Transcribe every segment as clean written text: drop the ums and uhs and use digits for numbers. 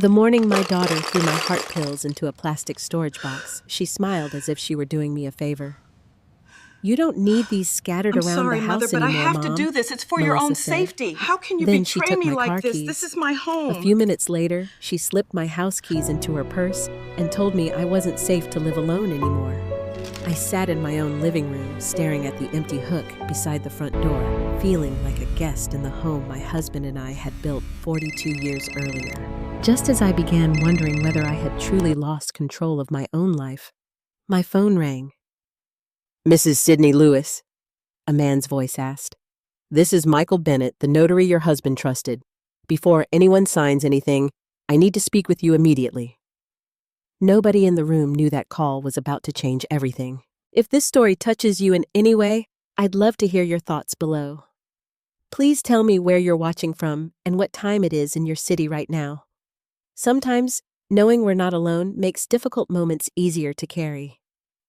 The morning my daughter threw my heart pills into a plastic storage box, she smiled as if she were doing me a favor. "You don't need these scattered I'm around sorry, the Mother, house but I anymore, have to Mom," do this. It's for your Melissa own said. safety. How can you Then she betray took me my car like this? This keys. is my A home. few minutes later, she slipped my house keys into her purse and told me I wasn't safe to live alone anymore. I sat in my own living room, staring at the empty hook beside the front door, feeling like a guest in the home my husband and I had built 42 years earlier. Just as I began wondering whether I had truly lost control of my own life, my phone rang. "Mrs. Sidney Lewis," a man's voice asked. "This is Michael Bennett, the notary your husband trusted. Before anyone signs anything, I need to speak with you immediately." Nobody in the room knew that call was about to change everything. If this story touches you in any way, I'd love to hear your thoughts below. Please tell me where you're watching from and what time it is in your city right now. Sometimes, knowing we're not alone makes difficult moments easier to carry.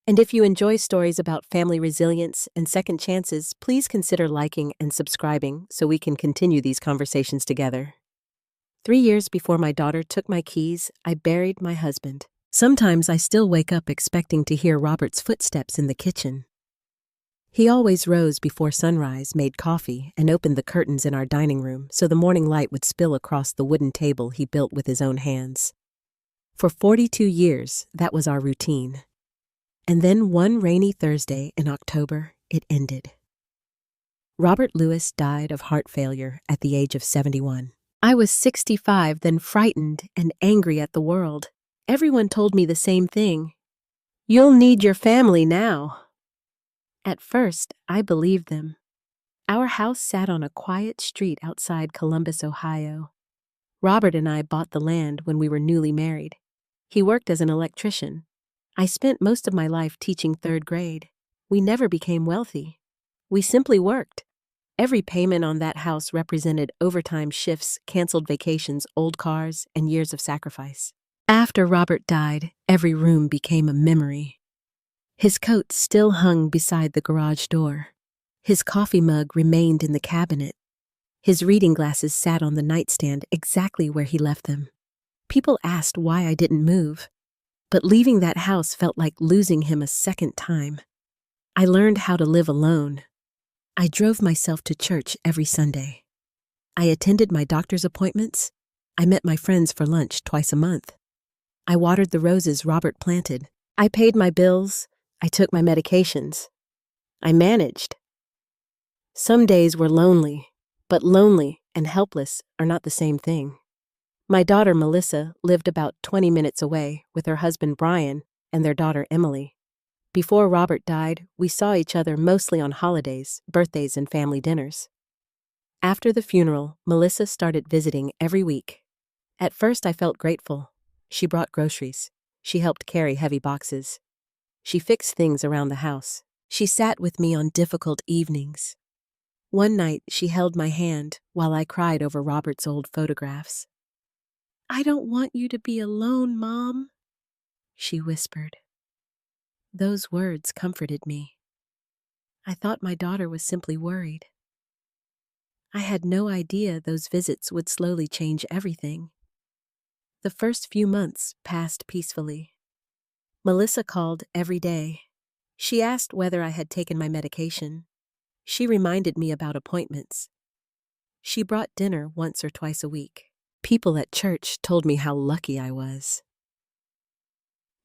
And if you enjoy stories about family resilience and second chances, please consider liking and subscribing so we can continue these conversations together. 3 years before my daughter took my keys, I buried my husband. Sometimes I still wake up expecting to hear Robert's footsteps in the kitchen. He always rose before sunrise, made coffee, and opened the curtains in our dining room so the morning light would spill across the wooden table he built with his own hands. For 42 years, that was our routine. And then one rainy Thursday in October, it ended. Robert Lewis died of heart failure at the age of 71. I was 65, then frightened and angry at the world. Everyone told me the same thing. "You'll need your family now." At first, I believed them. Our house sat on a quiet street outside Columbus, Ohio. Robert and I bought the land when we were newly married. He worked as an electrician. I spent most of my life teaching 3rd grade. We never became wealthy. We simply worked. Every payment on that house represented overtime shifts, canceled vacations, old cars, and years of sacrifice. After Robert died, every room became a memory. His coat still hung beside the garage door. His coffee mug remained in the cabinet. His reading glasses sat on the nightstand exactly where he left them. People asked why I didn't move, but leaving that house felt like losing him a second time. I learned how to live alone. I drove myself to church every Sunday. I attended my doctor's appointments. I met my friends for lunch twice a month. I watered the roses Robert planted. I paid my bills. I took my medications. I managed. Some days were lonely, but lonely and helpless are not the same thing. My daughter Melissa lived about 20 minutes away with her husband Brian and their daughter Emily. Before Robert died, we saw each other mostly on holidays, birthdays, and family dinners. After the funeral, Melissa started visiting every week. At first, I felt grateful. She brought groceries. She helped carry heavy boxes. She fixed things around the house. She sat with me on difficult evenings. One night, she held my hand while I cried over Robert's old photographs. "I don't want you to be alone, Mom," she whispered. Those words comforted me. I thought my daughter was simply worried. I had no idea those visits would slowly change everything. The first few months passed peacefully. Melissa called every day. She asked whether I had taken my medication. She reminded me about appointments. She brought dinner once or twice a week. People at church told me how lucky I was.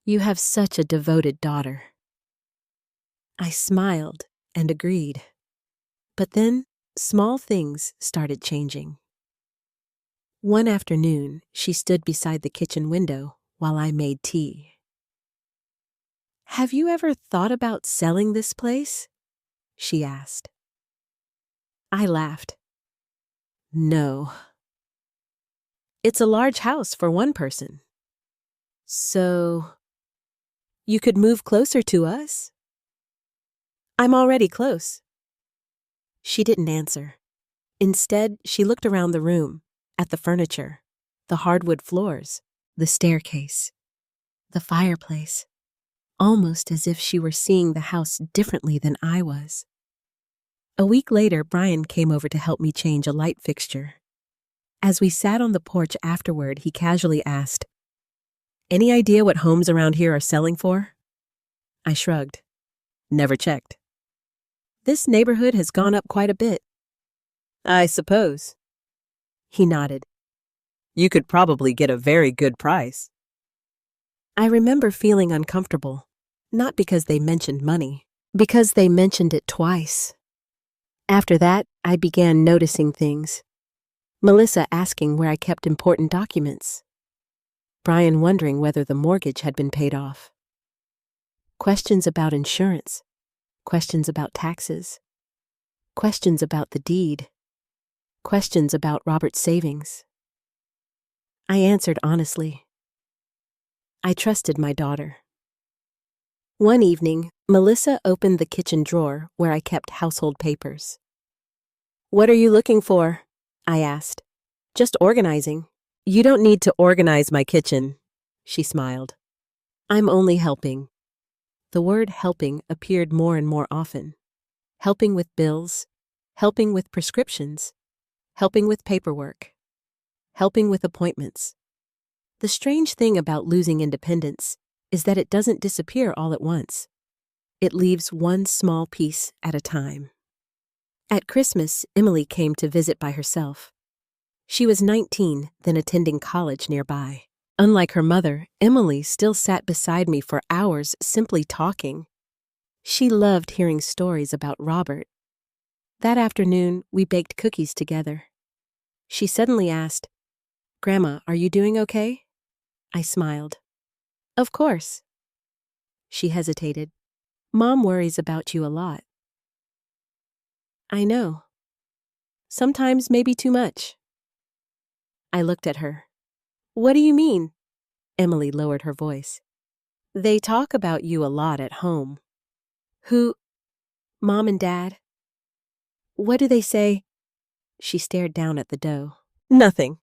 "You have such a devoted daughter." I smiled and agreed. But then, small things started changing. One afternoon, she stood beside the kitchen window while I made tea. "Have you ever thought about selling this place?" she asked. I laughed. "No. It's a large house for one person. So, you could move closer to us?" "I'm already close." She didn't answer. Instead, she looked around the room, at the furniture, the hardwood floors, the staircase, the fireplace, almost as if she were seeing the house differently than I was. A week later, Brian came over to help me change a light fixture. As we sat on the porch afterward, he casually asked, "Any idea what homes around here are selling for?" I shrugged. "Never checked." "This neighborhood has gone up quite a bit." "I suppose." He nodded. "You could probably get a very good price." I remember feeling uncomfortable, not because they mentioned money, because they mentioned it twice. After that, I began noticing things. Melissa asking where I kept important documents. Brian wondering whether the mortgage had been paid off. Questions about insurance. Questions about taxes. Questions about the deed. Questions about Robert's savings. I answered honestly. I trusted my daughter. One evening, Melissa opened the kitchen drawer where I kept household papers. "What are you looking for?" I asked. "Just organizing." "You don't need to organize my kitchen," she smiled. "I'm only helping." The word helping appeared more and more often. Helping with bills, helping with prescriptions, helping with paperwork, helping with appointments. The strange thing about losing independence is that it doesn't disappear all at once. It leaves one small piece at a time. At Christmas, Emily came to visit by herself. She was 19, then attending college nearby. Unlike her mother, Emily still sat beside me for hours simply talking. She loved hearing stories about Robert. That afternoon, we baked cookies together. She suddenly asked, "Grandma, are you doing okay?" I smiled. "Of course." She hesitated. "Mom worries about you a lot." "I know. Sometimes maybe too much." I looked at her. "What do you mean?" Emily lowered her voice. "They talk about you a lot at home." "Who? Mom and Dad?" "What do they say?" She stared down at the dough. "Nothing."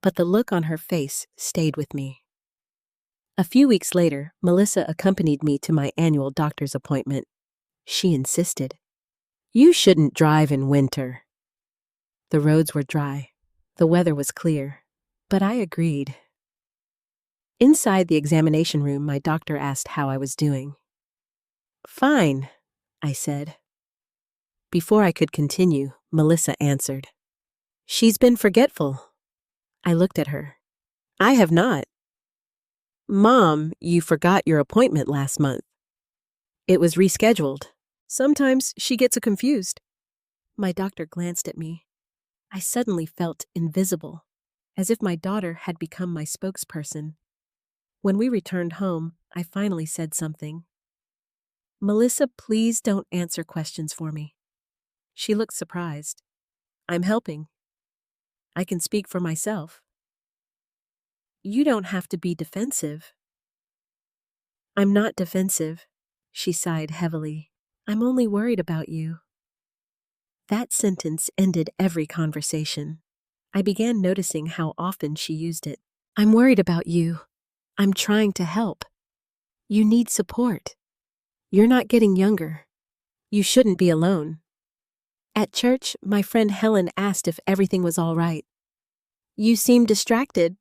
But the look on her face stayed with me. A few weeks later, Melissa accompanied me to my annual doctor's appointment. She insisted. "You shouldn't drive in winter." The roads were dry. The weather was clear. But I agreed. Inside the examination room, my doctor asked how I was doing. "Fine," I said. Before I could continue, Melissa answered. "She's been forgetful." I looked at her. "I have not." "Mom, you forgot your appointment last month." "It was rescheduled." "Sometimes she gets confused." My doctor glanced at me. I suddenly felt invisible, as if my daughter had become my spokesperson. When we returned home, I finally said something. "Melissa, please don't answer questions for me." She looked surprised. "I'm helping. I can speak for myself." "You don't have to be defensive." "I'm not defensive," she sighed heavily. "I'm only worried about you." That sentence ended every conversation. I began noticing how often she used it. "I'm worried about you. I'm trying to help. You need support. You're not getting younger. You shouldn't be alone." At church, my friend Helen asked if everything was all right. "You seem distracted."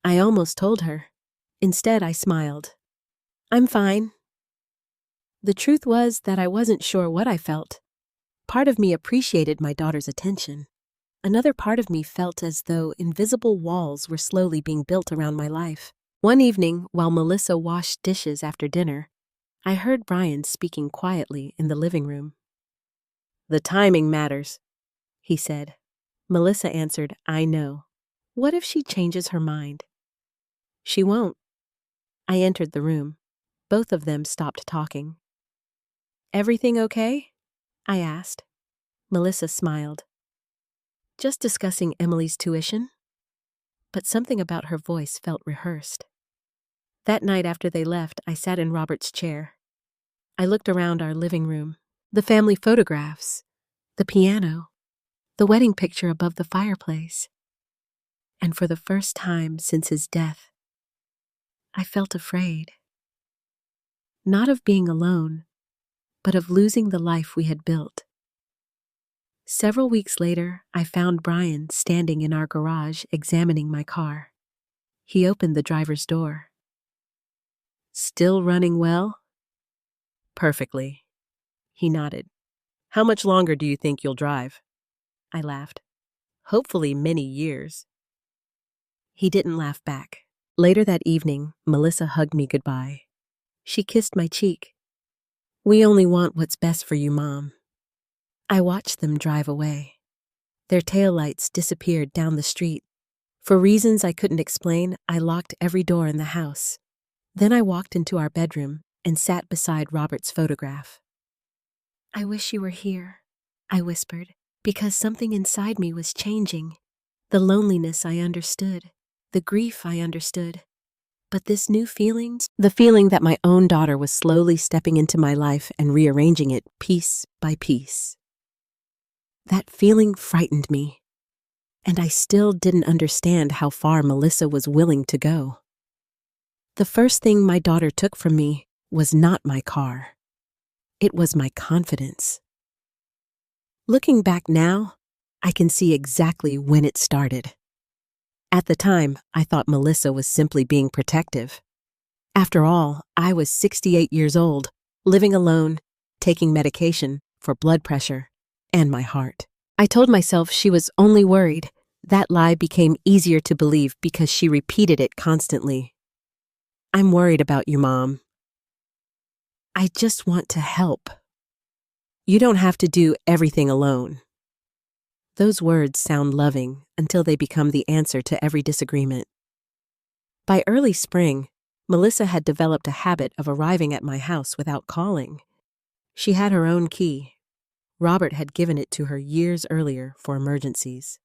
I almost told her. Instead, I smiled. "I'm fine." The truth was that I wasn't sure what I felt. Part of me appreciated my daughter's attention. Another part of me felt as though invisible walls were slowly being built around my life. One evening, while Melissa washed dishes after dinner, I heard Brian speaking quietly in the living room. "The timing matters," he said. Melissa answered, "I know." "What if she changes her mind?" "She won't." I entered the room. Both of them stopped talking. "Everything okay?" I asked. Melissa smiled. "Just discussing Emily's tuition." But something about her voice felt rehearsed. That night after they left, I sat in Robert's chair. I looked around our living room, the family photographs, the piano, the wedding picture above the fireplace. And for the first time since his death, I felt afraid. Not of being alone, but of losing the life we had built. Several weeks later, I found Brian standing in our garage examining my car. He opened the driver's door. "Still running well?" "Perfectly." He nodded. "How much longer do you think you'll drive?" I laughed. "Hopefully many years." He didn't laugh back. Later that evening, Melissa hugged me goodbye. She kissed my cheek. "We only want what's best for you, Mom." I watched them drive away. Their taillights disappeared down the street. For reasons I couldn't explain, I locked every door in the house. Then I walked into our bedroom and sat beside Robert's photograph. "I wish you were here," I whispered, because something inside me was changing. The loneliness I understood, the grief I understood. But this new feeling, the feeling that my own daughter was slowly stepping into my life and rearranging it piece by piece. That feeling frightened me, and I still didn't understand how far Melissa was willing to go. The first thing my daughter took from me was not my car. It was my confidence. Looking back now, I can see exactly when it started. At the time, I thought Melissa was simply being protective. After all, I was 68 years old, living alone, taking medication for blood pressure and my heart. I told myself she was only worried. That lie became easier to believe because she repeated it constantly. "I'm worried about you, Mom. I just want to help. You don't have to do everything alone." Those words sound loving until they become the answer to every disagreement. By early spring, Melissa had developed a habit of arriving at my house without calling. She had her own key. Robert had given it to her years earlier for emergencies.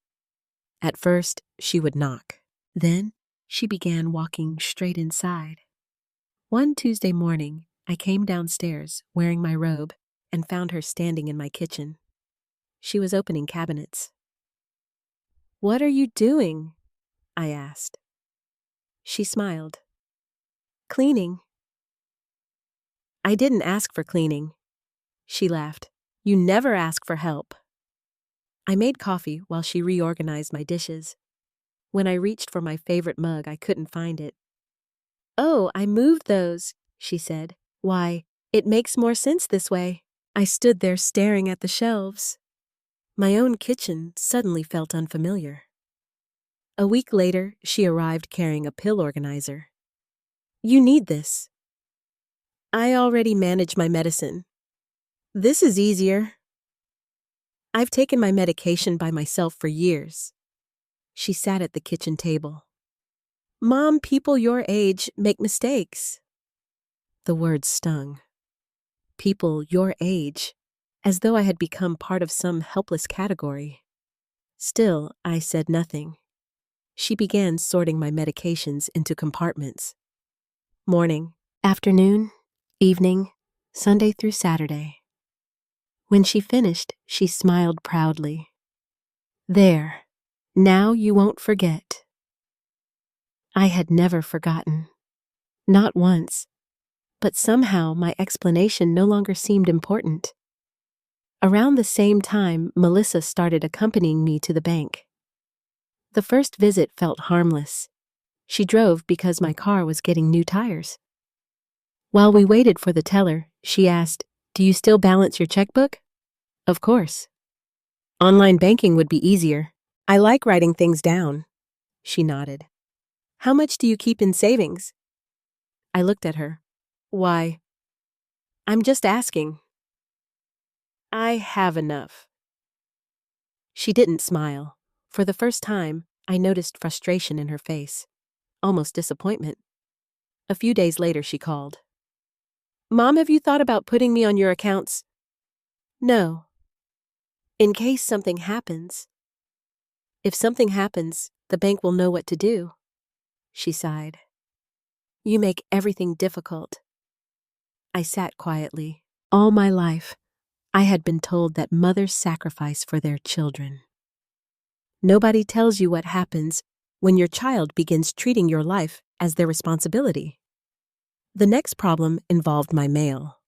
At first, she would knock. Then, she began walking straight inside. One Tuesday morning, I came downstairs wearing my robe and found her standing in my kitchen. She was opening cabinets. "What are you doing?" I asked. She smiled. "Cleaning." "I didn't ask for cleaning." She laughed. "You never ask for help." I made coffee while she reorganized my dishes. When I reached for my favorite mug, I couldn't find it. "Oh, I moved those," she said. "Why, it makes more sense this way." I stood there staring at the shelves. My own kitchen suddenly felt unfamiliar. A week later, she arrived carrying a pill organizer. "You need this." "I already manage my medicine. This is easier." "I've taken my medication by myself for years." She sat at the kitchen table. "Mom, people your age make mistakes." The words stung. People your age, as though I had become part of some helpless category. Still, I said nothing. She began sorting my medications into compartments. Morning, afternoon, evening, Sunday through Saturday. When she finished, she smiled proudly. "There, now you won't forget." I had never forgotten. Not once. But somehow my explanation no longer seemed important. Around the same time, Melissa started accompanying me to the bank. The first visit felt harmless. She drove because my car was getting new tires. While we waited for the teller, she asked, "Do you still balance your checkbook?" "Of course." "Online banking would be easier. I like writing things down." She nodded. "How much do you keep in savings?" I looked at her. "Why?" "I'm just asking." "I have enough." She didn't smile. For the first time, I noticed frustration in her face, almost disappointment. A few days later, she called. "Mom, have you thought about putting me on your accounts?" "No." "In case something happens." "If something happens, the bank will know what to do." She sighed. "You make everything difficult." I sat quietly. All my life, I had been told that mothers sacrifice for their children. Nobody tells you what happens when your child begins treating your life as their responsibility. The next problem involved my mail.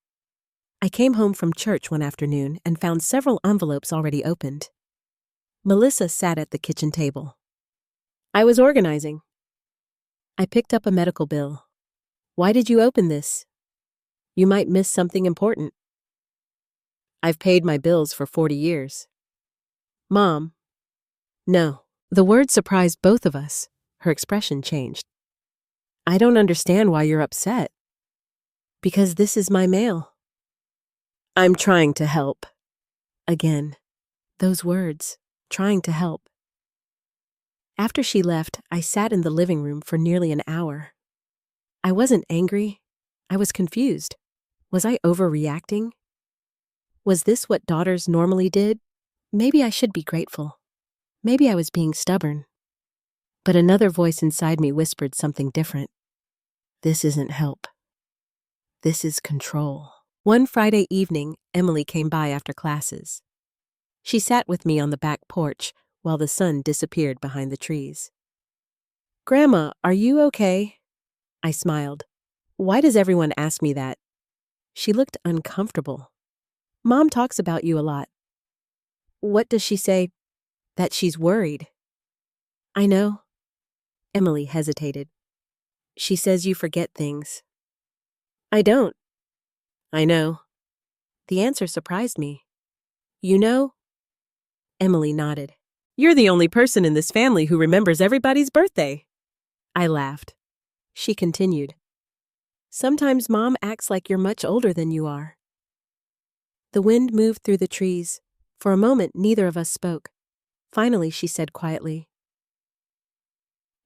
I came home from church one afternoon and found several envelopes already opened. Melissa sat at the kitchen table. I was organizing. I picked up a medical bill. Why did you open this? You might miss something important. I've paid my bills for 40 years. Mom. No. The word surprised both of us. Her expression changed. I don't understand why you're upset. Because this is my mail. I'm trying to help. Again, those words, trying to help. After she left, I sat in the living room for nearly an hour. I wasn't angry. I was confused. Was I overreacting? Was this what daughters normally did? Maybe I should be grateful. Maybe I was being stubborn. But another voice inside me whispered something different. This isn't help. This is control. One Friday evening, Emily came by after classes. She sat with me on the back porch while the sun disappeared behind the trees. Grandma, are you okay? I smiled. Why does everyone ask me that? She looked uncomfortable. Mom talks about you a lot. What does she say? That she's worried. I know. Emily hesitated. She says you forget things. I don't. I know. The answer surprised me. You know? Emily nodded. You're the only person in this family who remembers everybody's birthday. I laughed. She continued. Sometimes Mom acts like you're much older than you are. The wind moved through the trees. For a moment, neither of us spoke. Finally, she said quietly,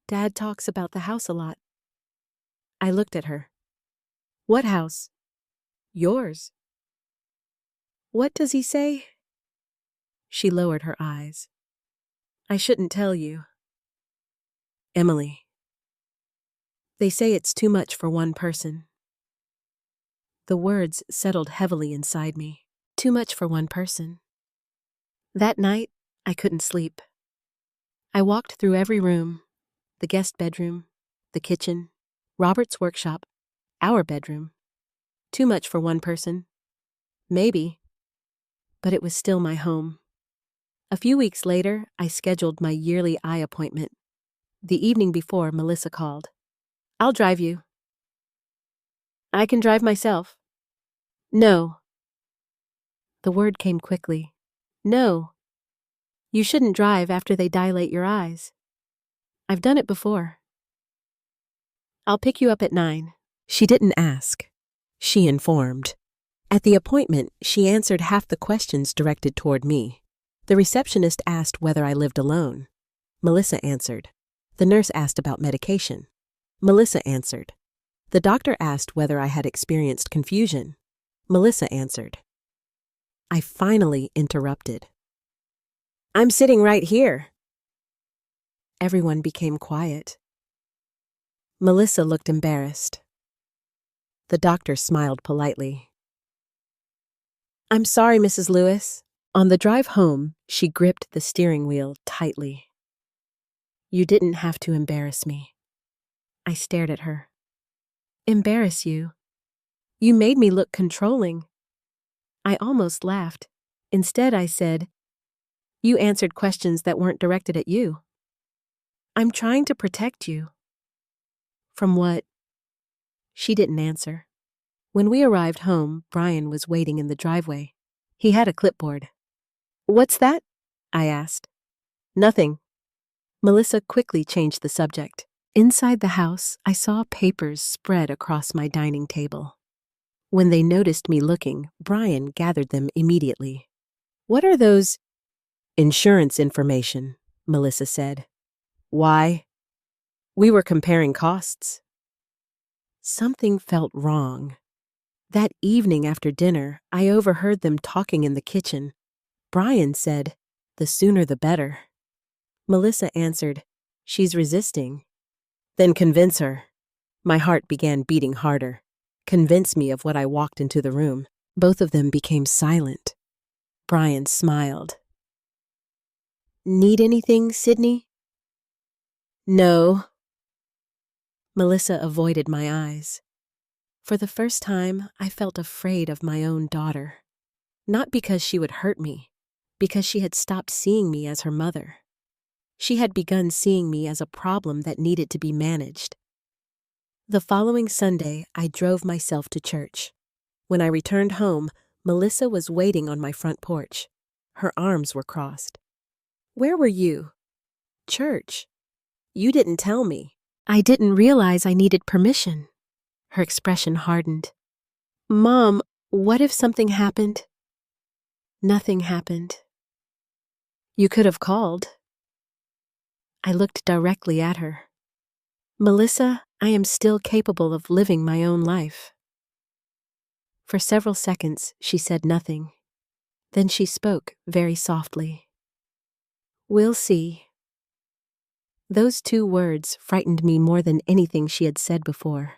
Dad talks about the house a lot. I looked at her. What house? Yours. What does he say? She lowered her eyes. I shouldn't tell you. Emily. They say it's too much for one person. The words settled heavily inside me. Too much for one person. That night, I couldn't sleep. I walked through every room, the guest bedroom, the kitchen, Robert's workshop, our bedroom. Too much for one person. Maybe. But it was still my home. A few weeks later, I scheduled my yearly eye appointment. The evening before, Melissa called. I'll drive you. I can drive myself. No. The word came quickly. No. You shouldn't drive after they dilate your eyes. I've done it before. I'll pick you up at 9. She didn't ask. She informed. At the appointment, she answered half the questions directed toward me. The receptionist asked whether I lived alone. Melissa answered. The nurse asked about medication. Melissa answered. The doctor asked whether I had experienced confusion. Melissa answered. I finally interrupted. I'm sitting right here. Everyone became quiet. Melissa looked embarrassed. The doctor smiled politely. I'm sorry, Mrs. Lewis. On the drive home, she gripped the steering wheel tightly. You didn't have to embarrass me. I stared at her. Embarrass you? You made me look controlling. I almost laughed. Instead, I said, you answered questions that weren't directed at you. I'm trying to protect you. From what? She didn't answer. When we arrived home, Brian was waiting in the driveway. He had a clipboard. What's that? I asked. Nothing. Melissa quickly changed the subject. Inside the house, I saw papers spread across my dining table. When they noticed me looking, Brian gathered them immediately. What are those? Insurance information, Melissa said. Why? We were comparing costs. Something felt wrong. That evening after dinner, I overheard them talking in the kitchen. Brian said, the sooner the better. Melissa answered, she's resisting. Then convince her. My heart began beating harder. Convince me of what I walked into the room. Both of them became silent. Brian smiled. Need anything, Sydney? No. Melissa avoided my eyes. For the first time, I felt afraid of my own daughter. Not because she would hurt me, because she had stopped seeing me as her mother. She had begun seeing me as a problem that needed to be managed. The following Sunday, I drove myself to church. When I returned home, Melissa was waiting on my front porch. Her arms were crossed. "Where were you?" "Church. You didn't tell me." "I didn't realize I needed permission." Her expression hardened. "Mom, what if something happened?" "Nothing happened." "You could have called." I looked directly at her. "Melissa, I am still capable of living my own life." For several seconds, she said nothing. Then she spoke very softly. "We'll see." Those 2 words frightened me more than anything she had said before,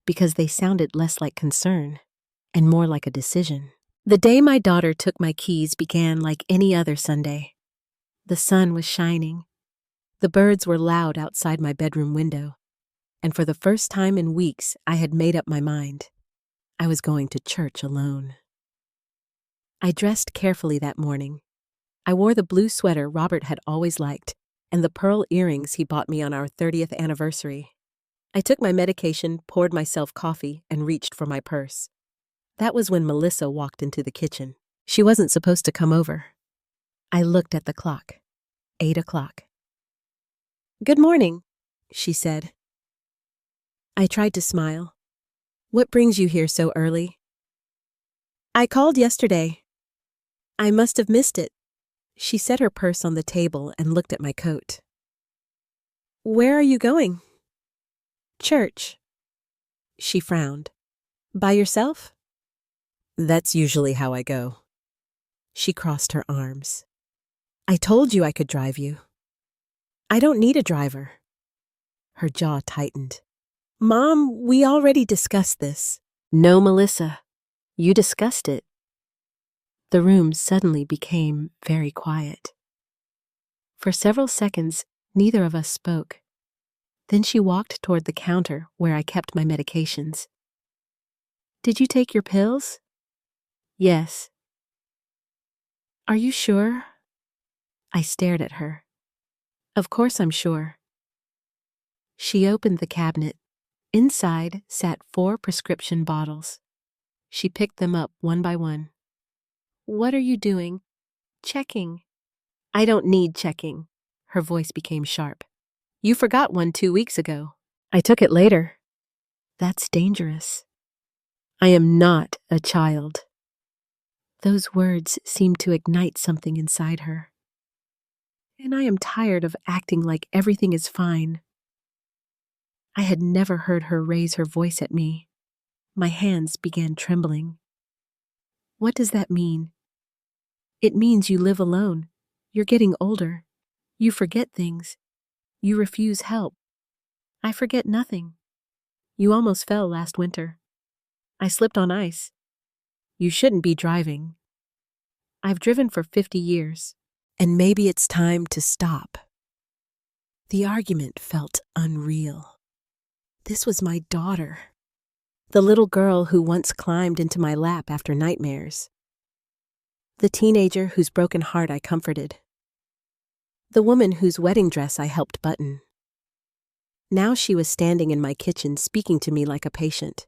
because they sounded less like concern and more like a decision. The day my daughter took my keys began like any other Sunday. The sun was shining. The birds were loud outside my bedroom window, and for the first time in weeks, I had made up my mind. I was going to church alone. I dressed carefully that morning. I wore the blue sweater Robert had always liked and the pearl earrings he bought me on our 30th anniversary. I took my medication, poured myself coffee, and reached for my purse. That was when Melissa walked into the kitchen. She wasn't supposed to come over. I looked at the clock. 8 o'clock. "Good morning," she said. I tried to smile. "What brings you here so early?" "I called yesterday. I must have missed it." She set her purse on the table and looked at my coat. "Where are you going?" "Church." She frowned. "By yourself?" "That's usually how I go." She crossed her arms. "I told you I could drive you." "I don't need a driver." Her jaw tightened. "Mom, we already discussed this." "No, Melissa. You discussed it." The room suddenly became very quiet. For several seconds, neither of us spoke. Then she walked toward the counter where I kept my medications. "Did you take your pills?" "Yes." "Are you sure?" I stared at her. "Of course I'm sure." She opened the cabinet. Inside sat 4 prescription bottles. She picked them up one by one. "What are you doing?" "Checking." "I don't need checking." Her voice became sharp. "You forgot one 2 weeks ago." "I took it later." "That's dangerous." "I am not a child." Those words seemed to ignite something inside her. "And I am tired of acting like everything is fine." I had never heard her raise her voice at me. My hands began trembling. "What does that mean?" "It means you live alone. You're getting older. You forget things. You refuse help." "I forget nothing." "You almost fell last winter." "I slipped on ice." "You shouldn't be driving." "I've driven for 50 years. And maybe it's time to stop." The argument felt unreal. This was my daughter. The little girl who once climbed into my lap after nightmares. The teenager whose broken heart I comforted. The woman whose wedding dress I helped button. Now she was standing in my kitchen speaking to me like a patient.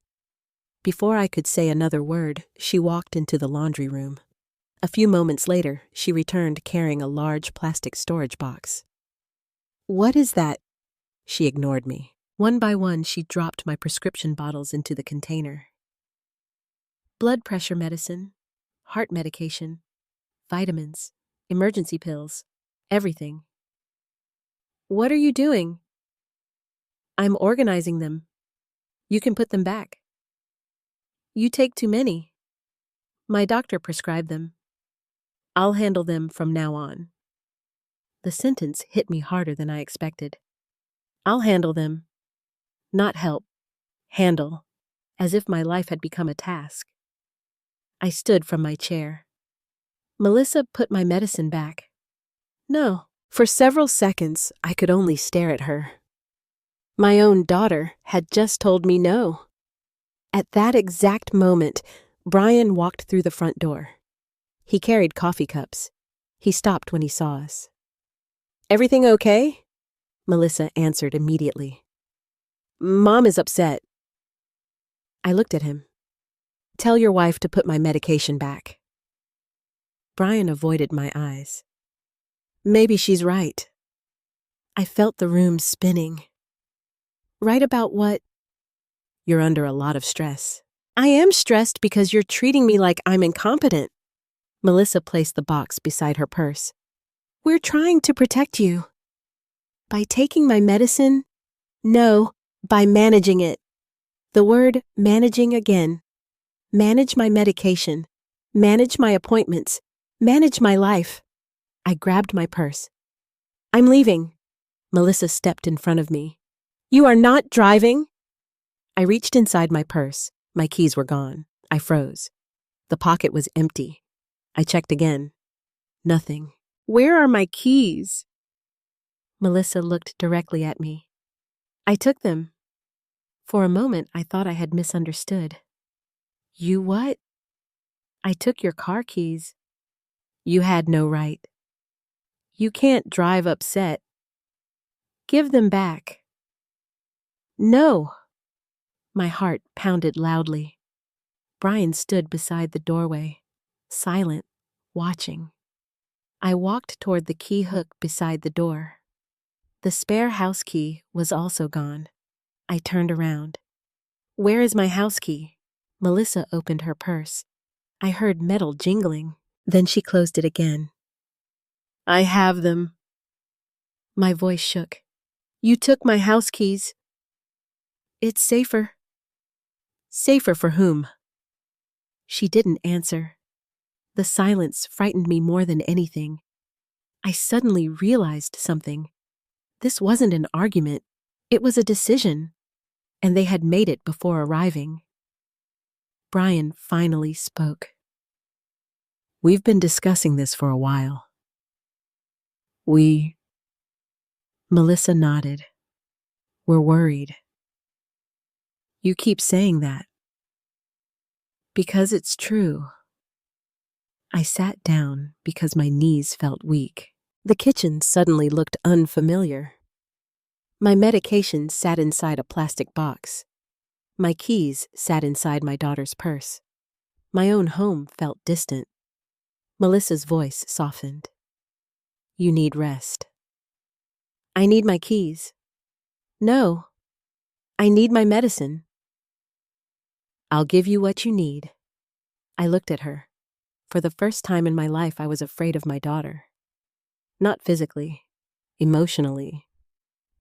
Before I could say another word, she walked into the laundry room. A few moments later, she returned carrying a large plastic storage box. "What is that?" She ignored me. One by one, she dropped my prescription bottles into the container. Blood pressure medicine, heart medication, vitamins, emergency pills, everything. "What are you doing?" "I'm organizing them. You can put them back." "You take too many." "My doctor prescribed them. I'll handle them from now on." The sentence hit me harder than I expected. "I'll handle them." Not help. Handle. As if my life had become a task. I stood from my chair. "Melissa, put my medicine back." "No." For several seconds, I could only stare at her. My own daughter had just told me no. At that exact moment, Brian walked through the front door. He carried coffee cups. He stopped when he saw us. "Everything okay?" Melissa answered immediately. "Mom is upset." I looked at him. "Tell your wife to put my medication back." Brian avoided my eyes. "Maybe she's right." I felt the room spinning. "Right about what?" "You're under a lot of stress." "I am stressed because you're treating me like I'm incompetent." Melissa placed the box beside her purse. "We're trying to protect you." "By taking my medicine?" "No, by managing it." The word managing again. Manage my medication. Manage my appointments. Manage my life. I grabbed my purse. "I'm leaving." Melissa stepped in front of me. "You are not driving?" I reached inside my purse. My keys were gone. I froze. The pocket was empty. I checked again. Nothing. "Where are my keys?" Melissa looked directly at me. "I took them." For a moment, I thought I had misunderstood. "You what?" "I took your car keys." "You had no right." "You can't drive upset." "Give them back." "No." My heart pounded loudly. Brian stood beside the doorway, silent, watching. I walked toward the key hook beside the door. The spare house key was also gone. I turned around. "Where is my house key?" Melissa opened her purse. I heard metal jingling. Then she closed it again. "I have them." My voice shook. "You took my house keys." "It's safer." "Safer for whom?" She didn't answer. The silence frightened me more than anything. I suddenly realized something. This wasn't an argument. It was a decision. And they had made it before arriving. Brian finally spoke. "We've been discussing this for a while." Melissa nodded. "We're worried." "You keep saying that." "Because it's true." I sat down because my knees felt weak. The kitchen suddenly looked unfamiliar. My medication sat inside a plastic box. My keys sat inside my daughter's purse. My own home felt distant. Melissa's voice softened. "You need rest." "I need my keys." "No, I need my medicine." "I'll give you what you need." I looked at her. For the first time in my life, I was afraid of my daughter. Not physically, emotionally,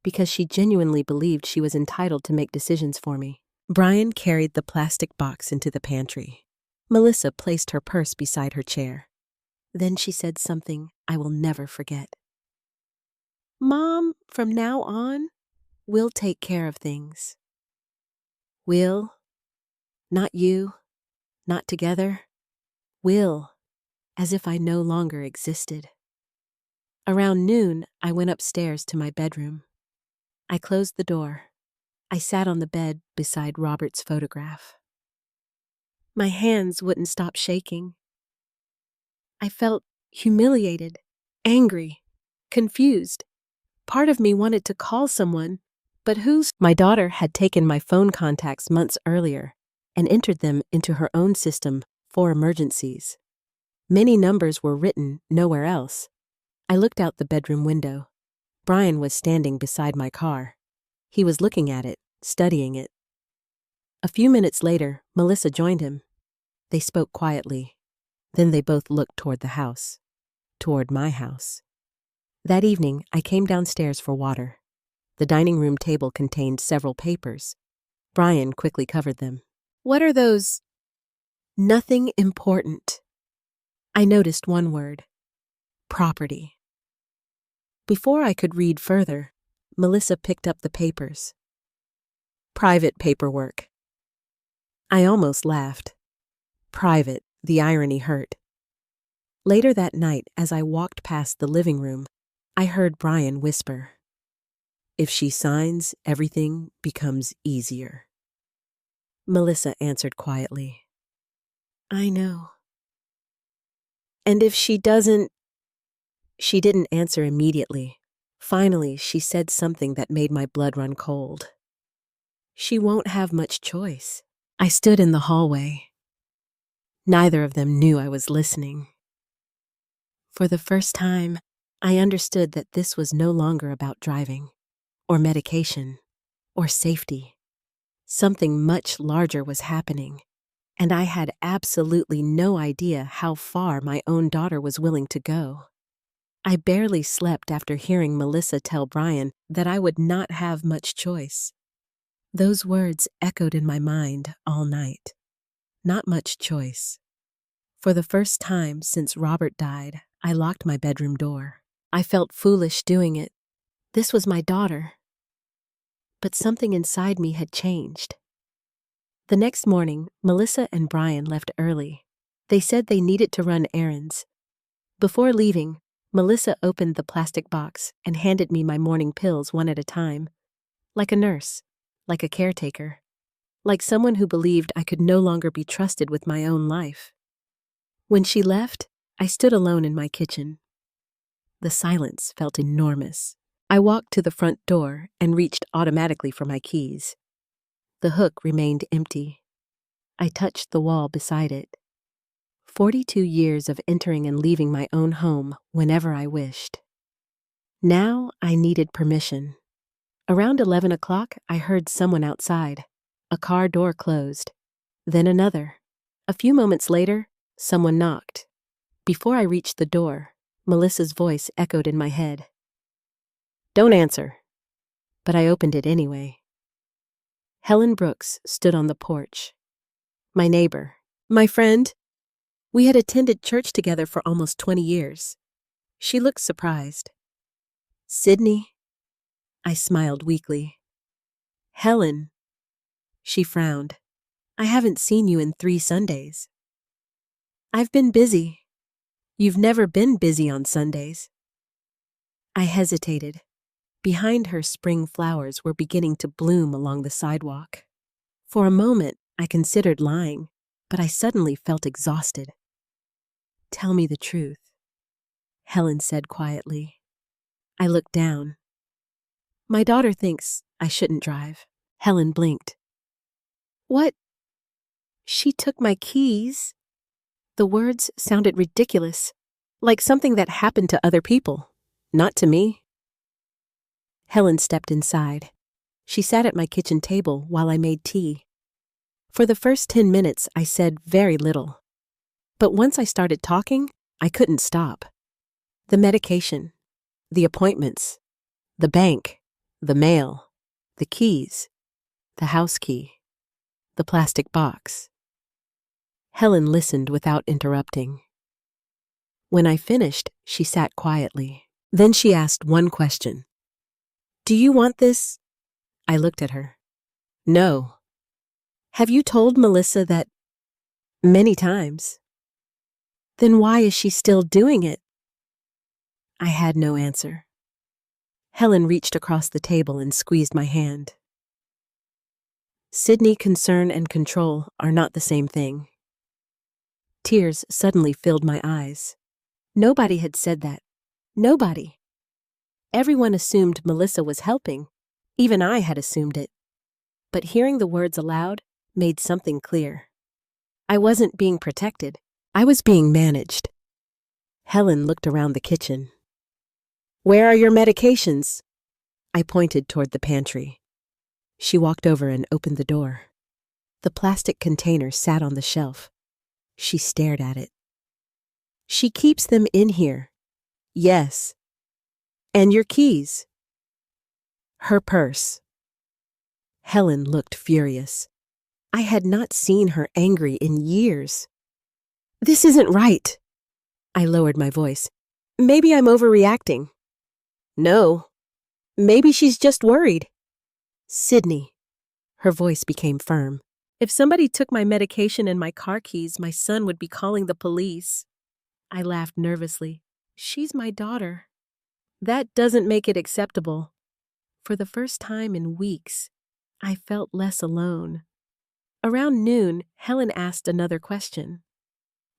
because she genuinely believed she was entitled to make decisions for me. Brian carried the plastic box into the pantry. Melissa placed her purse beside her chair. Then she said something I will never forget. "Mom, from now on, we'll take care of things." "We'll?" Not you, not together. "We'll," as if I no longer existed. Around noon, I went upstairs to my bedroom. I closed the door. I sat on the bed beside Robert's photograph. My hands wouldn't stop shaking. I felt humiliated, angry, confused. Part of me wanted to call someone, but whose? My daughter had taken my phone contacts months earlier and entered them into her own system for emergencies. Many numbers were written nowhere else. I looked out the bedroom window. Brian was standing beside my car. He was looking at it, studying it. A few minutes later, Melissa joined him. They spoke quietly. Then they both looked toward the house, toward my house. That evening, I came downstairs for water. The dining room table contained several papers. Brian quickly covered them. "What are those?" "Nothing important." I noticed one word. Property. Before I could read further, Melissa picked up the papers. Private paperwork. I almost laughed. Private, the irony hurt. Later that night, as I walked past the living room, I heard Brian whisper, "If she signs, everything becomes easier." Melissa answered quietly. I know. And if she doesn't... She didn't answer immediately. Finally, she said something that made my blood run cold. She won't have much choice. I stood in the hallway. Neither of them knew I was listening. For the first time, I understood that this was no longer about driving, or medication, or safety. Something much larger was happening, and I had absolutely no idea how far my own daughter was willing to go. I barely slept after hearing Melissa tell Brian that I would not have much choice. Those words echoed in my mind all night. Not much choice. For the first time since Robert died, I locked my bedroom door. I felt foolish doing it. This was my daughter. But something inside me had changed. The next morning, Melissa and Brian left early. They said they needed to run errands. Before leaving, Melissa opened the plastic box and handed me my morning pills one at a time. Like a nurse, like a caretaker, like someone who believed I could no longer be trusted with my own life. When she left, I stood alone in my kitchen. The silence felt enormous. I walked to the front door and reached automatically for my keys. The hook remained empty. I touched the wall beside it. 42 years of entering and leaving my own home whenever I wished. Now I needed permission. Around 11 o'clock, I heard someone outside. A car door closed. Then another. A few moments later, someone knocked. Before I reached the door, Melissa's voice echoed in my head. Don't answer. But I opened it anyway. Helen Brooks stood on the porch. My neighbor, my friend. We had attended church together for almost 20 years. She looked surprised. Sydney? I smiled weakly. Helen. She frowned. I haven't seen you in 3 Sundays. I've been busy. You've never been busy on Sundays. I hesitated. Behind her, spring flowers were beginning to bloom along the sidewalk. For a moment, I considered lying, but I suddenly felt exhausted. Tell me the truth, Helen said quietly. I looked down. My daughter thinks I shouldn't drive. Helen blinked. What? She took my keys. The words sounded ridiculous, like something that happened to other people, not to me. Helen stepped inside. She sat at my kitchen table while I made tea. For the first 10 minutes, I said very little. But once I started talking, I couldn't stop. The medication, the appointments, the bank, the mail, the keys, the house key, the plastic box. Helen listened without interrupting. When I finished, she sat quietly. Then she asked one question. Do you want this? I looked at her. No. Have you told Melissa that? Many times. Then why is she still doing it? I had no answer. Helen reached across the table and squeezed my hand. Sydney, concern and control are not the same thing. Tears suddenly filled my eyes. Nobody had said that. Nobody. Everyone assumed Melissa was helping. Even I had assumed it. But hearing the words aloud made something clear. I wasn't being protected. I was being managed. Helen looked around the kitchen. Where are your medications? I pointed toward the pantry. She walked over and opened the door. The plastic container sat on the shelf. She stared at it. She keeps them in here. Yes. And your keys. Her purse. Helen looked furious. I had not seen her angry in years. This isn't right. I lowered my voice. Maybe I'm overreacting. No. Maybe she's just worried. Sydney. Her voice became firm. If somebody took my medication and my car keys, my son would be calling the police. I laughed nervously. She's my daughter. That doesn't make it acceptable. For the first time in weeks, I felt less alone. Around noon, Helen asked another question.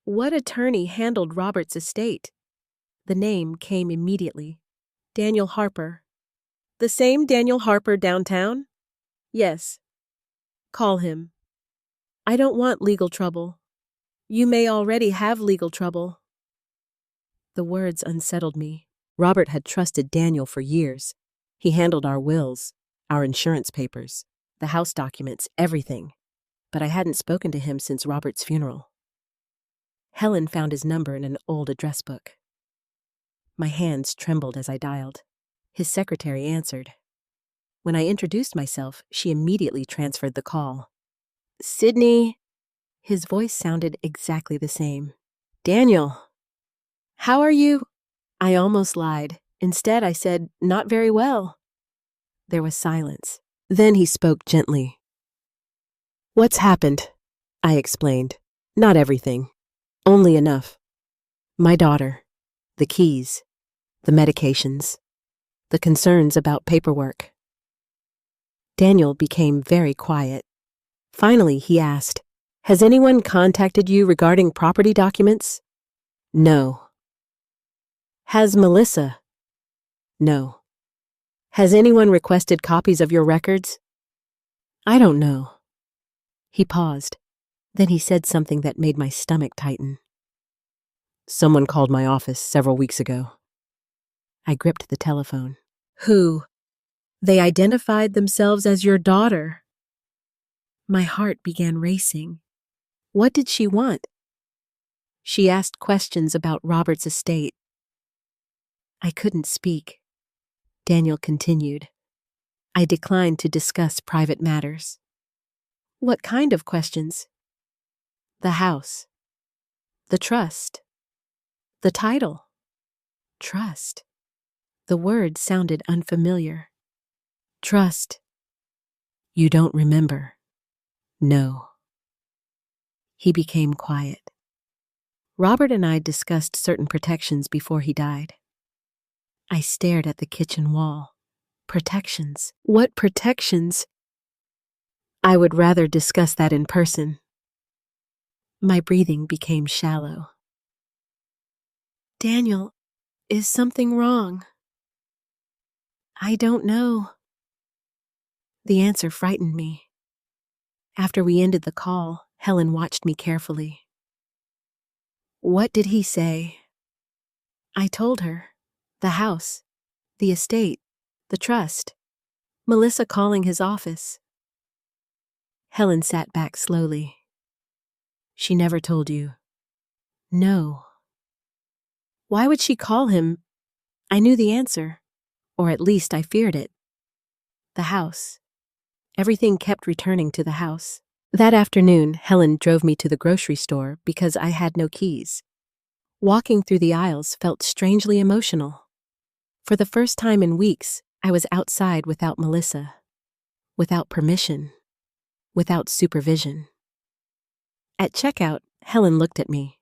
What attorney handled Robert's estate? The name came immediately. Daniel Harper. The same Daniel Harper downtown? Yes. Call him. I don't want legal trouble. You may already have legal trouble. The words unsettled me. Robert had trusted Daniel for years. He handled our wills, our insurance papers, the house documents, everything. But I hadn't spoken to him since Robert's funeral. Helen found his number in an old address book. My hands trembled as I dialed. His secretary answered. When I introduced myself, she immediately transferred the call. Sydney. His voice sounded exactly the same. Daniel. How are you? I almost lied. Instead, I said, not very well. There was silence. Then he spoke gently. What's happened? I explained. Not everything. Only enough. My daughter. The keys. The medications. The concerns about paperwork. Daniel became very quiet. Finally, he asked, Has anyone contacted you regarding property documents? No. Has Melissa? No. Has anyone requested copies of your records? I don't know. He paused. Then he said something that made my stomach tighten. Someone called my office several weeks ago. I gripped the telephone. Who? They identified themselves as your daughter. My heart began racing. What did she want? She asked questions about Robert's estate. I couldn't speak. Daniel continued. I declined to discuss private matters. What kind of questions? The house. The trust. The title. Trust. The word sounded unfamiliar. Trust. You don't remember? No. He became quiet. Robert and I discussed certain protections before he died. I stared at the kitchen wall. Protections? What protections? I would rather discuss that in person. My breathing became shallow. Daniel, is something wrong? I don't know. The answer frightened me. After we ended the call, Helen watched me carefully. What did he say? I told her. The house, the estate, the trust, Melissa calling his office. Helen sat back slowly. She never told you. No. Why would she call him? I knew the answer, or at least I feared it. The house. Everything kept returning to the house. That afternoon, Helen drove me to the grocery store because I had no keys. Walking through the aisles felt strangely emotional. For the first time in weeks, I was outside without Melissa, without permission, without supervision. At checkout, Helen looked at me.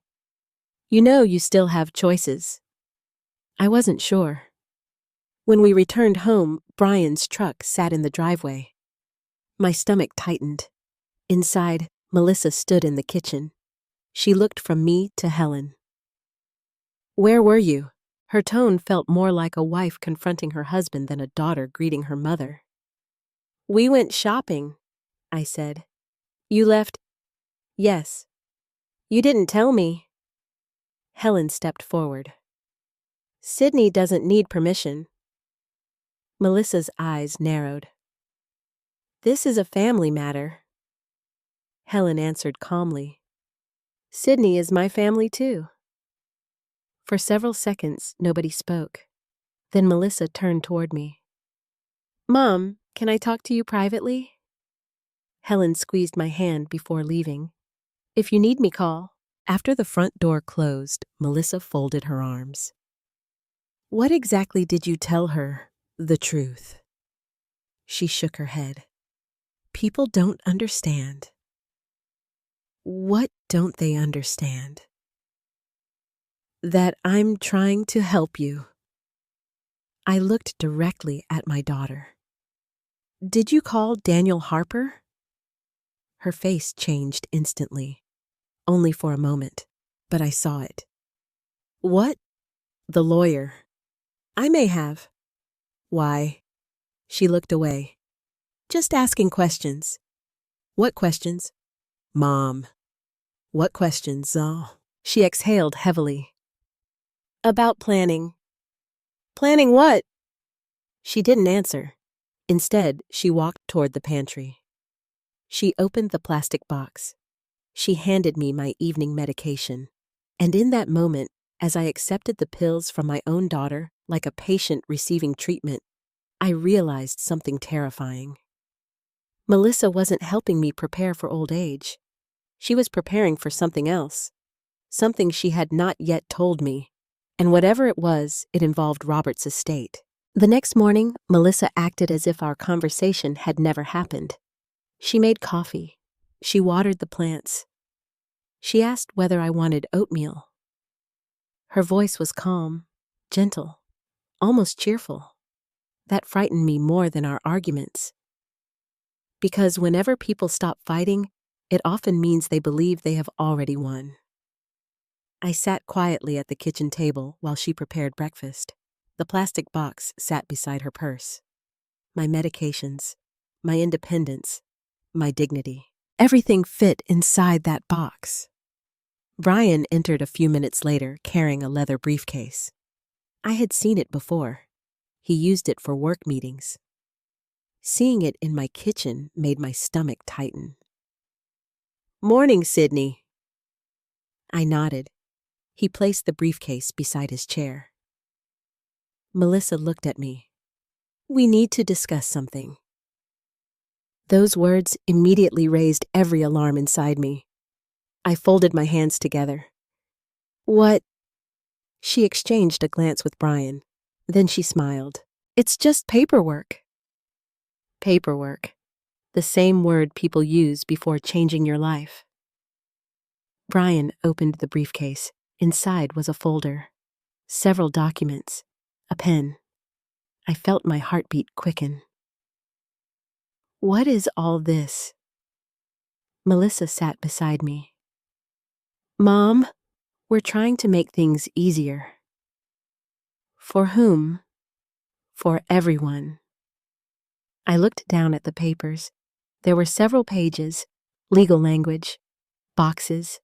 You know you still have choices. I wasn't sure. When we returned home, Brian's truck sat in the driveway. My stomach tightened. Inside, Melissa stood in the kitchen. She looked from me to Helen. Where were you? Her tone felt more like a wife confronting her husband than a daughter greeting her mother. We went shopping, I said. You left? Yes. You didn't tell me. Helen stepped forward. Sydney doesn't need permission. Melissa's eyes narrowed. This is a family matter. Helen answered calmly. Sydney is my family too. For several seconds, nobody spoke. Then Melissa turned toward me. Mom, can I talk to you privately? Helen squeezed my hand before leaving. If you need me, call. After the front door closed, Melissa folded her arms. What exactly did you tell her? The truth. She shook her head. People don't understand. What don't they understand? That I'm trying to help you. I looked directly at my daughter. Did you call Daniel Harper? Her face changed instantly, only for a moment, but I saw it. What? The lawyer. I may have. Why? She looked away. Just asking questions. What questions? Mom. What questions? Oh. She exhaled heavily. About planning. Planning what? She didn't answer. Instead, she walked toward the pantry. She opened the plastic box. She handed me my evening medication. And in that moment, as I accepted the pills from my own daughter, like a patient receiving treatment, I realized something terrifying. Melissa wasn't helping me prepare for old age. She was preparing for something else, something she had not yet told me. And whatever it was, it involved Robert's estate. The next morning, Melissa acted as if our conversation had never happened. She made coffee. She watered the plants. She asked whether I wanted oatmeal. Her voice was calm, gentle, almost cheerful. That frightened me more than our arguments. Because whenever people stop fighting, it often means they believe they have already won. I sat quietly at the kitchen table while she prepared breakfast. The plastic box sat beside her purse. My medications, my independence, my dignity. Everything fit inside that box. Brian entered a few minutes later carrying a leather briefcase. I had seen it before. He used it for work meetings. Seeing it in my kitchen made my stomach tighten. Morning, Sydney. I nodded. He placed the briefcase beside his chair. Melissa looked at me. We need to discuss something. Those words immediately raised every alarm inside me. I folded my hands together. What? She exchanged a glance with Brian. Then she smiled. It's just paperwork. Paperwork. The same word people use before changing your life. Brian opened the briefcase. Inside was a folder. Several documents. A pen. I felt my heartbeat quicken. What is all this? Melissa sat beside me. Mom, we're trying to make things easier. For whom? For everyone. I looked down at the papers. There were several pages, legal language, boxes,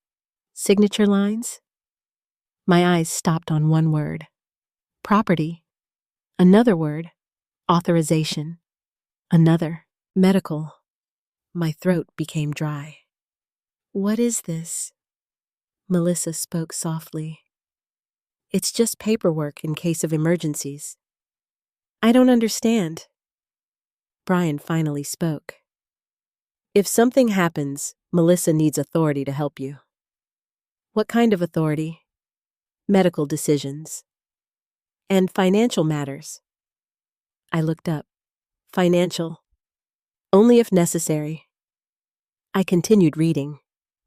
signature lines. My eyes stopped on one word. Property. Another word. Authorization. Another. Medical. My throat became dry. What is this? Melissa spoke softly. It's just paperwork in case of emergencies. I don't understand. Brian finally spoke. If something happens, Melissa needs authority to help you. What kind of authority? Medical decisions. And financial matters. I looked up. Financial. Only if necessary. I continued reading.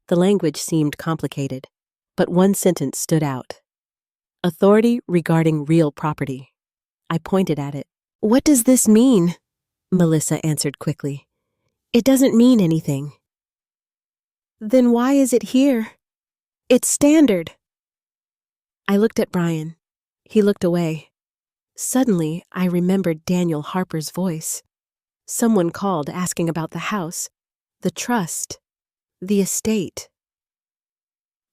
The language seemed complicated, but one sentence stood out. Authority regarding real property. I pointed at it. What does this mean? Melissa answered quickly. It doesn't mean anything. Then why is it here? It's standard. I looked at Brian. He looked away. Suddenly, I remembered Daniel Harper's voice. Someone called asking about the house, the trust, the estate.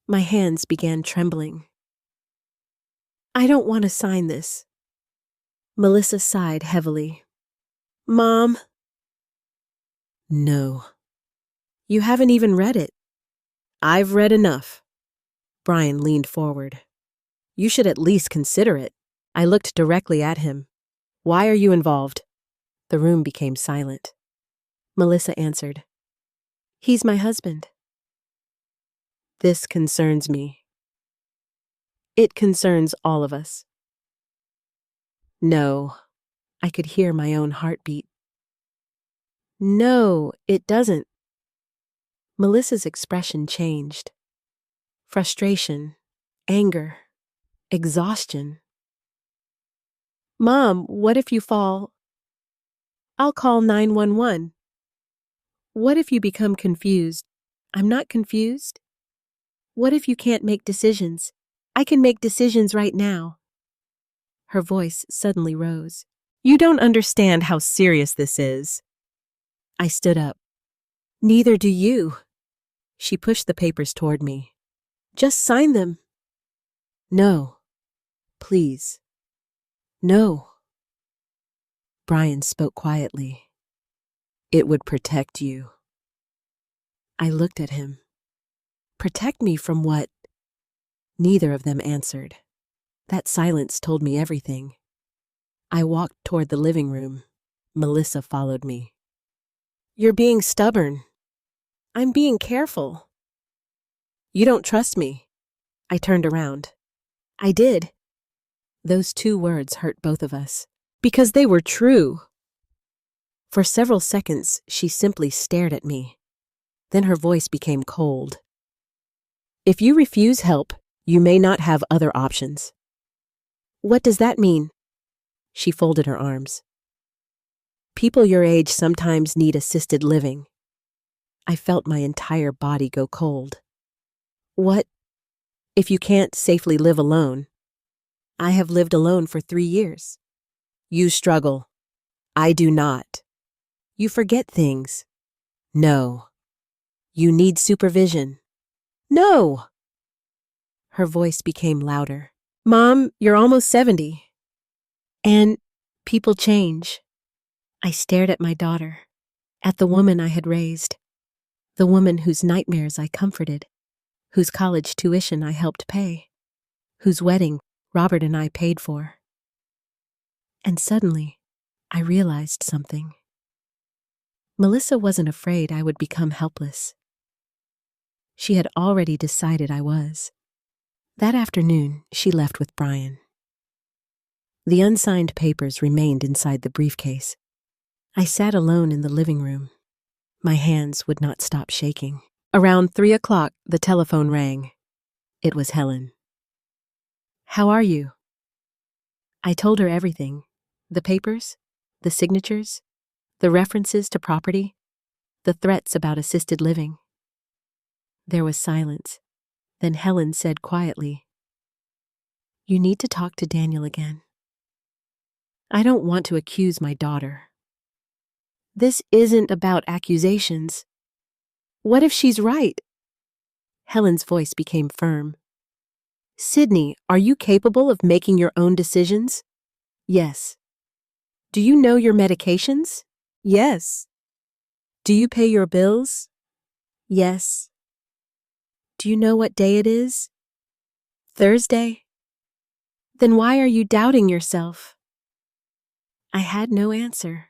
My hands began trembling. I don't want to sign this. Melissa sighed heavily. Mom? No. You haven't even read it. I've read enough. Brian leaned forward. You should at least consider it. I looked directly at him. Why are you involved? The room became silent. Melissa answered. He's my husband. This concerns me. It concerns all of us. No. I could hear my own heartbeat. No, it doesn't. Melissa's expression changed. Frustration, anger, exhaustion. Mom, what if you fall? I'll call 911. What if you become confused? I'm not confused. What if you can't make decisions? I can make decisions right now. Her voice suddenly rose. You don't understand how serious this is. I stood up. Neither do you. She pushed the papers toward me. Just sign them. No. Please. No. Brian spoke quietly. It would protect you. I looked at him. Protect me from what? Neither of them answered. That silence told me everything. I walked toward the living room. Melissa followed me. You're being stubborn. I'm being careful. You don't trust me. I turned around. I did. Those two words hurt both of us. Because they were true. For several seconds, she simply stared at me. Then her voice became cold. If you refuse help, you may not have other options. What does that mean? She folded her arms. People your age sometimes need assisted living. I felt my entire body go cold. What if you can't safely live alone? I have lived alone for 3 years. You struggle. I do not. You forget things. No. You need supervision. No. Her voice became louder. Mom, you're almost 70. And people change. I stared at my daughter, at the woman I had raised, the woman whose nightmares I comforted, whose college tuition I helped pay, whose wedding Robert and I paid for. And suddenly, I realized something. Melissa wasn't afraid I would become helpless. She had already decided I was. That afternoon, she left with Brian. The unsigned papers remained inside the briefcase. I sat alone in the living room. My hands would not stop shaking. Around 3 o'clock, the telephone rang. It was Helen. How are you? I told her everything. The papers, the signatures, the references to property, the threats about assisted living. There was silence. Then Helen said quietly, You need to talk to Daniel again. I don't want to accuse my daughter. This isn't about accusations. What if she's right? Helen's voice became firm. Sydney, are you capable of making your own decisions? Yes. Do you know your medications? Yes. Do you pay your bills? Yes. Do you know what day it is? Thursday. Then why are you doubting yourself? I had no answer.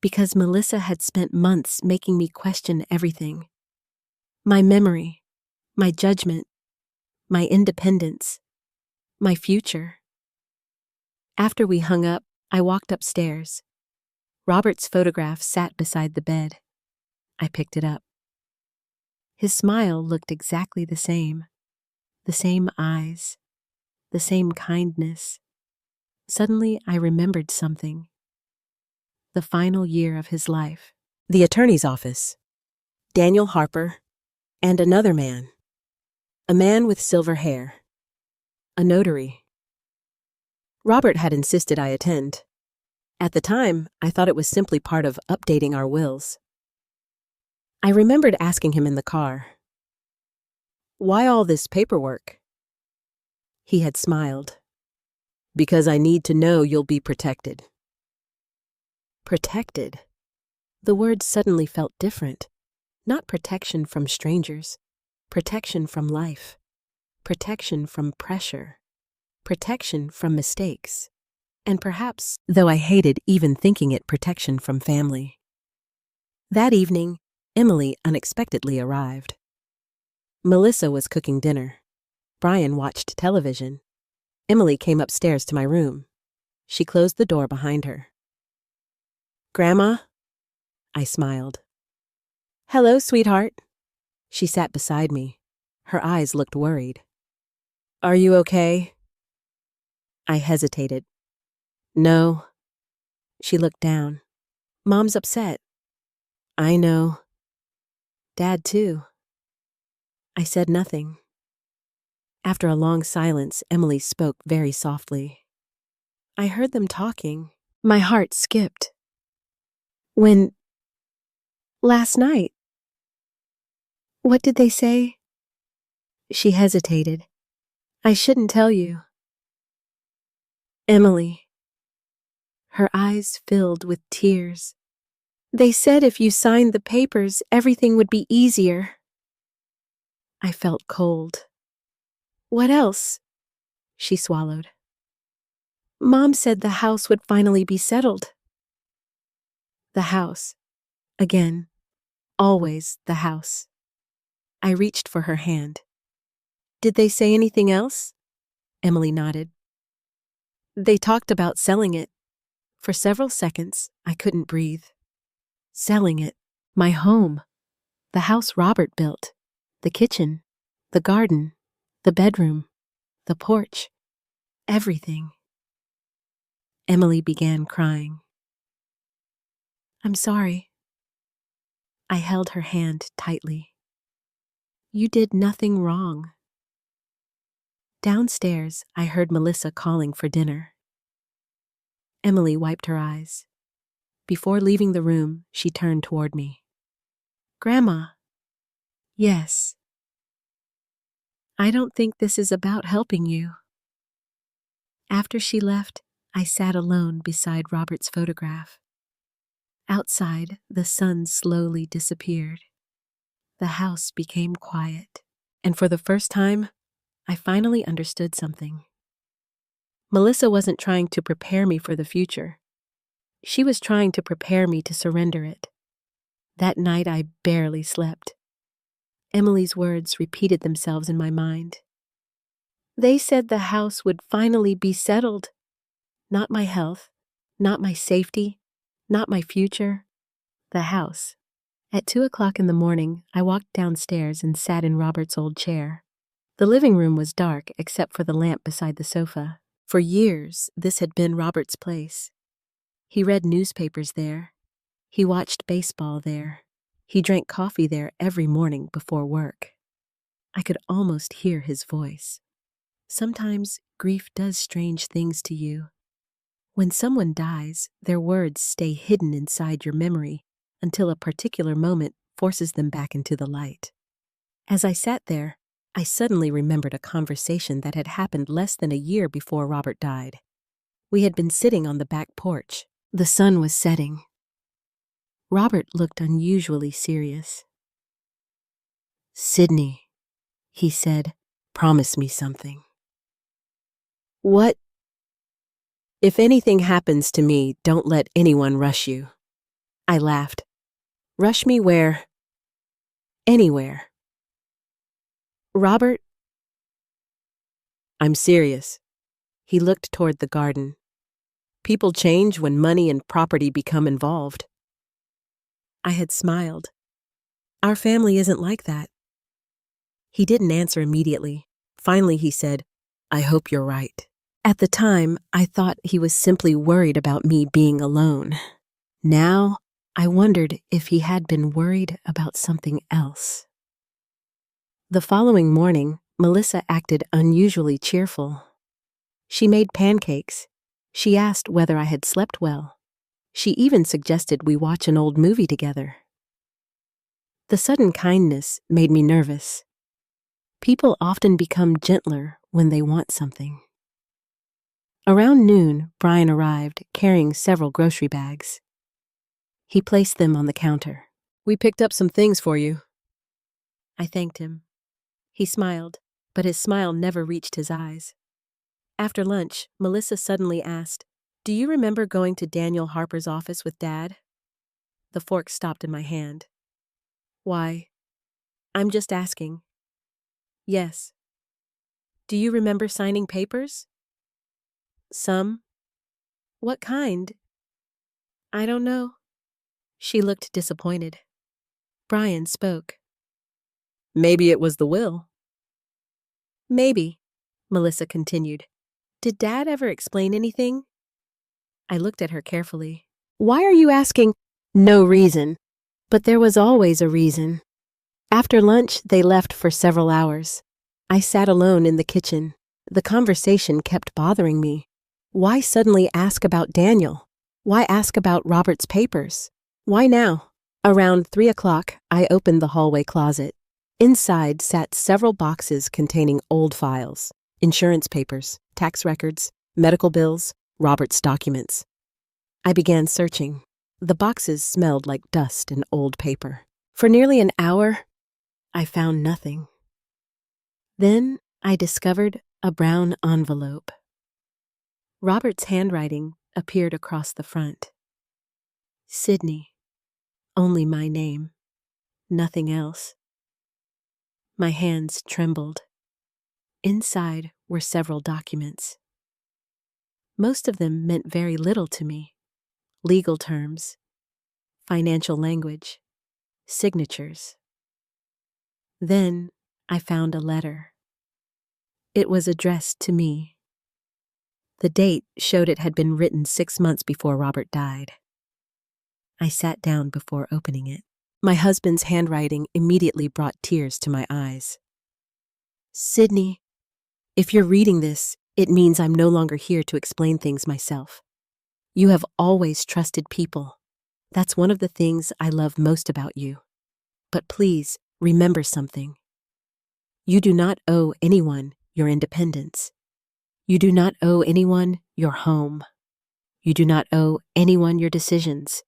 Because Melissa had spent months making me question everything. My memory, my judgment, my independence, my future. After we hung up, I walked upstairs. Robert's photograph sat beside the bed. I picked it up. His smile looked exactly the same eyes, the same kindness. Suddenly, I remembered something. The final year of his life. The attorney's office. Daniel Harper, and another man. A man with silver hair. A notary. Robert had insisted I attend. At the time, I thought it was simply part of updating our wills. I remembered asking him in the car, Why all this paperwork? He had smiled. Because I need to know you'll be protected. Protected? The word suddenly felt different. Not protection from strangers. Protection from life. Protection from pressure. Protection from mistakes. And perhaps, though I hated even thinking it, protection from family. That evening, Emily unexpectedly arrived. Melissa was cooking dinner. Brian watched television. Emily came upstairs to my room. She closed the door behind her. Grandma? I smiled. Hello, sweetheart. She sat beside me. Her eyes looked worried. Are you okay? I hesitated. No. She looked down. Mom's upset. I know. Dad, too. I said nothing. After a long silence, Emily spoke very softly. I heard them talking. My heart skipped. When? Last night. What did they say? She hesitated. I shouldn't tell you. Emily. Her eyes filled with tears. They said if you signed the papers, everything would be easier. I felt cold. What else? She swallowed. Mom said the house would finally be settled. The house. Again. Always the house. I reached for her hand. Did they say anything else? Emily nodded. They talked about selling it. For several seconds, I couldn't breathe. Selling it. My home. The house Robert built. The kitchen. The garden. The bedroom. The porch. Everything. Emily began crying. I'm sorry. I held her hand tightly. You did nothing wrong. Downstairs, I heard Melissa calling for dinner. Emily wiped her eyes. Before leaving the room, she turned toward me. Grandma. Yes. I don't think this is about helping you. After she left, I sat alone beside Robert's photograph. Outside, the sun slowly disappeared. The house became quiet, and for the first time, I finally understood something. Melissa wasn't trying to prepare me for the future. She was trying to prepare me to surrender it. That night, I barely slept. Emily's words repeated themselves in my mind. They said the house would finally be settled. Not my health, not my safety, not my future. The house. At 2:00 in the morning, I walked downstairs and sat in Robert's old chair. The living room was dark except for the lamp beside the sofa. For years, this had been Robert's place. He read newspapers there. He watched baseball there. He drank coffee there every morning before work. I could almost hear his voice. Sometimes grief does strange things to you. When someone dies, their words stay hidden inside your memory until a particular moment forces them back into the light. As I sat there, I suddenly remembered a conversation that had happened less than a year before Robert died. We had been sitting on the back porch. The sun was setting. Robert looked unusually serious. Sydney, he said, promise me something. What? If anything happens to me, don't let anyone rush you. I laughed. Rush me where? Anywhere. Robert? I'm serious. He looked toward the garden. People change when money and property become involved. I had smiled. Our family isn't like that. He didn't answer immediately. Finally, he said, I hope you're right. At the time, I thought he was simply worried about me being alone. Now, I wondered if he had been worried about something else. The following morning, Melissa acted unusually cheerful. She made pancakes. She asked whether I had slept well. She even suggested we watch an old movie together. The sudden kindness made me nervous. People often become gentler when they want something. Around noon, Brian arrived, carrying several grocery bags. He placed them on the counter. We picked up some things for you. I thanked him. He smiled, but his smile never reached his eyes. After lunch, Melissa suddenly asked, Do you remember going to Daniel Harper's office with Dad? The fork stopped in my hand. Why? I'm just asking. Yes. Do you remember signing papers? Some. What kind? I don't know. She looked disappointed. Brian spoke. Maybe it was the will. Maybe, Melissa continued. Did Dad ever explain anything? I looked at her carefully. Why are you asking? No reason. But there was always a reason. After lunch, they left for several hours. I sat alone in the kitchen. The conversation kept bothering me. Why suddenly ask about Daniel? Why ask about Robert's papers? Why now? Around 3 o'clock, I opened the hallway closet. Inside sat several boxes containing old files, insurance papers, tax records, medical bills, Robert's documents. I began searching. The boxes smelled like dust and old paper. For nearly an hour, I found nothing. Then I discovered a brown envelope. Robert's handwriting appeared across the front. Sydney. Only my name. Nothing else. My hands trembled. Inside were several documents. Most of them meant very little to me. Legal terms, financial language, signatures. Then I found a letter. It was addressed to me. The date showed it had been written 6 months before Robert died. I sat down before opening it. My husband's handwriting immediately brought tears to my eyes. Sydney, if you're reading this, it means I'm no longer here to explain things myself. You have always trusted people. That's one of the things I love most about you. But please, remember something. You do not owe anyone your independence. You do not owe anyone your home. You do not owe anyone your decisions.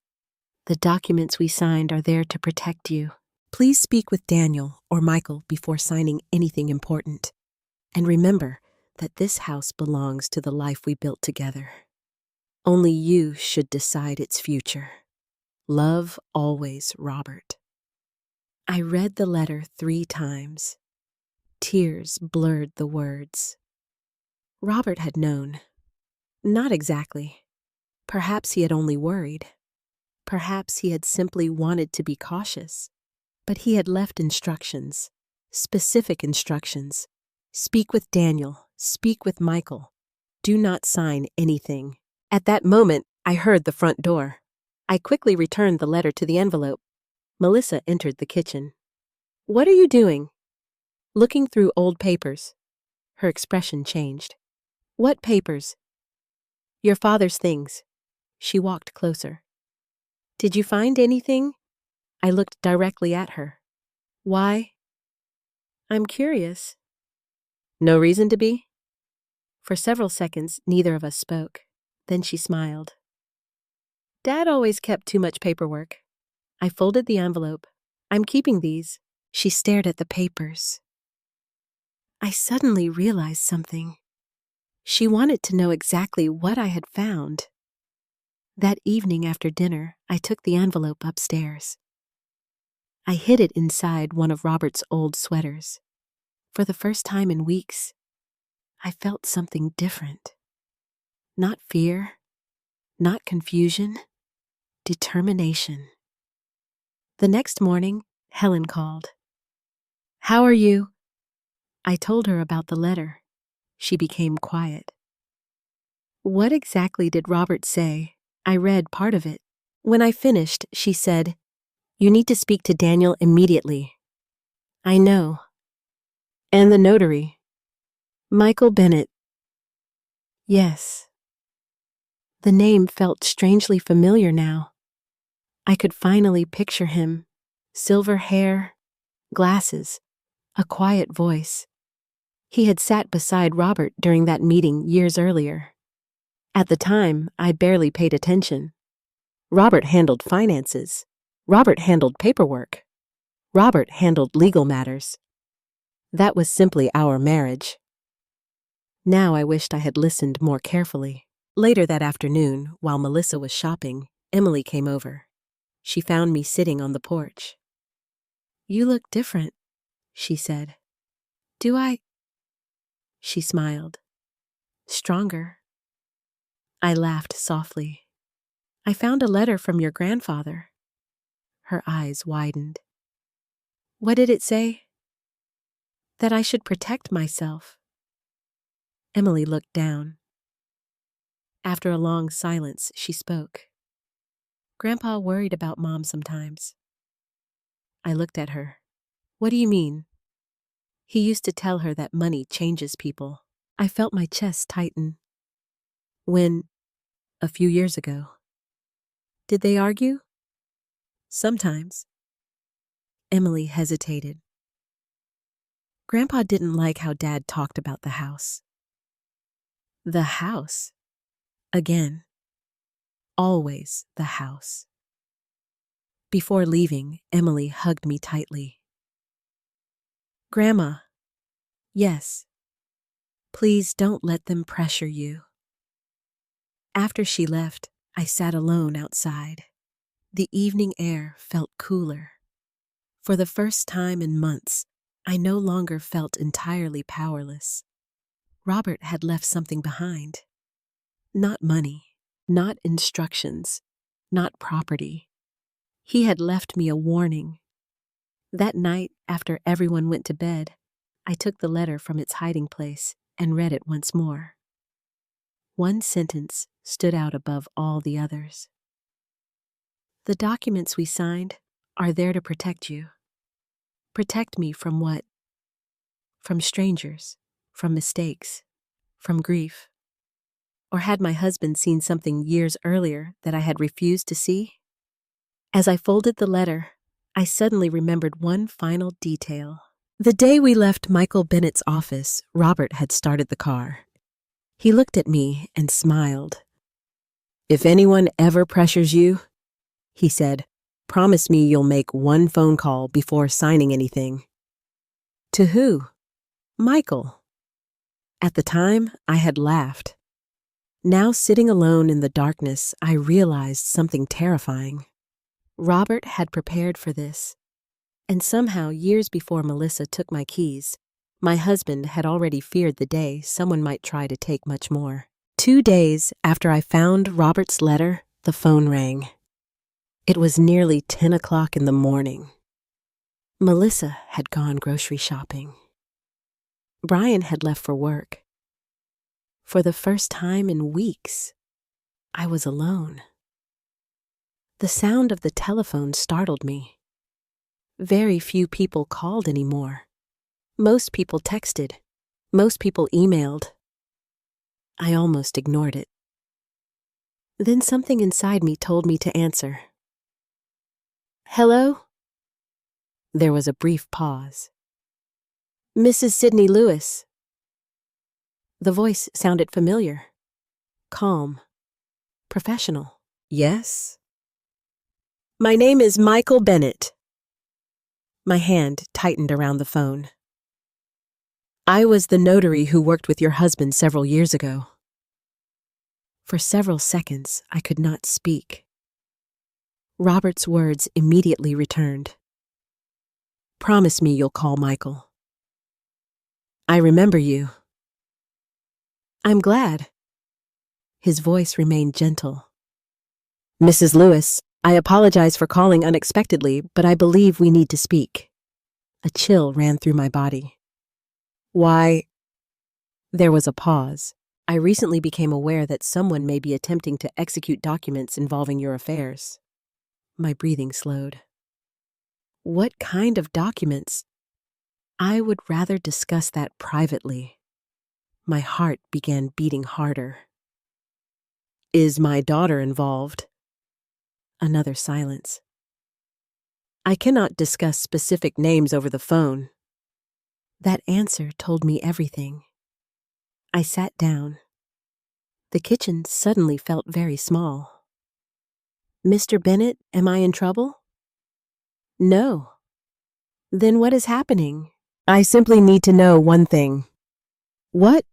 The documents we signed are there to protect you. Please speak with Daniel or Michael before signing anything important. And remember that this house belongs to the life we built together. Only you should decide its future. Love always, Robert. I read the letter 3 times. Tears blurred the words. Robert had known. Not exactly. Perhaps he had only worried. Perhaps he had simply wanted to be cautious. But he had left instructions, specific instructions. Speak with Daniel. Speak with Michael. Do not sign anything. At that moment, I heard the front door. I quickly returned the letter to the envelope. Melissa entered the kitchen. What are you doing? Looking through old papers. Her expression changed. What papers? Your father's things. She walked closer. Did you find anything? I looked directly at her. Why? I'm curious. No reason to be? For several seconds, neither of us spoke. Then she smiled. Dad always kept too much paperwork. I folded the envelope. I'm keeping these. She stared at the papers. I suddenly realized something. She wanted to know exactly what I had found. That evening after dinner, I took the envelope upstairs. I hid it inside one of Robert's old sweaters. For the first time in weeks, I felt something different. Not fear, not confusion, determination. The next morning, Helen called. How are you? I told her about the letter. She became quiet. What exactly did Robert say? I read part of it. When I finished, she said, You need to speak to Daniel immediately. I know. And the notary. Michael Bennett. Yes. The name felt strangely familiar now. I could finally picture him. Silver hair, glasses, a quiet voice. He had sat beside Robert during that meeting years earlier. At the time, I barely paid attention. Robert handled finances. Robert handled paperwork. Robert handled legal matters. That was simply our marriage. Now I wished I had listened more carefully. Later that afternoon, while Melissa was shopping, Emily came over. She found me sitting on the porch. You look different, she said. Do I? She smiled. Stronger. I laughed softly. I found a letter from your grandfather. Her eyes widened. What did it say? That I should protect myself. Emily looked down. After a long silence, she spoke. Grandpa worried about Mom sometimes. I looked at her. What do you mean? He used to tell her that money changes people. I felt my chest tighten. When? A few years ago. Did they argue? Sometimes. Emily hesitated. Grandpa didn't like how Dad talked about the house. The house. Again. Always the house. Before leaving, Emily hugged me tightly. Grandma. Yes. Please don't let them pressure you. After she left, I sat alone outside. The evening air felt cooler. For the first time in months, I no longer felt entirely powerless. Robert had left something behind. Not money, not instructions, not property. He had left me a warning. That night, after everyone went to bed, I took the letter from its hiding place and read it once more. One sentence stood out above all the others. The documents we signed are there to protect you. Protect me from what? From strangers, from mistakes, from grief. Or had my husband seen something years earlier that I had refused to see? As I folded the letter, I suddenly remembered one final detail. The day we left Michael Bennett's office, Robert had started the car. He looked at me and smiled. If anyone ever pressures you, he said, promise me you'll make one phone call before signing anything. To who? Michael. At the time, I had laughed. Now, sitting alone in the darkness, I realized something terrifying. Robert had prepared for this. And somehow, years before Melissa took my keys, my husband had already feared the day someone might try to take much more. 2 days after I found Robert's letter, the phone rang. It was nearly 10 o'clock in the morning. Melissa had gone grocery shopping. Brian had left for work. For the first time in weeks, I was alone. The sound of the telephone startled me. Very few people called anymore. Most people texted. Most people emailed. I almost ignored it. Then something inside me told me to answer. Hello? There was a brief pause. Mrs. Sidney Lewis. The voice sounded familiar. Calm. Professional. Yes? My name is Michael Bennett. My hand tightened around the phone. I was the notary who worked with your husband several years ago. For several seconds, I could not speak. Robert's words immediately returned. Promise me you'll call Michael. I remember you. I'm glad. His voice remained gentle. Mrs. Lewis, I apologize for calling unexpectedly, but I believe we need to speak. A chill ran through my body. Why? There was a pause. I recently became aware that someone may be attempting to execute documents involving your affairs. My breathing slowed. What kind of documents? I would rather discuss that privately. My heart began beating harder. Is my daughter involved? Another silence. I cannot discuss specific names over the phone. That answer told me everything. I sat down. The kitchen suddenly felt very small. Mr. Bennett, am I in trouble? No. Then what is happening? I simply need to know one thing. What?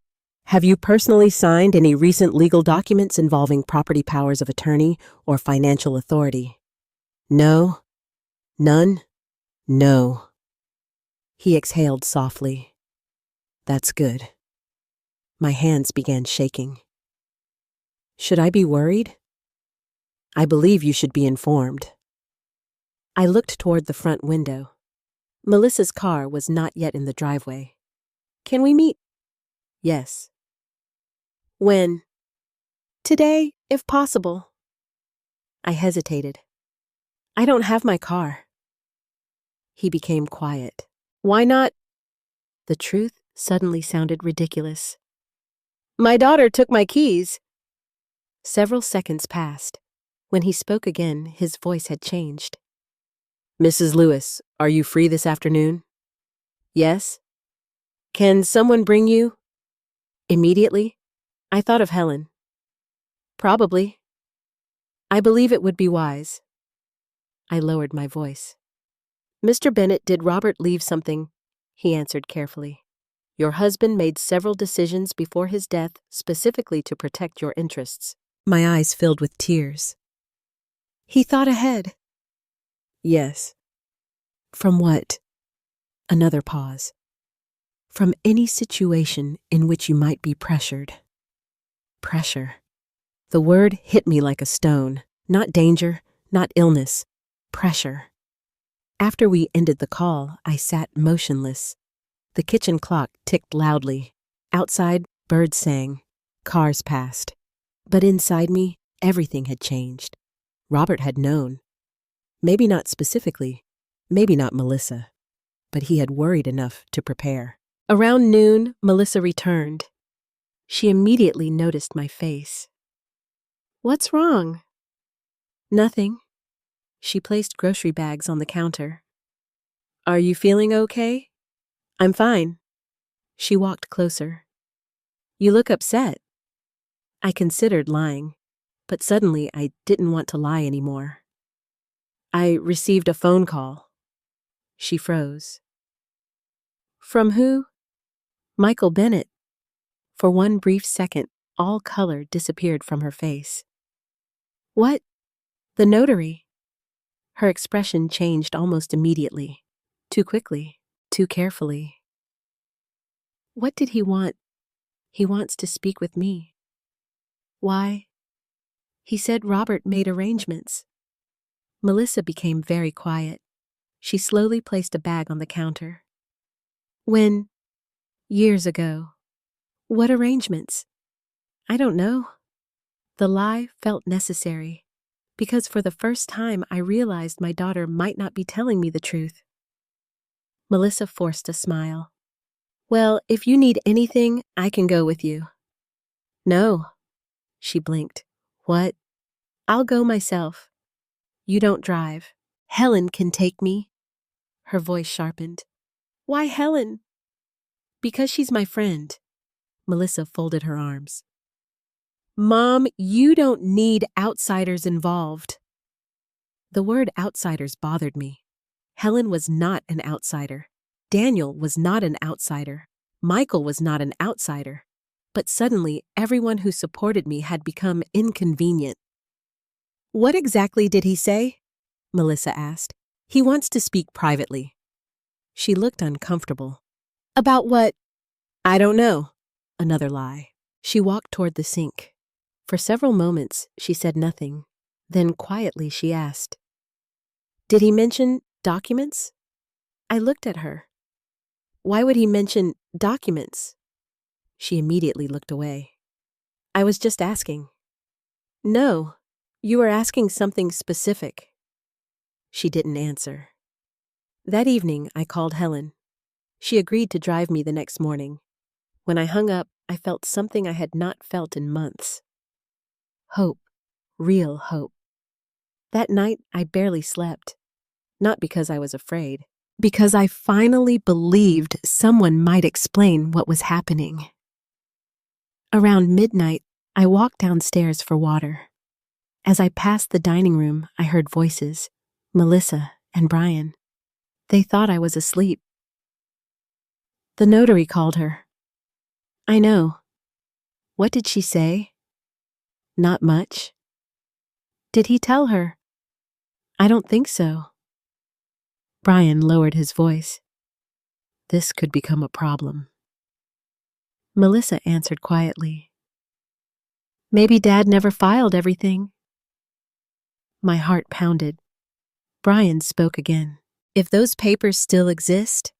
Have you personally signed any recent legal documents involving property powers of attorney or financial authority? No. None? No. He exhaled softly. That's good. My hands began shaking. Should I be worried? I believe you should be informed. I looked toward the front window. Melissa's car was not yet in the driveway. Can we meet? Yes. When? Today, if possible. I hesitated. I don't have my car. He became quiet. Why not? The truth suddenly sounded ridiculous. My daughter took my keys. Several seconds passed. When he spoke again, his voice had changed. Mrs. Lewis, are you free this afternoon? Yes. Can someone bring you? Immediately? I thought of Helen. Probably. I believe it would be wise. I lowered my voice. Mr. Bennett, did Robert leave something? He answered carefully. Your husband made several decisions before his death specifically to protect your interests. My eyes filled with tears. He thought ahead. Yes. From what? Another pause. From any situation in which you might be pressured. Pressure. The word hit me like a stone. Not danger, not illness. Pressure. After we ended the call, I sat motionless. The kitchen clock ticked loudly. Outside, birds sang. Cars passed. But inside me, everything had changed. Robert had known. Maybe not specifically, maybe not Melissa, but he had worried enough to prepare. Around noon, Melissa returned. She immediately noticed my face. What's wrong? Nothing. She placed grocery bags on the counter. Are you feeling okay? I'm fine. She walked closer. You look upset. I considered lying, but suddenly I didn't want to lie anymore. I received a phone call. She froze. From who? Michael Bennett. For one brief second, all color disappeared from her face. What? The notary. Her expression changed almost immediately. Too quickly, too carefully. What did he want? He wants to speak with me. Why? He said Robert made arrangements. Melissa became very quiet. She slowly placed a bag on the counter. When? Years ago. What arrangements? I don't know. The lie felt necessary, because for the first time I realized my daughter might not be telling me the truth. Melissa forced a smile. Well, if you need anything, I can go with you. No. She blinked. What? I'll go myself. You don't drive. Helen can take me. Her voice sharpened. Why Helen? Because she's my friend. Melissa folded her arms. Mom, you don't need outsiders involved. The word outsiders bothered me. Helen was not an outsider. Daniel was not an outsider. Michael was not an outsider. But suddenly, everyone who supported me had become inconvenient. What exactly did he say? Melissa asked. He wants to speak privately. She looked uncomfortable. About what? I don't know. Another lie. She walked toward the sink. For several moments, she said nothing. Then quietly she asked, Did he mention documents? I looked at her. Why would he mention documents? She immediately looked away. I was just asking. No, you were asking something specific. She didn't answer. That evening, I called Helen. She agreed to drive me the next morning. When I hung up, I felt something I had not felt in months. Hope. Real hope. That night, I barely slept. Not because I was afraid. Because I finally believed someone might explain what was happening. Around midnight, I walked downstairs for water. As I passed the dining room, I heard voices, Melissa and Brian. They thought I was asleep. The notary called her. I know. What did she say? Not much. Did he tell her? I don't think so. Brian lowered his voice. This could become a problem. Melissa answered quietly. Maybe Dad never filed everything. My heart pounded. Brian spoke again. If those papers still exist,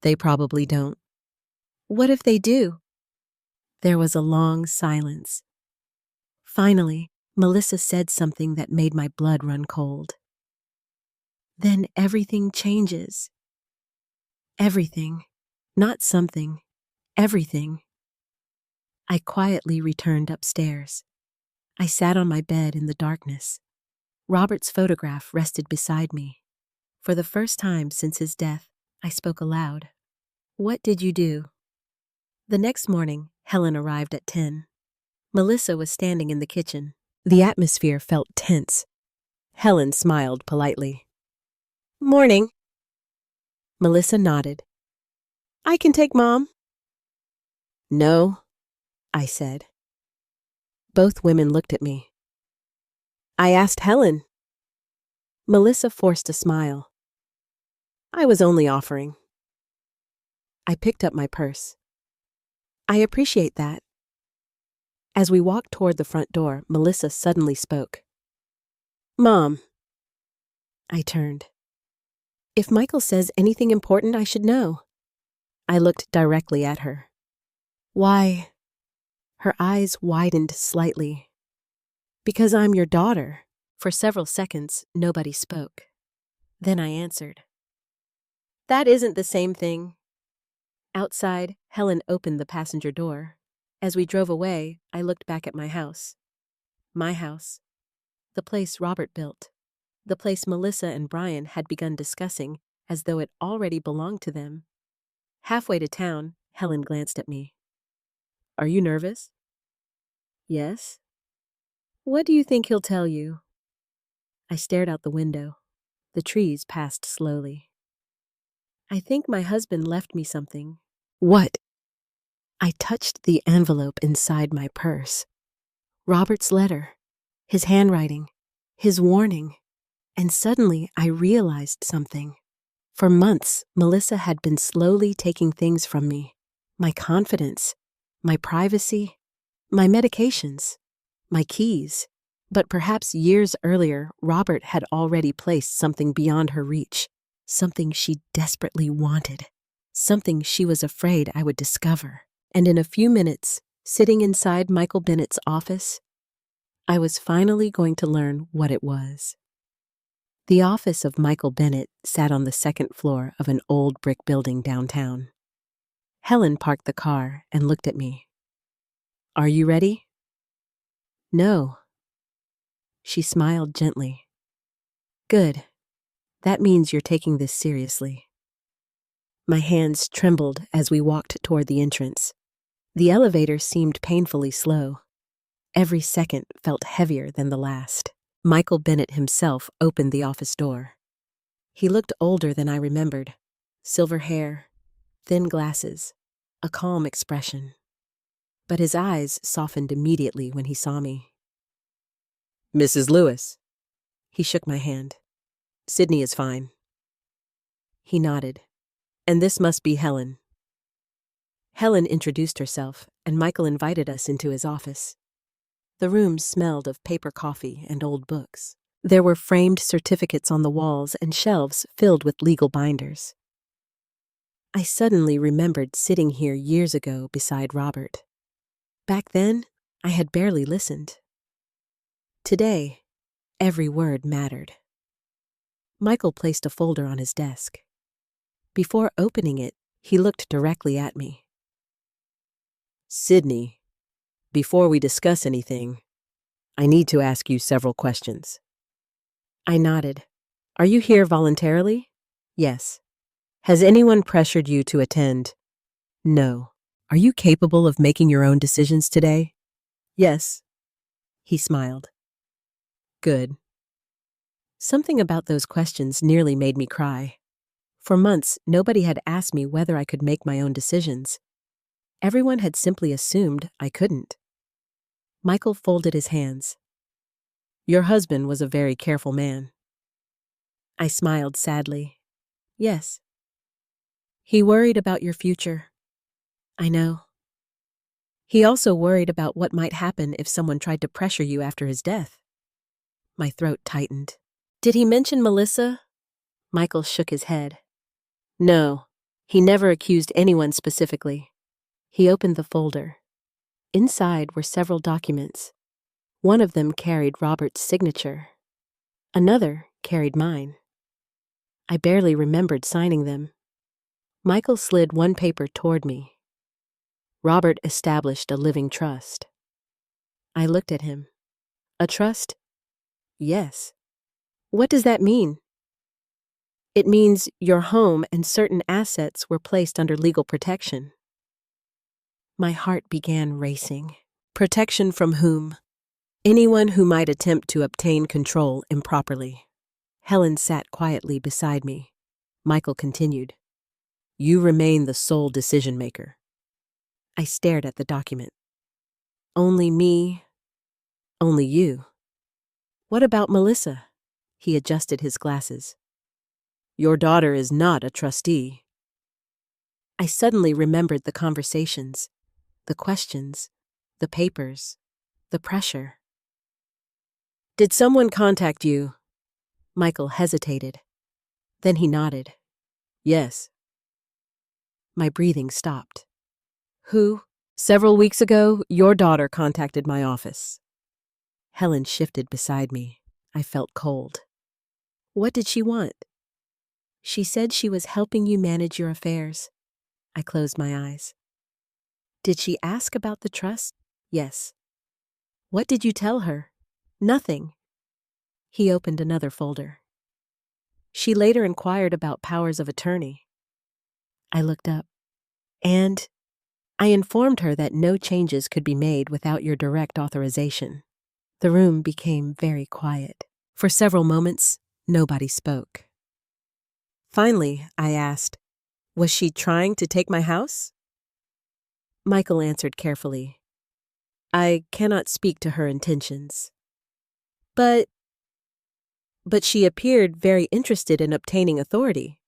they probably don't. What if they do? There was a long silence. Finally, Melissa said something that made my blood run cold. Then everything changes. Everything. Not something. Everything. I quietly returned upstairs. I sat on my bed in the darkness. Robert's photograph rested beside me. For the first time since his death, I spoke aloud. What did you do? The next morning, Helen arrived at 10. Melissa was standing in the kitchen. The atmosphere felt tense. Helen smiled politely. Morning. Melissa nodded. I can take Mom. No, I said. Both women looked at me. I asked Helen. Melissa forced a smile. I was only offering. I picked up my purse. I appreciate that. As we walked toward the front door, Melissa suddenly spoke. Mom. I turned. If Michael says anything important, I should know. I looked directly at her. Why? Her eyes widened slightly. Because I'm your daughter. For several seconds, nobody spoke. Then I answered. That isn't the same thing. Outside, Helen opened the passenger door. As we drove away, I looked back at my house. My house. The place Robert built. The place Melissa and Brian had begun discussing as though it already belonged to them. Halfway to town, Helen glanced at me. Are you nervous? Yes. What do you think he'll tell you? I stared out the window. The trees passed slowly. I think my husband left me something. What? I touched the envelope inside my purse. Robert's letter, his handwriting, his warning, and suddenly I realized something. For months, Melissa had been slowly taking things from me. My confidence, my privacy, my medications, my keys. But perhaps years earlier, Robert had already placed something beyond her reach, something she desperately wanted, something she was afraid I would discover. And in a few minutes, sitting inside Michael Bennett's office, I was finally going to learn what it was. The office of Michael Bennett sat on the second floor of an old brick building downtown. Helen parked the car and looked at me. Are you ready? No. She smiled gently. Good. That means you're taking this seriously. My hands trembled as we walked toward the entrance. The elevator seemed painfully slow. Every second felt heavier than the last. Michael Bennett himself opened the office door. He looked older than I remembered. Silver hair, thin glasses, a calm expression. But his eyes softened immediately when he saw me. Mrs. Lewis. He shook my hand. Sydney is fine. He nodded. And this must be Helen. Helen introduced herself, and Michael invited us into his office. The room smelled of paper coffee and old books. There were framed certificates on the walls and shelves filled with legal binders. I suddenly remembered sitting here years ago beside Robert. Back then, I had barely listened. Today, every word mattered. Michael placed a folder on his desk. Before opening it, he looked directly at me. Sydney, before we discuss anything, I need to ask you several questions. I nodded. Are you here voluntarily? Yes. Has anyone pressured you to attend? No. Are you capable of making your own decisions today? Yes. He smiled. Good. Something about those questions nearly made me cry. For months, nobody had asked me whether I could make my own decisions. Everyone had simply assumed I couldn't. Michael folded his hands. Your husband was a very careful man. I smiled sadly. Yes. He worried about your future. I know. He also worried about what might happen if someone tried to pressure you after his death. My throat tightened. Did he mention Melissa? Michael shook his head. No, he never accused anyone specifically. He opened the folder. Inside were several documents. One of them carried Robert's signature. Another carried mine. I barely remembered signing them. Michael slid one paper toward me. Robert established a living trust. I looked at him. A trust? Yes. What does that mean? It means your home and certain assets were placed under legal protection. My heart began racing. Protection from whom? Anyone who might attempt to obtain control improperly. Helen sat quietly beside me. Michael continued. You remain the sole decision-maker. I stared at the document. Only me, only you. What about Melissa? He adjusted his glasses. Your daughter is not a trustee. I suddenly remembered the conversations, the questions, the papers, the pressure. Did someone contact you? Michael hesitated. Then he nodded. Yes. My breathing stopped. Who? Several weeks ago, your daughter contacted my office. Helen shifted beside me. I felt cold. What did she want? She said she was helping you manage your affairs. I closed my eyes. Did she ask about the trust? Yes. What did you tell her? Nothing. He opened another folder. She later inquired about powers of attorney. I looked up. And I informed her that no changes could be made without your direct authorization. The room became very quiet. For several moments, nobody spoke. Finally, I asked, was she trying to take my house? Michael answered carefully. I cannot speak to her intentions. But she appeared very interested in obtaining authority.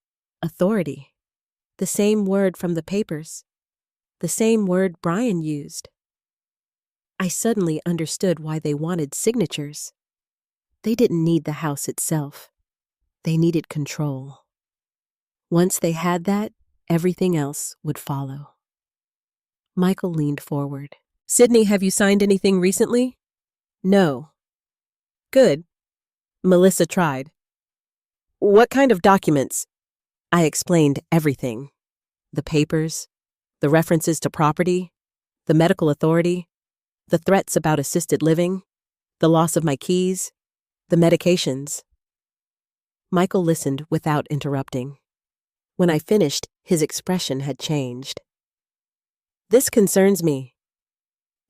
Authority. The same word from the papers. The same word Brian used. I suddenly understood why they wanted signatures. They didn't need the house itself. They needed control. Once they had that, everything else would follow. Michael leaned forward. Sydney, have you signed anything recently? No. Good. Melissa tried. What kind of documents? I explained everything. The papers, the references to property, the medical authority, the threats about assisted living, the loss of my keys, the medications. Michael listened without interrupting. When I finished, his expression had changed. This concerns me.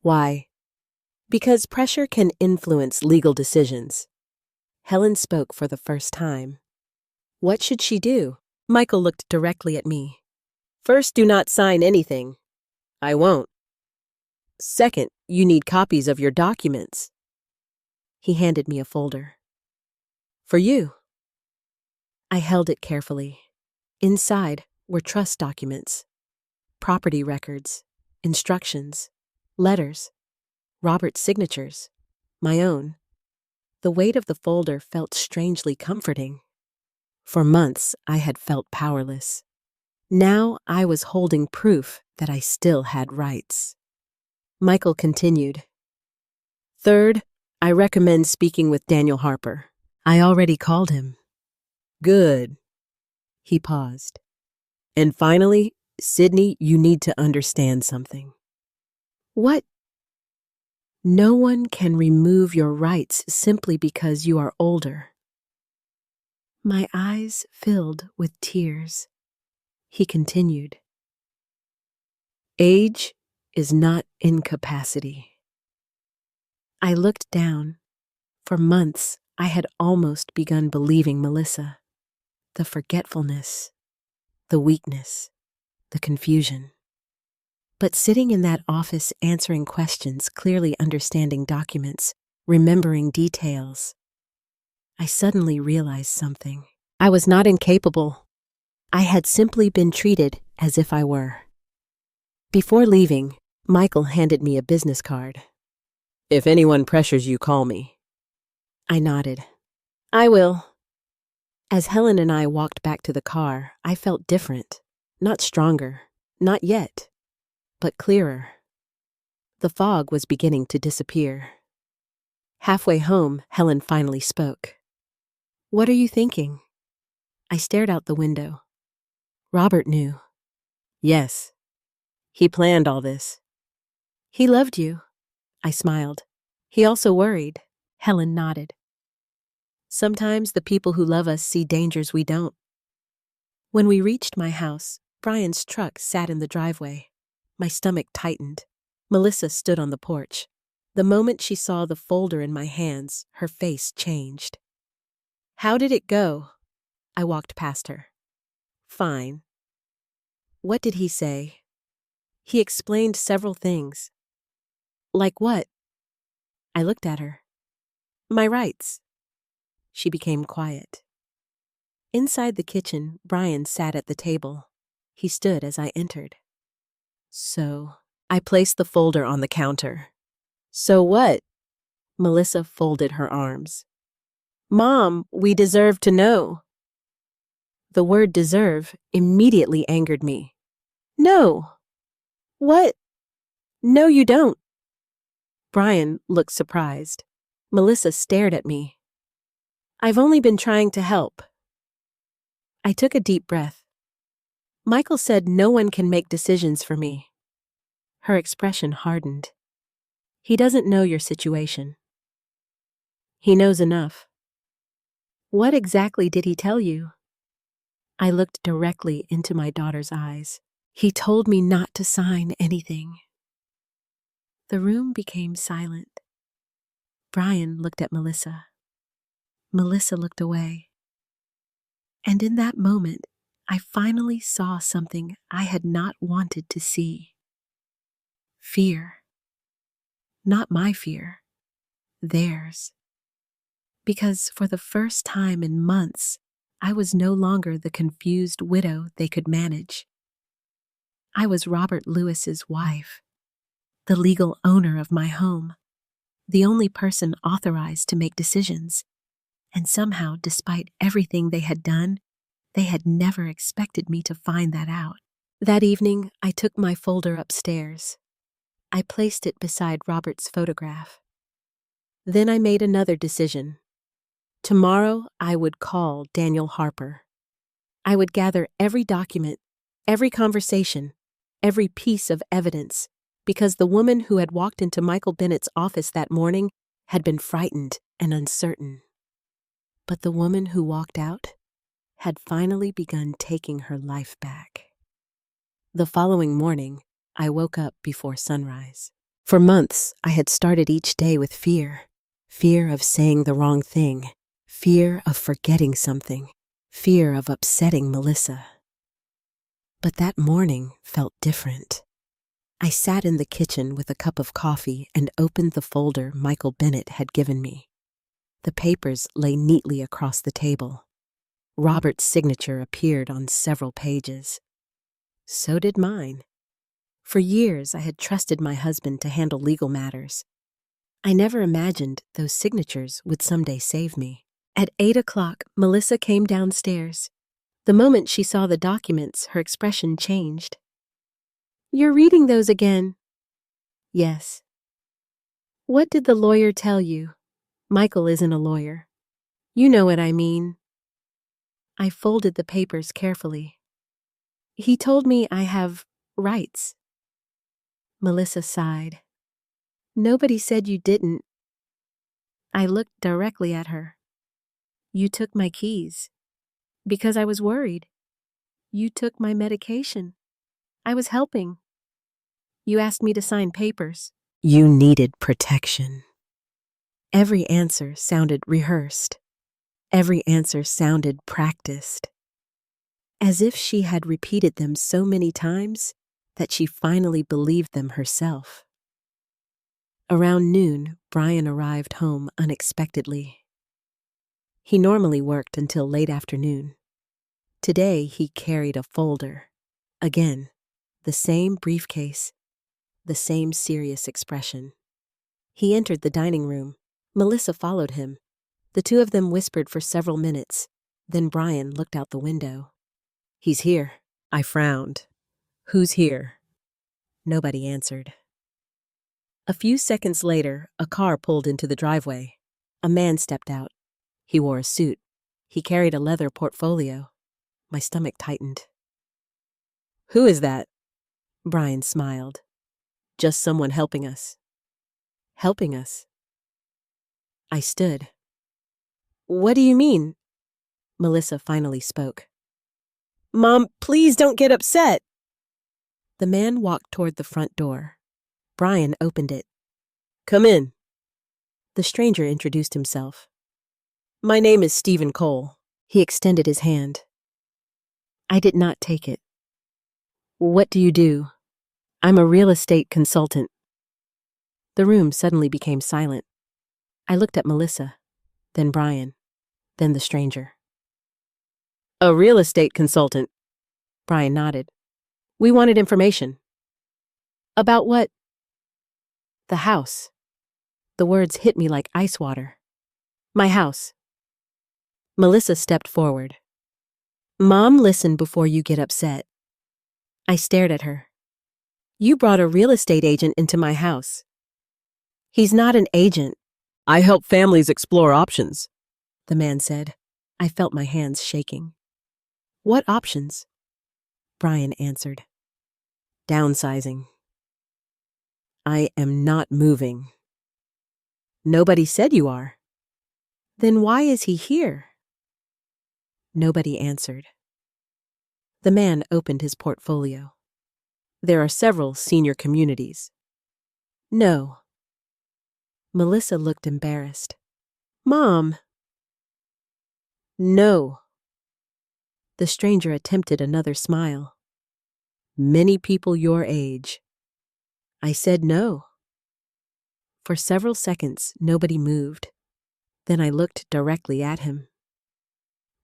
Why? Because pressure can influence legal decisions. Helen spoke for the first time. What should she do? Michael looked directly at me. First, do not sign anything. I won't. Second, you need copies of your documents. He handed me a folder. For you. I held it carefully. Inside were trust documents, property records, instructions, letters, Robert's signatures, my own. The weight of the folder felt strangely comforting. For months, I had felt powerless. Now I was holding proof that I still had rights. Michael continued. Third, I recommend speaking with Daniel Harper. I already called him. Good. He paused. And finally, Sydney, you need to understand something. What? No one can remove your rights simply because you are older. My eyes filled with tears. He continued. Age is not incapacity. I looked down. For months, I had almost begun believing Melissa. The forgetfulness, the weakness, the confusion. But sitting in that office answering questions, clearly understanding documents, remembering details, I suddenly realized something. I was not incapable. I had simply been treated as if I were. Before leaving, Michael handed me a business card. If anyone pressures you, call me. I nodded. I will. As Helen and I walked back to the car, I felt different. Not stronger. Not yet. But clearer. The fog was beginning to disappear. Halfway home, Helen finally spoke. What are you thinking? I stared out the window. Robert knew. Yes, he planned all this. He loved you. I smiled. He also worried. Helen nodded. Sometimes the people who love us see dangers we don't. When we reached my house, Brian's truck sat in the driveway. My stomach tightened. Melissa stood on the porch. The moment she saw the folder in my hands, her face changed. How did it go? I walked past her. Fine. What did he say? He explained several things. Like what? I looked at her. My rights. She became quiet. Inside the kitchen, Brian sat at the table. He stood as I entered. So, I placed the folder on the counter. So what? Melissa folded her arms. Mom, we deserve to know. The word deserve immediately angered me. No. What? No, you don't. Brian looked surprised. Melissa stared at me. I've only been trying to help. I took a deep breath. Michael said no one can make decisions for me. Her expression hardened. He doesn't know your situation. He knows enough. What exactly did he tell you? I looked directly into my daughter's eyes. He told me not to sign anything. The room became silent. Brian looked at Melissa. Melissa looked away. And in that moment, I finally saw something I had not wanted to see. Fear. Not my fear. Theirs. Because for the first time in months, I was no longer the confused widow they could manage. I was Robert Lewis's wife, the legal owner of my home, the only person authorized to make decisions. And somehow, despite everything they had done, they had never expected me to find that out. That evening, I took my folder upstairs. I placed it beside Robert's photograph. Then I made another decision. Tomorrow, I would call Daniel Harper. I would gather every document, every conversation, every piece of evidence, because the woman who had walked into Michael Bennett's office that morning had been frightened and uncertain. But the woman who walked out had finally begun taking her life back. The following morning, I woke up before sunrise. For months, I had started each day with fear. Fear of saying the wrong thing. Fear of forgetting something. Fear of upsetting Melissa. But that morning felt different. I sat in the kitchen with a cup of coffee and opened the folder Michael Bennett had given me. The papers lay neatly across the table. Robert's signature appeared on several pages. So did mine. For years, I had trusted my husband to handle legal matters. I never imagined those signatures would someday save me. At 8 o'clock, Melissa came downstairs. The moment she saw the documents, her expression changed. You're reading those again? Yes. What did the lawyer tell you? Michael isn't a lawyer. You know what I mean. I folded the papers carefully. He told me I have rights. Melissa sighed. Nobody said you didn't. I looked directly at her. You took my keys. Because I was worried. You took my medication. I was helping. You asked me to sign papers. You needed protection. Every answer sounded rehearsed. Every answer sounded practiced. As if she had repeated them so many times that she finally believed them herself. Around noon, Brian arrived home unexpectedly. He normally worked until late afternoon. Today, he carried a folder. Again, the same briefcase, the same serious expression. He entered the dining room. Melissa followed him. The two of them whispered for several minutes. Then Brian looked out the window. He's here. I frowned. Who's here? Nobody answered. A few seconds later, a car pulled into the driveway. A man stepped out. He wore a suit. He carried a leather portfolio. My stomach tightened. Who is that? Brian smiled. Just someone helping us. Helping us? I stood. What do you mean? Melissa finally spoke. Mom, please don't get upset. The man walked toward the front door. Brian opened it. Come in. The stranger introduced himself. My name is Stephen Cole. He extended his hand. I did not take it. What do you do? I'm a real estate consultant. The room suddenly became silent. I looked at Melissa, then Brian, then the stranger. A real estate consultant. Brian nodded. We wanted information. About what? The house. The words hit me like ice water. My house. Melissa stepped forward. Mom, listen before you get upset. I stared at her. You brought a real estate agent into my house. He's not an agent. I help families explore options, the man said. I felt my hands shaking. What options? Brian answered. Downsizing. I am not moving. Nobody said you are. Then why is he here? Nobody answered. The man opened his portfolio. There are several senior communities. No. Melissa looked embarrassed. Mom. No. The stranger attempted another smile. Many people your age. I said no. For several seconds, nobody moved. Then I looked directly at him.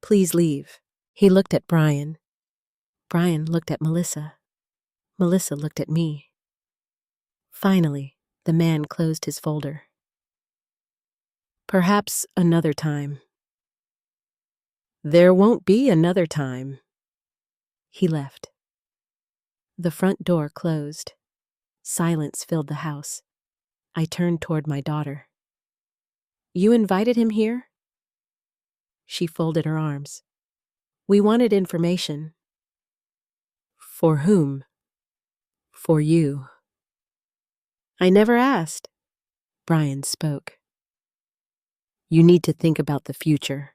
Please leave. He looked at Brian. Brian looked at Melissa. Melissa looked at me. Finally, the man closed his folder. Perhaps another time. There won't be another time. He left. The front door closed. Silence filled the house. I turned toward my daughter. You invited him here? She folded her arms. We wanted information. For whom? For you. I never asked. Brian spoke. You need to think about the future.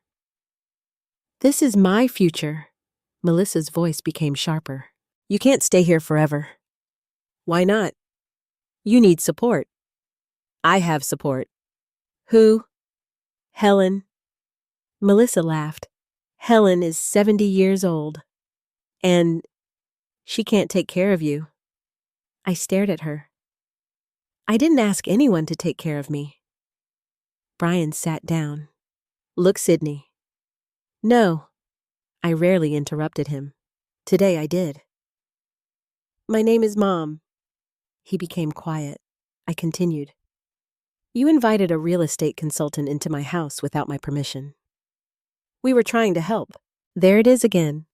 This is my future. Melissa's voice became sharper. You can't stay here forever. Why not? You need support. I have support. Who? Helen. Melissa laughed. Helen is 70 years old. And she can't take care of you. I stared at her. I didn't ask anyone to take care of me. Brian sat down. Look, Sydney. No. I rarely interrupted him. Today I did. My name is Mom. He became quiet. I continued. You invited a real estate consultant into my house without my permission. We were trying to help. There it is again.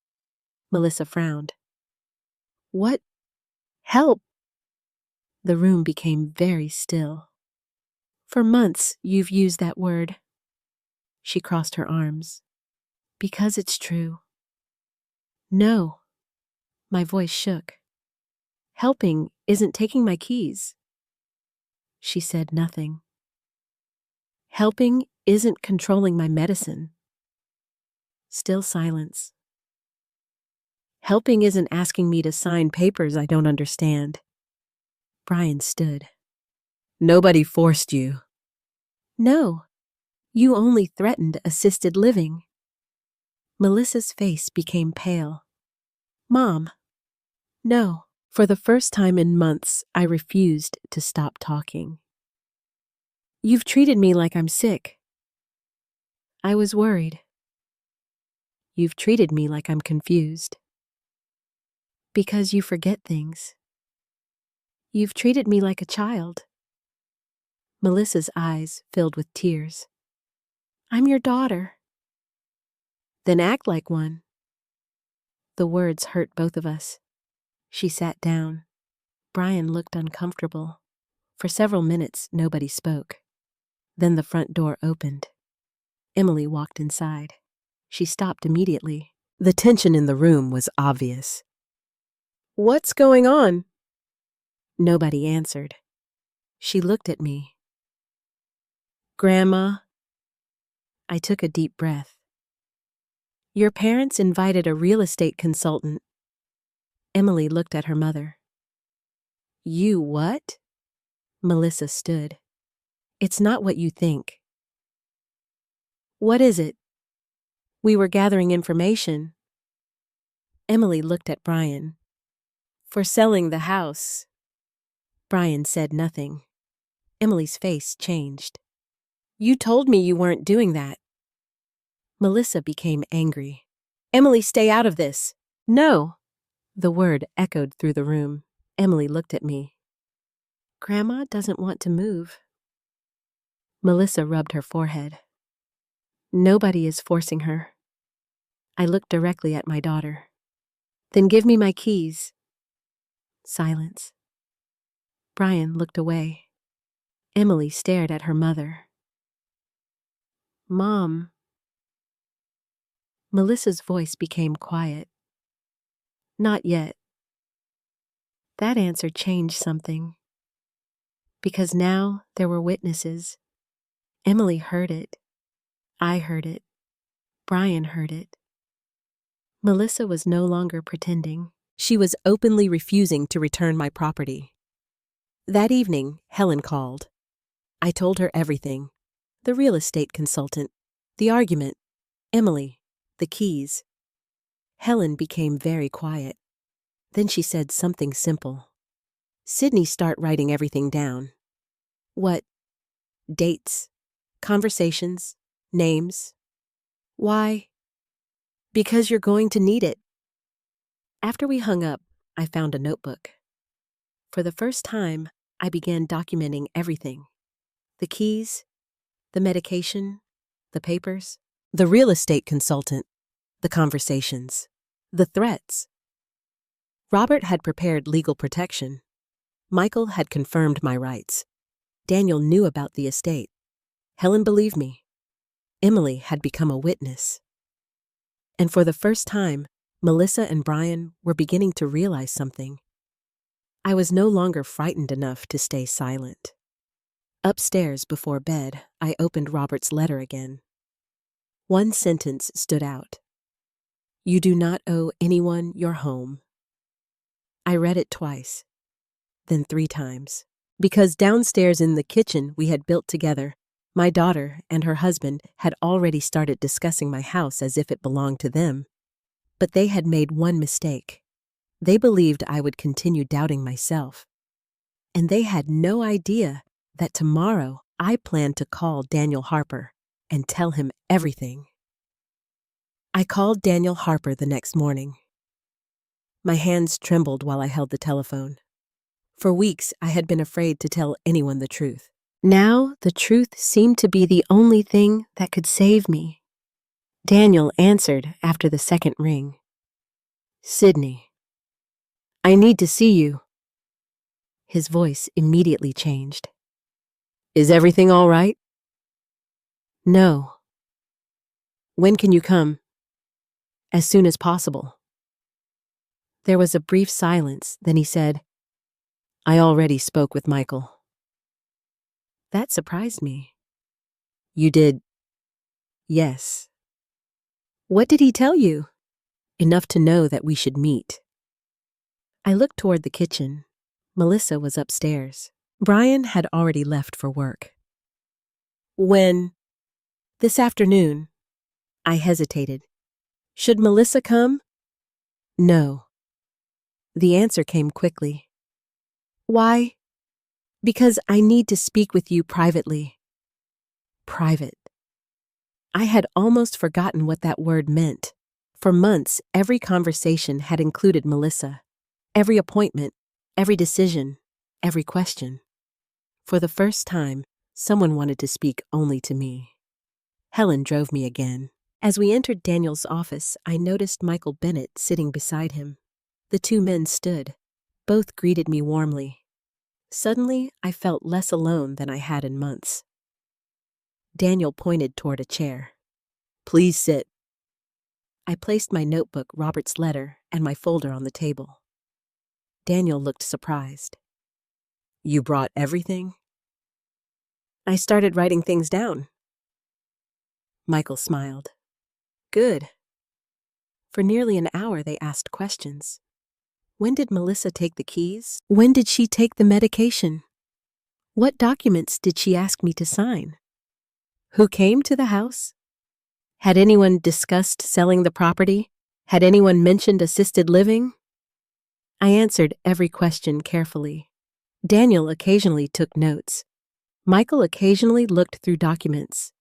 Melissa frowned. What? Help? The room became very still. For months, you've used that word. She crossed her arms. Because it's true. No. My voice shook. Helping isn't taking my keys. She said nothing. Helping isn't controlling my medicine. Still silence. Helping isn't asking me to sign papers I don't understand. Brian stood. Nobody forced you. No. You only threatened assisted living. Melissa's face became pale. Mom. No. For the first time in months, I refused to stop talking. You've treated me like I'm sick. I was worried. You've treated me like I'm confused. Because you forget things. You've treated me like a child. Melissa's eyes filled with tears. I'm your daughter. Then act like one. The words hurt both of us. She sat down. Brian looked uncomfortable. For several minutes, nobody spoke. Then the front door opened. Emily walked inside. She stopped immediately. The tension in the room was obvious. "What's going on?" Nobody answered. She looked at me. "Grandma." I took a deep breath. "Your parents invited a real estate consultant." Emily looked at her mother. "You what?" Melissa stood. "It's not what you think." "What is it?" "We were gathering information." Emily looked at Brian. "For selling the house." Brian said nothing. Emily's face changed. "You told me you weren't doing that." Melissa became angry. "Emily, stay out of this." "No." The word echoed through the room. Emily looked at me. "Grandma doesn't want to move." Melissa rubbed her forehead. "Nobody is forcing her." I looked directly at my daughter. "Then give me my keys." Silence. Brian looked away. Emily stared at her mother. "Mom." Melissa's voice became quiet. "Not yet." That answer changed something. Because now there were witnesses. Emily heard it. I heard it. Brian heard it. Melissa was no longer pretending. She was openly refusing to return my property. That evening, Helen called. I told her everything. The real estate consultant, the argument, Emily, the keys. Helen became very quiet. Then she said something simple. "Sydney, start writing everything down." "What?" "Dates, conversations, names." "Why?" "Because you're going to need it." After we hung up, I found a notebook. For the first time, I began documenting everything. The keys, the medication, the papers, the real estate consultant, the conversations, the threats. Robert had prepared legal protection. Michael had confirmed my rights. Daniel knew about the estate. Helen believed me. Emily had become a witness. And for the first time, Melissa and Brian were beginning to realize something. I was no longer frightened enough to stay silent. Upstairs before bed, I opened Robert's letter again. One sentence stood out. "You do not owe anyone your home." I read it twice, then 3 times. Because downstairs in the kitchen we had built together, my daughter and her husband had already started discussing my house as if it belonged to them. But they had made one mistake. They believed I would continue doubting myself. And they had no idea that tomorrow I planned to call Daniel Harper and tell him everything. I called Daniel Harper the next morning. My hands trembled while I held the telephone. For weeks, I had been afraid to tell anyone the truth. Now, the truth seemed to be the only thing that could save me. Daniel answered after the second ring. "Sydney, I need to see you." His voice immediately changed. "Is everything all right?" "No." "When can you come?" "As soon as possible." There was a brief silence, then he said, "I already spoke with Michael." That surprised me. "You did?" "Yes." "What did he tell you?" "Enough to know that we should meet." I looked toward the kitchen. Melissa was upstairs. Brian had already left for work. "When?" "This afternoon." I hesitated. "Should Melissa come?" "No." The answer came quickly. "Why?" "Because I need to speak with you privately." Private. I had almost forgotten what that word meant. For months, every conversation had included Melissa. Every appointment, every decision, every question. For the first time, someone wanted to speak only to me. Helen drove me again. As we entered Daniel's office, I noticed Michael Bennett sitting beside him. The 2 men stood. Both greeted me warmly. Suddenly, I felt less alone than I had in months. Daniel pointed toward a chair. "Please sit." I placed my notebook, Robert's letter, and my folder on the table. Daniel looked surprised. You brought everything? I started writing things down. Michael smiled. Good. For nearly an hour, they asked questions. When did Melissa take the keys? When did she take the medication? What documents did she ask me to sign? Who came to the house? Had anyone discussed selling the property? Had anyone mentioned assisted living? I answered every question carefully. Daniel occasionally took notes. Michael occasionally looked through documents.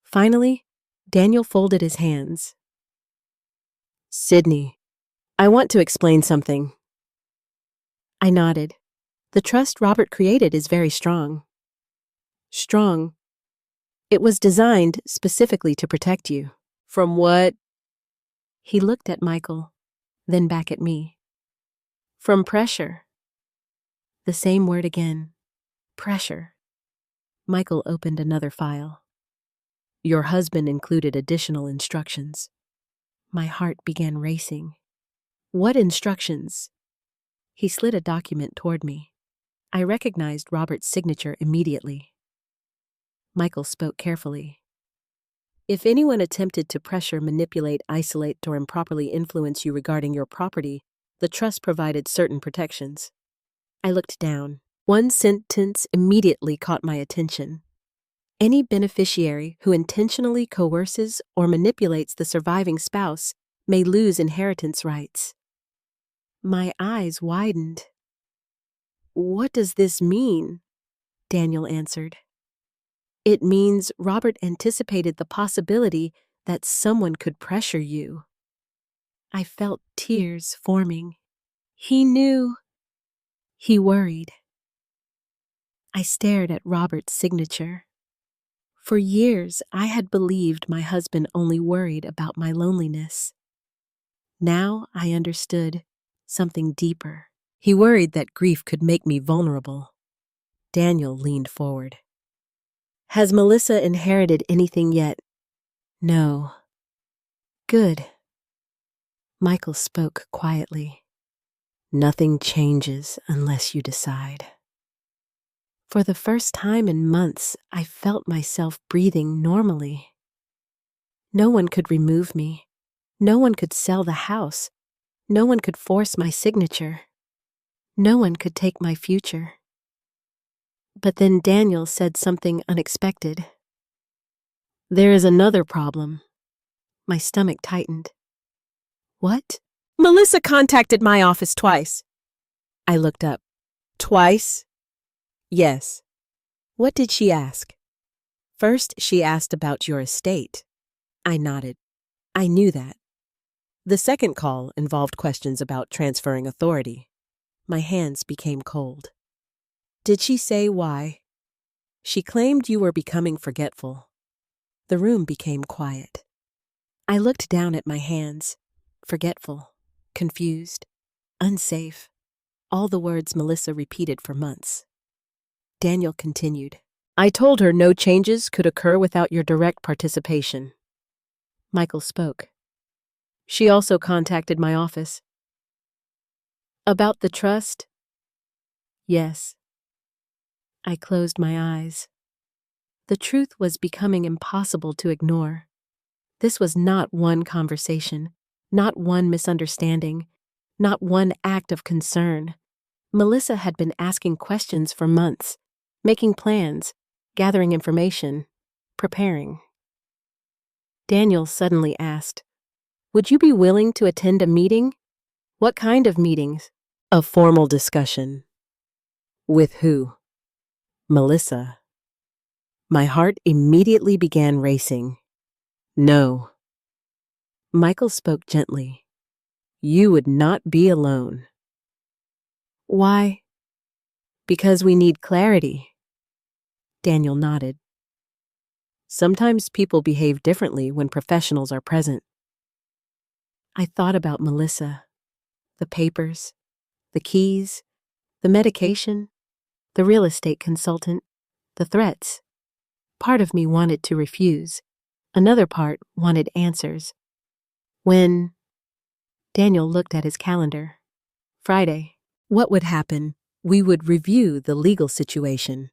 Finally, Daniel folded his hands. Sydney, I want to explain something. I nodded. The trust Robert created is very strong. Strong. It was designed specifically to protect you. From what? He looked at Michael, then back at me. From pressure. The same word again. Pressure. Michael opened another file. Your husband included additional instructions. My heart began racing. What instructions? He slid a document toward me. I recognized Robert's signature immediately. Michael spoke carefully. If anyone attempted to pressure, manipulate, isolate, or improperly influence you regarding your property, the trust provided certain protections. I looked down. One sentence immediately caught my attention. Any beneficiary who intentionally coerces or manipulates the surviving spouse may lose inheritance rights. My eyes widened. What does this mean? Daniel answered. It means Robert anticipated the possibility that someone could pressure you. I felt tears forming. He knew. He worried. I stared at Robert's signature. For years, I had believed my husband only worried about my loneliness. Now I understood something deeper. He worried that grief could make me vulnerable. Daniel leaned forward. Has Melissa inherited anything yet? No. Good. Michael spoke quietly. Nothing changes unless you decide. For the first time in months, I felt myself breathing normally. No one could remove me. No one could sell the house. No one could force my signature. No one could take my future. But then Daniel said something unexpected. There is another problem. My stomach tightened. What? Melissa contacted my office twice. I looked up. Twice? Yes. What did she ask? First, she asked about your estate. I nodded. I knew that. The second call involved questions about transferring authority. My hands became cold. Did she say why? She claimed you were becoming forgetful. The room became quiet. I looked down at my hands. Forgetful, confused, unsafe. All the words Melissa repeated for months. Daniel continued. I told her no changes could occur without your direct participation. Michael spoke. She also contacted my office. About the trust? Yes. I closed my eyes. The truth was becoming impossible to ignore. This was not one conversation, not one misunderstanding, not one act of concern. Melissa had been asking questions for months, making plans, gathering information, preparing. Daniel suddenly asked, Would you be willing to attend a meeting? What kind of meetings? A formal discussion. With who? Melissa. My heart immediately began racing. No. Michael spoke gently. You would not be alone. Why? Because we need clarity. Daniel nodded. Sometimes people behave differently when professionals are present. I thought about Melissa, the papers, the keys, the medication, the real estate consultant, the threats. Part of me wanted to refuse. Another part wanted answers. When Daniel looked at his calendar. Friday. What would happen? We would review the legal situation.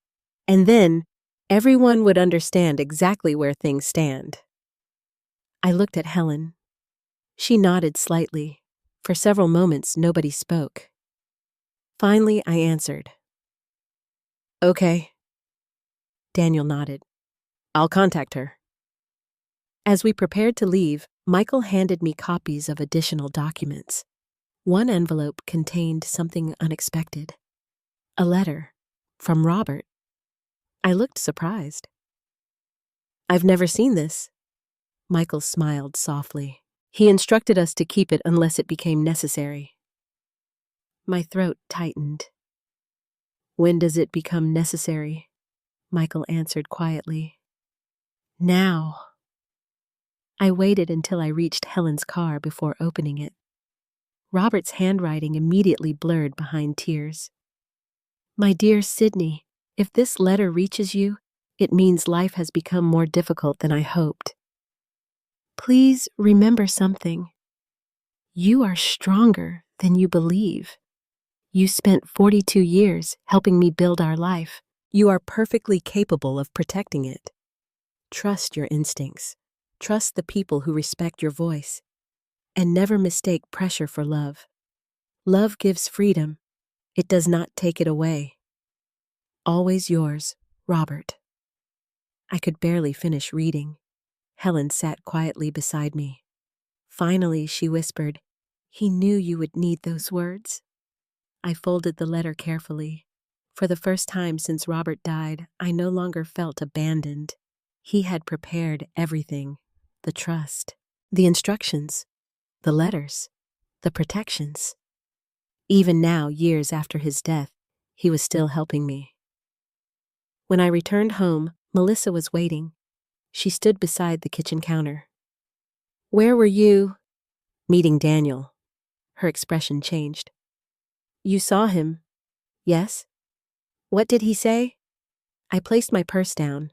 And then everyone would understand exactly where things stand. I looked at Helen. She nodded slightly. For several moments, nobody spoke. Finally, I answered. Okay. Daniel nodded. I'll contact her. As we prepared to leave, Michael handed me copies of additional documents. One envelope contained something unexpected. A letter from Robert. I looked surprised. I've never seen this. Michael smiled softly. He instructed us to keep it unless it became necessary. My throat tightened. When does it become necessary? Michael answered quietly. Now. I waited until I reached Helen's car before opening it. Robert's handwriting immediately blurred behind tears. My dear Sydney, if this letter reaches you, it means life has become more difficult than I hoped. Please remember something. You are stronger than you believe. You spent 42 years helping me build our life. You are perfectly capable of protecting it. Trust your instincts. Trust the people who respect your voice. And never mistake pressure for love. Love gives freedom. It does not take it away. Always yours, Robert. I could barely finish reading. Helen sat quietly beside me. Finally, she whispered, He knew you would need those words. I folded the letter carefully. For the first time since Robert died, I no longer felt abandoned. He had prepared everything. The trust, the instructions, the letters, the protections. Even now, years after his death, he was still helping me. When I returned home, Melissa was waiting. She stood beside the kitchen counter. Where were you? Meeting Daniel. Her expression changed. You saw him? Yes. What did he say? I placed my purse down.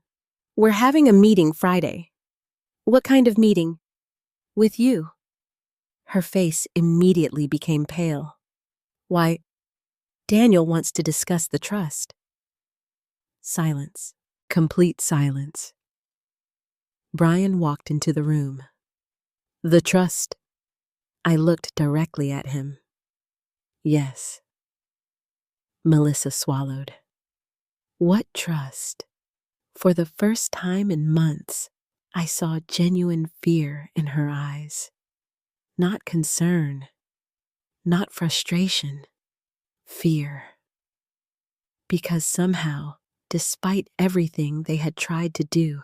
We're having a meeting Friday. What kind of meeting? With you. Her face immediately became pale. Why, Daniel wants to discuss the trust. Silence. Complete silence. Brian walked into the room. The trust. I looked directly at him. Yes. Melissa swallowed. What trust? For the first time in months, I saw genuine fear in her eyes. Not concern, not frustration, fear. Because somehow, despite everything they had tried to do,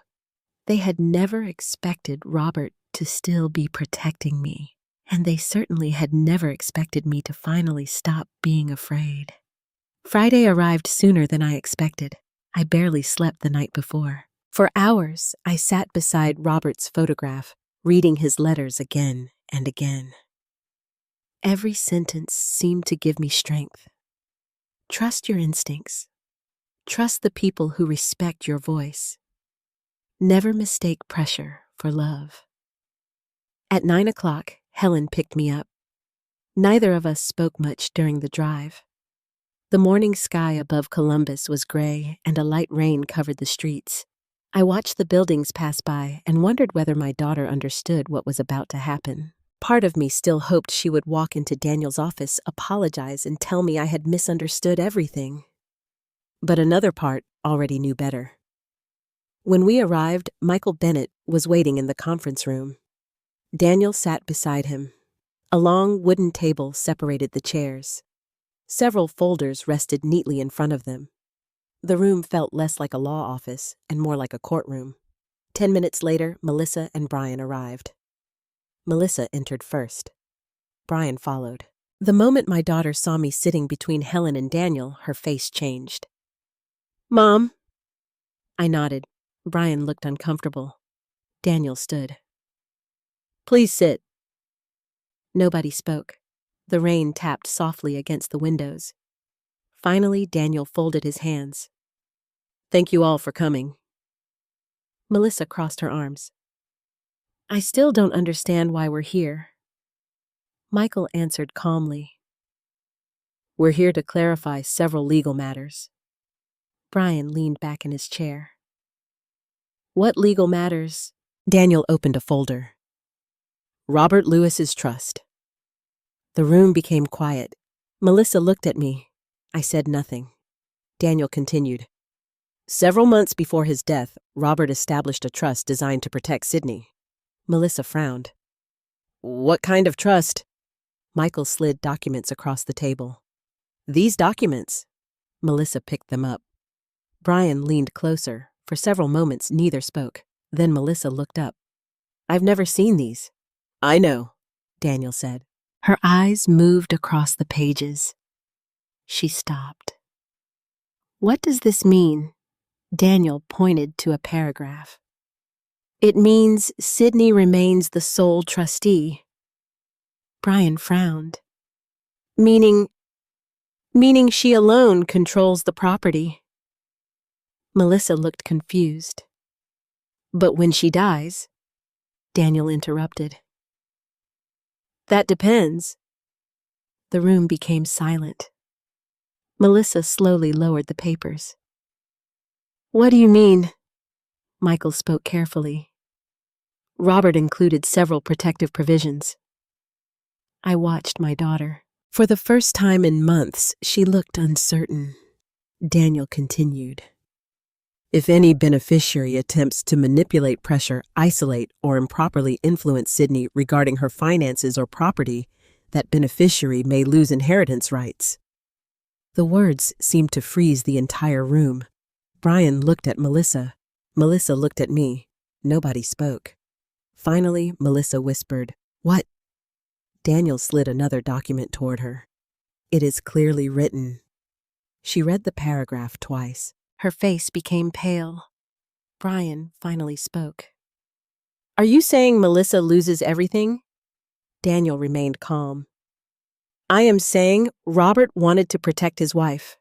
they had never expected Robert to still be protecting me, and they certainly had never expected me to finally stop being afraid. Friday arrived sooner than I expected. I barely slept the night before. For hours, I sat beside Robert's photograph, reading his letters again and again. Every sentence seemed to give me strength. Trust your instincts. Trust the people who respect your voice. Never mistake pressure for love. At 9 o'clock, Helen picked me up. Neither of us spoke much during the drive. The morning sky above Columbus was gray and a light rain covered the streets. I watched the buildings pass by and wondered whether my daughter understood what was about to happen. Part of me still hoped she would walk into Daniel's office, apologize, and tell me I had misunderstood everything. But another part already knew better. When we arrived, Michael Bennett was waiting in the conference room. Daniel sat beside him. A long wooden table separated the chairs. Several folders rested neatly in front of them. The room felt less like a law office and more like a courtroom. 10 minutes later, Melissa and Brian arrived. Melissa entered first. Brian followed. The moment my daughter saw me sitting between Helen and Daniel, her face changed. Mom? I nodded. Brian looked uncomfortable. Daniel stood. Please sit. Nobody spoke. The rain tapped softly against the windows. Finally, Daniel folded his hands. Thank you all for coming. Melissa crossed her arms. I still don't understand why we're here. Michael answered calmly. We're here to clarify several legal matters. Brian leaned back in his chair. What legal matters? Daniel opened a folder. Robert Lewis's trust. The room became quiet. Melissa looked at me. I said nothing. Daniel continued. Several months before his death, Robert established a trust designed to protect Sydney. Melissa frowned. What kind of trust? Michael slid documents across the table. These documents. Melissa picked them up. Brian leaned closer. For several moments, neither spoke. Then Melissa looked up. I've never seen these. I know, Daniel said. Her eyes moved across the pages. She stopped. What does this mean? Daniel pointed to a paragraph. It means Sydney remains the sole trustee. Brian frowned. Meaning she alone controls the property. Melissa looked confused. But when she dies, Daniel interrupted. That depends. The room became silent. Melissa slowly lowered the papers. What do you mean? Michael spoke carefully. Robert included several protective provisions. I watched my daughter. For the first time in months, she looked uncertain. Daniel continued. If any beneficiary attempts to manipulate, pressure, isolate, or improperly influence Sydney regarding her finances or property, that beneficiary may lose inheritance rights. The words seemed to freeze the entire room. Brian looked at Melissa. Melissa looked at me. Nobody spoke. Finally, Melissa whispered, What? Daniel slid another document toward her. It is clearly written. She read the paragraph twice. Her face became pale. Brian finally spoke. Are you saying Melissa loses everything? Daniel remained calm. I am saying Robert wanted to protect his wife.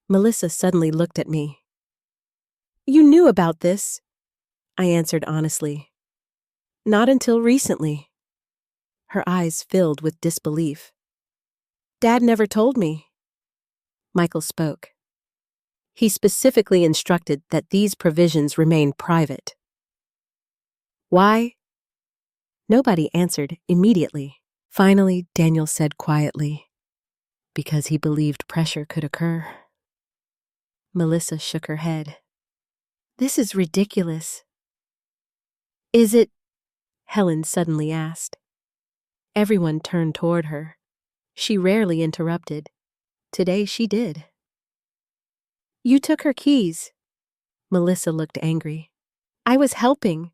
Melissa suddenly looked at me. You knew about this, I answered honestly. Not until recently. Her eyes filled with disbelief. Dad never told me. Michael spoke. He specifically instructed that these provisions remain private. Why? Nobody answered immediately. Finally, Daniel said quietly, because he believed pressure could occur. Melissa shook her head. This is ridiculous. Is it? Helen suddenly asked. Everyone turned toward her. She rarely interrupted. Today she did. You took her keys. Melissa looked angry. I was helping.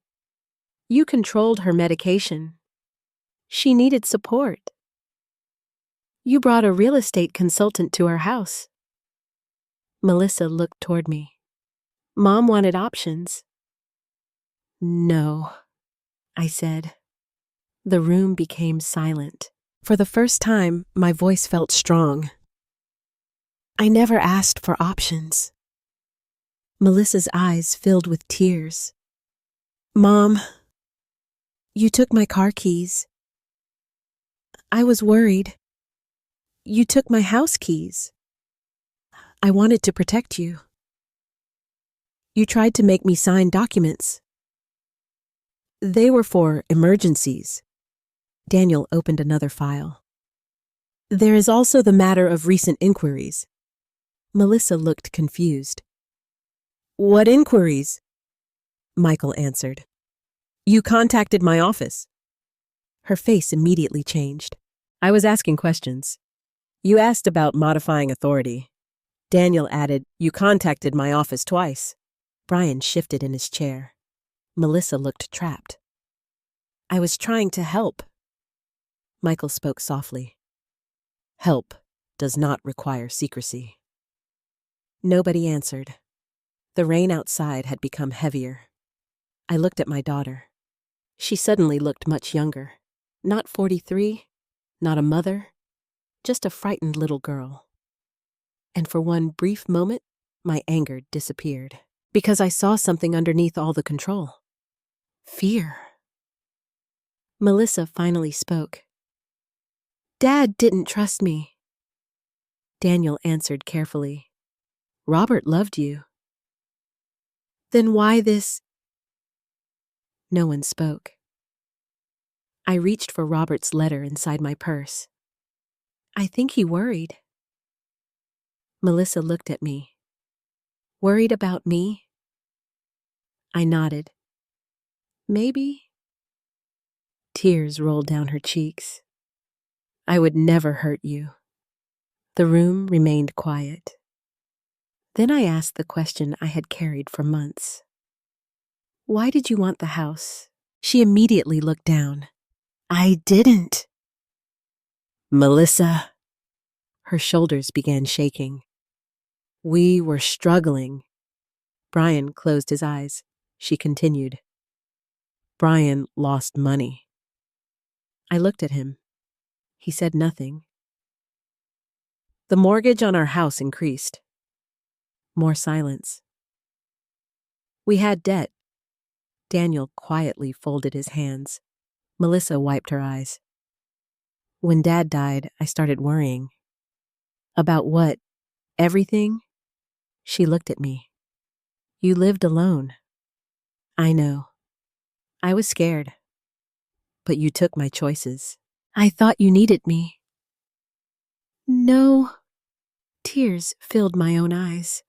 You controlled her medication. She needed support. You brought a real estate consultant to her house. Melissa looked toward me. Mom wanted options. No, I said. The room became silent. For the first time, my voice felt strong. I never asked for options. Melissa's eyes filled with tears. Mom, you took my car keys. I was worried. You took my house keys. I wanted to protect you. You tried to make me sign documents. They were for emergencies. Daniel opened another file. There is also the matter of recent inquiries. Melissa looked confused. What inquiries? Michael answered. You contacted my office. Her face immediately changed. I was asking questions. You asked about modifying authority. Daniel added, You contacted my office twice. Brian shifted in his chair. Melissa looked trapped. I was trying to help. Michael spoke softly. Help does not require secrecy. Nobody answered. The rain outside had become heavier. I looked at my daughter. She suddenly looked much younger. Not 43, not a mother, just a frightened little girl. And for one brief moment, my anger disappeared, because I saw something underneath all the control. Fear. Melissa finally spoke. Dad didn't trust me. Daniel answered carefully. Robert loved you. Then why this? No one spoke. I reached for Robert's letter inside my purse. I think he worried. Melissa looked at me. Worried about me? I nodded. Maybe. Tears rolled down her cheeks. I would never hurt you. The room remained quiet. Then I asked the question I had carried for months. Why did you want the house? She immediately looked down. I didn't. Melissa. Her shoulders began shaking. We were struggling. Brian closed his eyes. She continued. Brian lost money. I looked at him. He said nothing. The mortgage on our house increased. More silence. We had debt. Daniel quietly folded his hands. Melissa wiped her eyes. When Dad died, I started worrying. About what? Everything? She looked at me. You lived alone. I know. I was scared. But you took my choices. I thought you needed me. No. Tears filled my own eyes.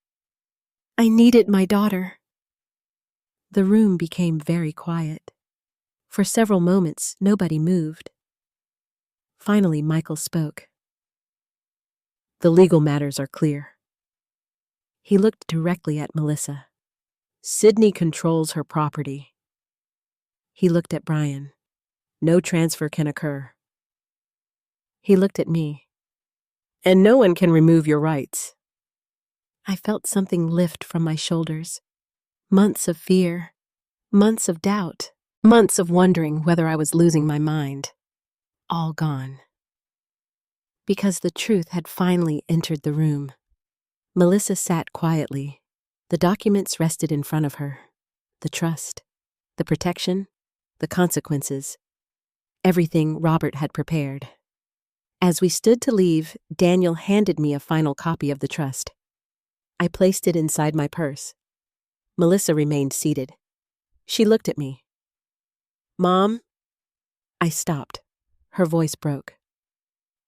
I needed my daughter. The room became very quiet. For several moments, nobody moved. Finally, Michael spoke. The legal matters are clear. He looked directly at Melissa. Sydney controls her property. He looked at Brian. No transfer can occur. He looked at me. And no one can remove your rights. I felt something lift from my shoulders. Months of fear, months of doubt, months of wondering whether I was losing my mind. All gone. Because the truth had finally entered the room. Melissa sat quietly. The documents rested in front of her. The trust, the protection, the consequences. Everything Robert had prepared. As we stood to leave, Daniel handed me a final copy of the trust. I placed it inside my purse. Melissa remained seated. She looked at me. Mom? I stopped. Her voice broke.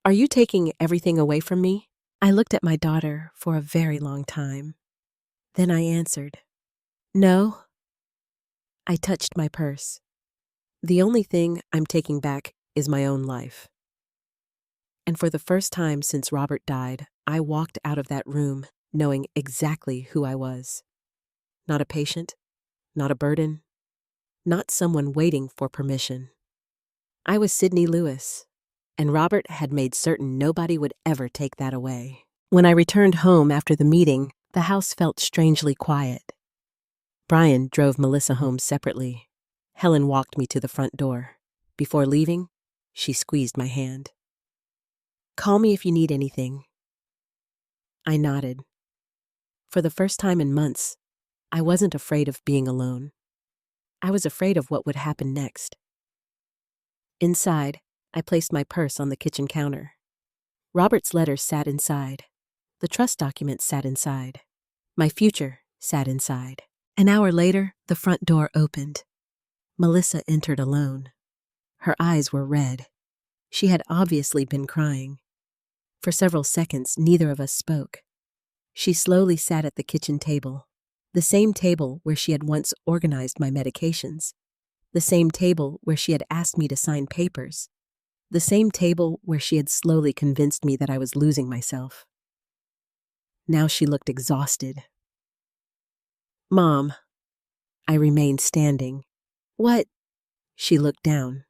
Are you taking everything away from me? I looked at my daughter for a very long time. Then I answered, No. I touched my purse. The only thing I'm taking back is my own life. And for the first time since Robert died, I walked out of that room knowing exactly who I was. Not a patient, not a burden, not someone waiting for permission. I was Sydney Lewis, and Robert had made certain nobody would ever take that away. When I returned home after the meeting, the house felt strangely quiet. Brian drove Melissa home separately. Helen walked me to the front door. Before leaving, she squeezed my hand. Call me if you need anything. I nodded. For the first time in months, I wasn't afraid of being alone. I was afraid of what would happen next. Inside, I placed my purse on the kitchen counter. Robert's letters sat inside. The trust documents sat inside. My future sat inside. An hour later, the front door opened. Melissa entered alone. Her eyes were red. She had obviously been crying. For several seconds, neither of us spoke. She slowly sat at the kitchen table, the same table where she had once organized my medications, the same table where she had asked me to sign papers, the same table where she had slowly convinced me that I was losing myself. Now she looked exhausted. Mom. I remained standing. What? She looked down.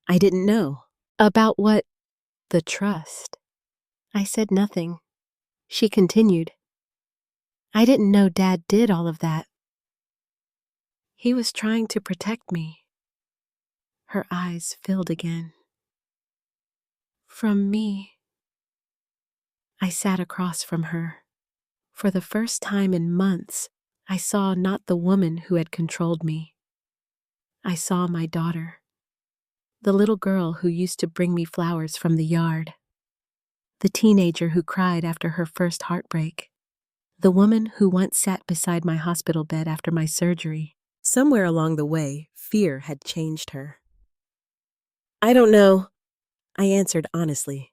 I didn't know. About what? The trust. I said nothing. She continued. I didn't know Dad did all of that. He was trying to protect me. Her eyes filled again. From me. I sat across from her. For the first time in months, I saw not the woman who had controlled me. I saw my daughter. The little girl who used to bring me flowers from the yard. The teenager who cried after her first heartbreak. The woman who once sat beside my hospital bed after my surgery. Somewhere along the way, fear had changed her. I don't know, I answered honestly.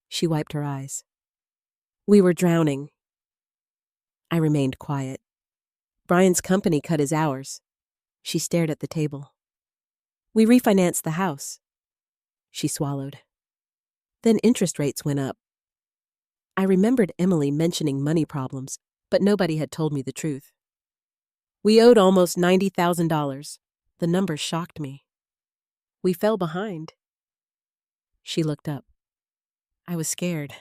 She wiped her eyes. We were drowning. I remained quiet. Brian's company cut his hours. She stared at the table. We refinanced the house. She swallowed. Then interest rates went up. I remembered Emily mentioning money problems, but nobody had told me the truth. We owed almost $90,000. The number shocked me. We fell behind. She looked up. I was scared.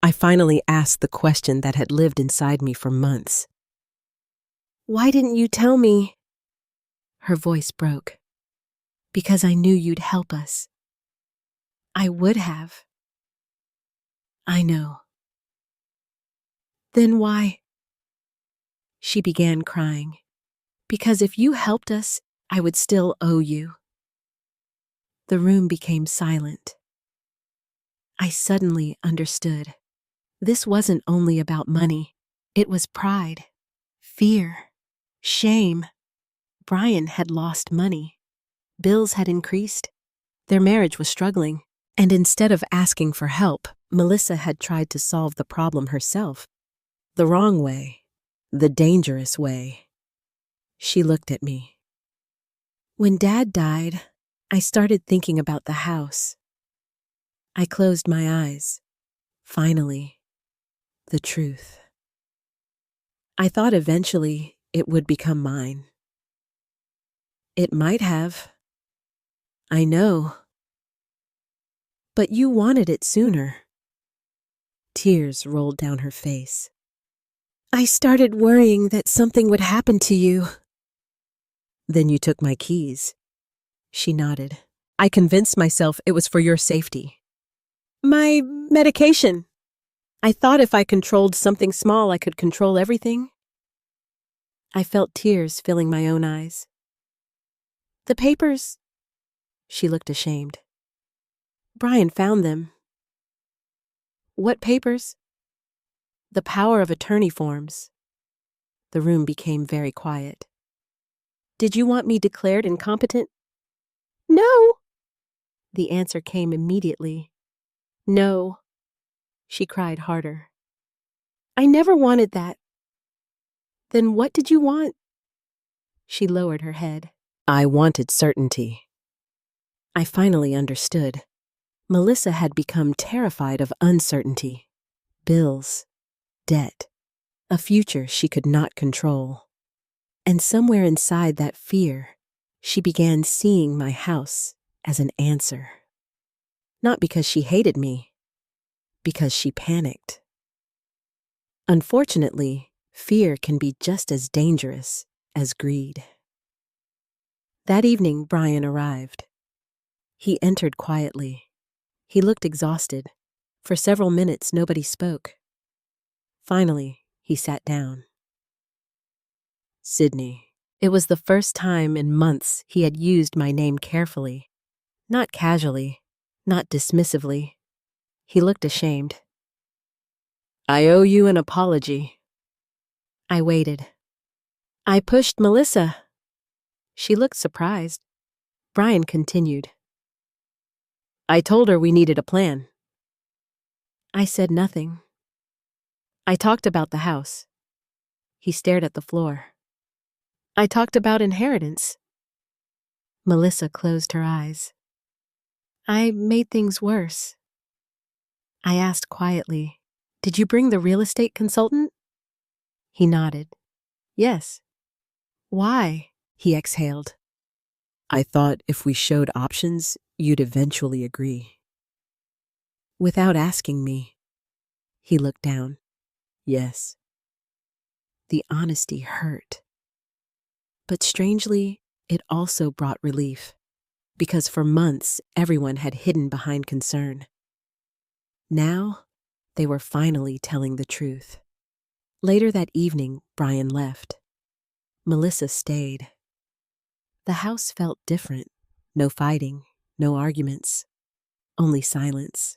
I finally asked the question that had lived inside me for months. Why didn't you tell me? Her voice broke. Because I knew you'd help us. I would have. I know. Then why? She began crying. Because if you helped us, I would still owe you. The room became silent. I suddenly understood. This wasn't only about money. It was pride, fear, shame. Brian had lost money. Bills had increased. Their marriage was struggling. And instead of asking for help, Melissa had tried to solve the problem herself. The wrong way. The dangerous way. She looked at me. When Dad died, I started thinking about the house. I closed my eyes. Finally, the truth. I thought eventually it would become mine. It might have. I know. But you wanted it sooner. Tears rolled down her face. I started worrying that something would happen to you. Then you took my keys. She nodded. I convinced myself it was for your safety. My medication. I thought if I controlled something small, I could control everything. I felt tears filling my own eyes. The papers. She looked ashamed. Brian found them. What papers? The power of attorney forms. The room became very quiet. Did you want me declared incompetent? No. The answer came immediately. No. She cried harder. I never wanted that. Then what did you want? She lowered her head. I wanted certainty. I finally understood. Melissa had become terrified of uncertainty. Bills, debt, a future she could not control. And somewhere inside that fear, she began seeing my house as an answer. Not because she hated me, because she panicked. Unfortunately, fear can be just as dangerous as greed. That evening, Brian arrived. He entered quietly. He looked exhausted. For several minutes, nobody spoke. Finally, he sat down. Sydney. It was the first time in months he had used my name carefully, not casually, not dismissively. He looked ashamed. I owe you an apology. I waited. I pushed Melissa. She looked surprised. Brian continued. I told her we needed a plan. I said nothing. I talked about the house. He stared at the floor. I talked about inheritance. Melissa closed her eyes. I made things worse. I asked quietly, Did you bring the real estate consultant? He nodded. Yes. Why? He exhaled. I thought if we showed options, you'd eventually agree. Without asking me, he looked down. Yes. The honesty hurt. But strangely, it also brought relief, because for months everyone had hidden behind concern. Now, they were finally telling the truth. Later that evening, Brian left. Melissa stayed. The house felt different. No fighting, no arguments, only silence.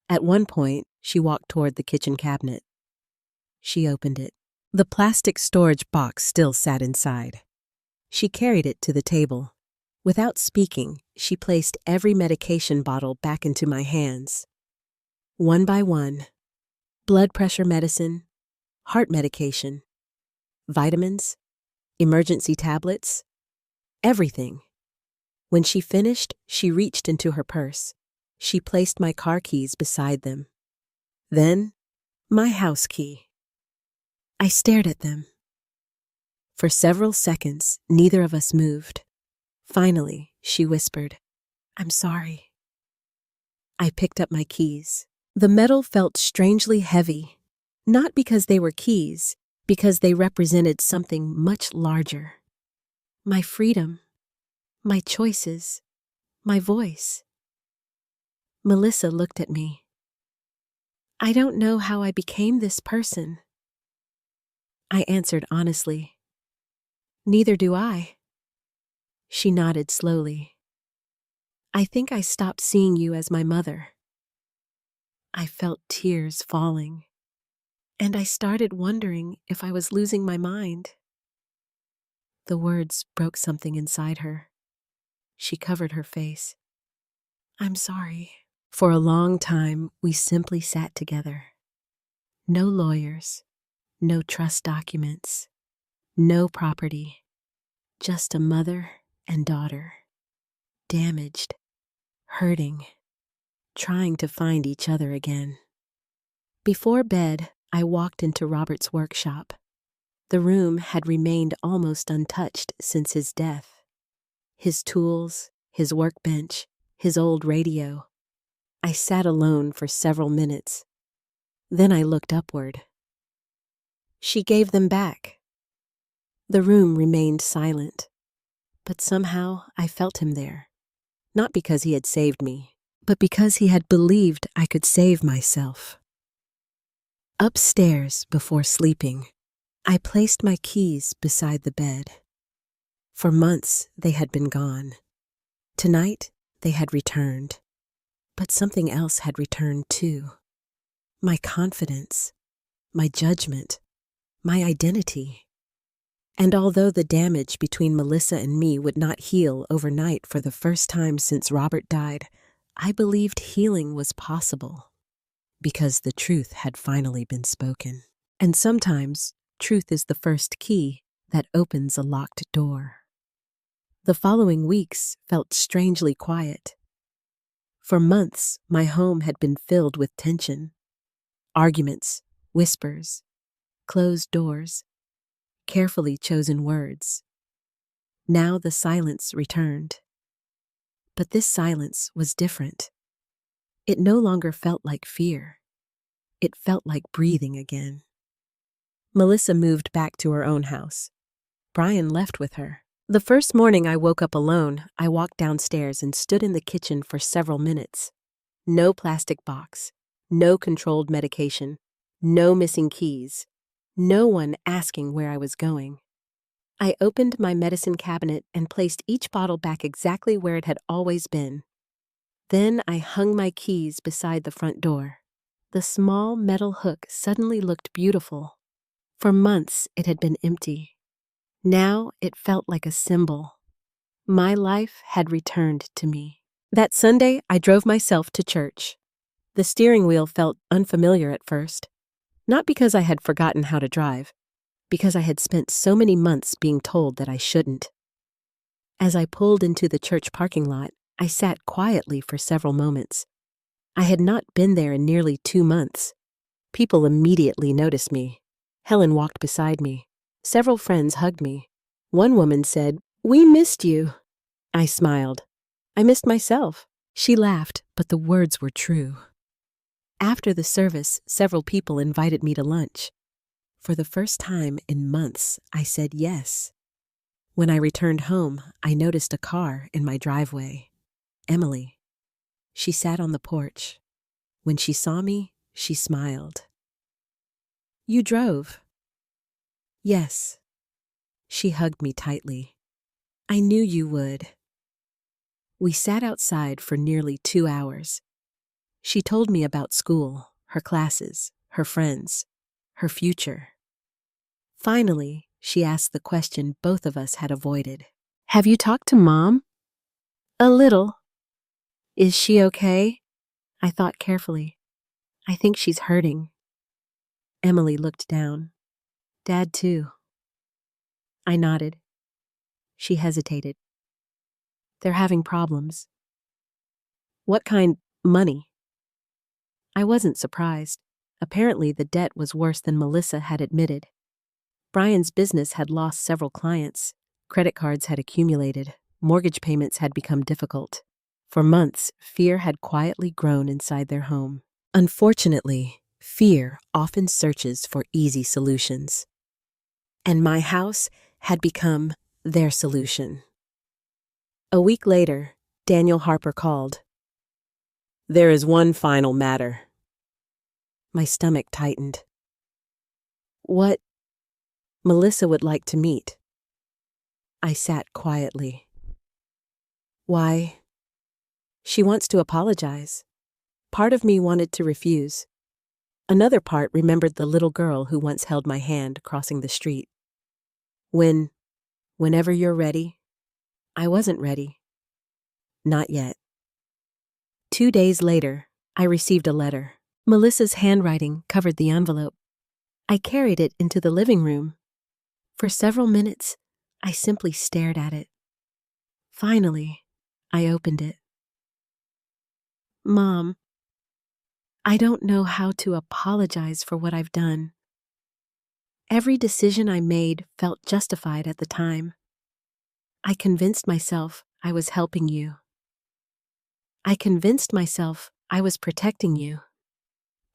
At one point, she walked toward the kitchen cabinet. She opened it. The plastic storage box still sat inside. She carried it to the table. Without speaking, she placed every medication bottle back into my hands. One by one, blood pressure medicine, heart medication, vitamins, emergency tablets, everything. When she finished, she reached into her purse. She placed my car keys beside them. Then, my house key. I stared at them. For several seconds, neither of us moved. Finally, she whispered, "I'm sorry." I picked up my keys. The metal felt strangely heavy, not because they were keys, because they represented something much larger. My freedom, my choices, my voice. Melissa looked at me. "I don't know how I became this person." I answered honestly, "Neither do I." She nodded slowly. "I think I stopped seeing you as my mother." I felt tears falling, and I started wondering if I was losing my mind. The words broke something inside her. She covered her face. "I'm sorry." For a long time, we simply sat together. No lawyers, no trust documents, no property, just a mother and daughter, damaged, hurting, trying to find each other again. Before bed, I walked into Robert's workshop. The room had remained almost untouched since his death. His tools, his workbench, his old radio. I sat alone for several minutes. Then I looked upward. She gave them back. The room remained silent, but somehow I felt him there. Not because he had saved me, but because he had believed I could save myself. Upstairs, before sleeping, I placed my keys beside the bed. For months, they had been gone. Tonight, they had returned. But something else had returned too. My confidence, my judgment, my identity. And although the damage between Melissa and me would not heal overnight for the first time since Robert died, I believed healing was possible. Because the truth had finally been spoken. And sometimes, truth is the first key that opens a locked door. The following weeks felt strangely quiet. For months, my home had been filled with tension. Arguments, whispers, closed doors, carefully chosen words. Now the silence returned. But this silence was different. It no longer felt like fear. It felt like breathing again. Melissa moved back to her own house. Brian left with her. The first morning I woke up alone, I walked downstairs and stood in the kitchen for several minutes. No plastic box, no controlled medication, no missing keys, no one asking where I was going. I opened my medicine cabinet and placed each bottle back exactly where it had always been. Then I hung my keys beside the front door. The small metal hook suddenly looked beautiful. For months it had been empty. Now it felt like a symbol. My life had returned to me. That Sunday, I drove myself to church. The steering wheel felt unfamiliar at first. Not because I had forgotten how to drive, because I had spent so many months being told that I shouldn't. As I pulled into the church parking lot, I sat quietly for several moments. I had not been there in nearly 2 months. People immediately noticed me. Helen walked beside me. Several friends hugged me. One woman said, "We missed you." I smiled. I missed myself. She laughed, but the words were true. After the service, several people invited me to lunch. For the first time in months, I said yes. When I returned home, I noticed a car in my driveway. Emily. She sat on the porch. When she saw me, she smiled. "You drove?" "Yes." She hugged me tightly. "I knew you would." We sat outside for nearly 2 hours. She told me about school, her classes, her friends, her future. Finally, she asked the question both of us had avoided. "Have you talked to Mom?" "A little." "Is she okay?" I thought carefully. "I think she's hurting." Emily looked down. "Dad, too." I nodded. She hesitated. "They're having problems." "What kind? Money?" I wasn't surprised. Apparently, the debt was worse than Melissa had admitted. Brian's business had lost several clients. Credit cards had accumulated. Mortgage payments had become difficult. For months, fear had quietly grown inside their home. Unfortunately, fear often searches for easy solutions. And my house had become their solution. A week later, Daniel Harper called. "There is one final matter." My stomach tightened. "What?" "Melissa would like to meet." I sat quietly. "Why?" "She wants to apologize." Part of me wanted to refuse. Another part remembered the little girl who once held my hand crossing the street. Whenever you're ready." I wasn't ready. Not yet. 2 days later, I received a letter. Melissa's handwriting covered the envelope. I carried it into the living room. For several minutes, I simply stared at it. Finally, I opened it. "Mom, I don't know how to apologize for what I've done. Every decision I made felt justified at the time. I convinced myself I was helping you. I convinced myself I was protecting you.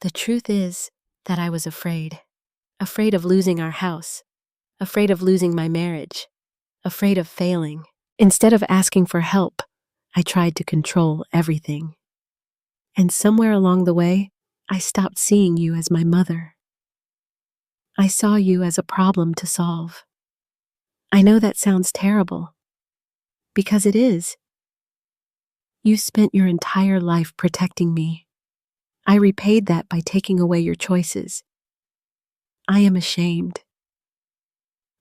The truth is that I was afraid. Afraid of losing our house. Afraid of losing my marriage. Afraid of failing. Instead of asking for help, I tried to control everything. And somewhere along the way, I stopped seeing you as my mother. I saw you as a problem to solve. I know that sounds terrible, because it is. You spent your entire life protecting me. I repaid that by taking away your choices. I am ashamed.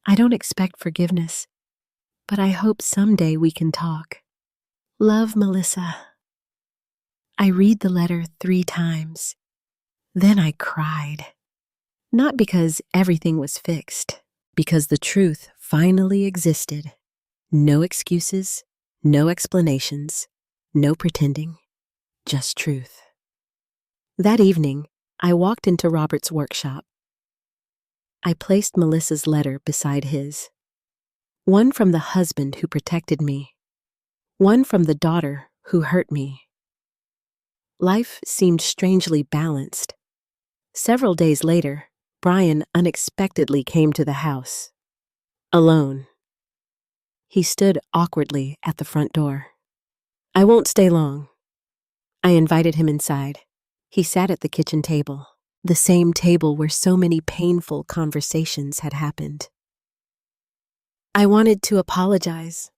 I don't expect forgiveness, but I hope someday we can talk. Love, Melissa." I read the letter 3 times. Then I cried. Not because everything was fixed, because the truth finally existed. No excuses, no explanations, no pretending, just truth. That evening, I walked into Robert's workshop. I placed Melissa's letter beside his. One from the husband who protected me. One from the daughter who hurt me. Life seemed strangely balanced. Several days later, Brian unexpectedly came to the house. Alone. He stood awkwardly at the front door. "I won't stay long." I invited him inside. He sat at the kitchen table, the same table where so many painful conversations had happened. "I wanted to apologize."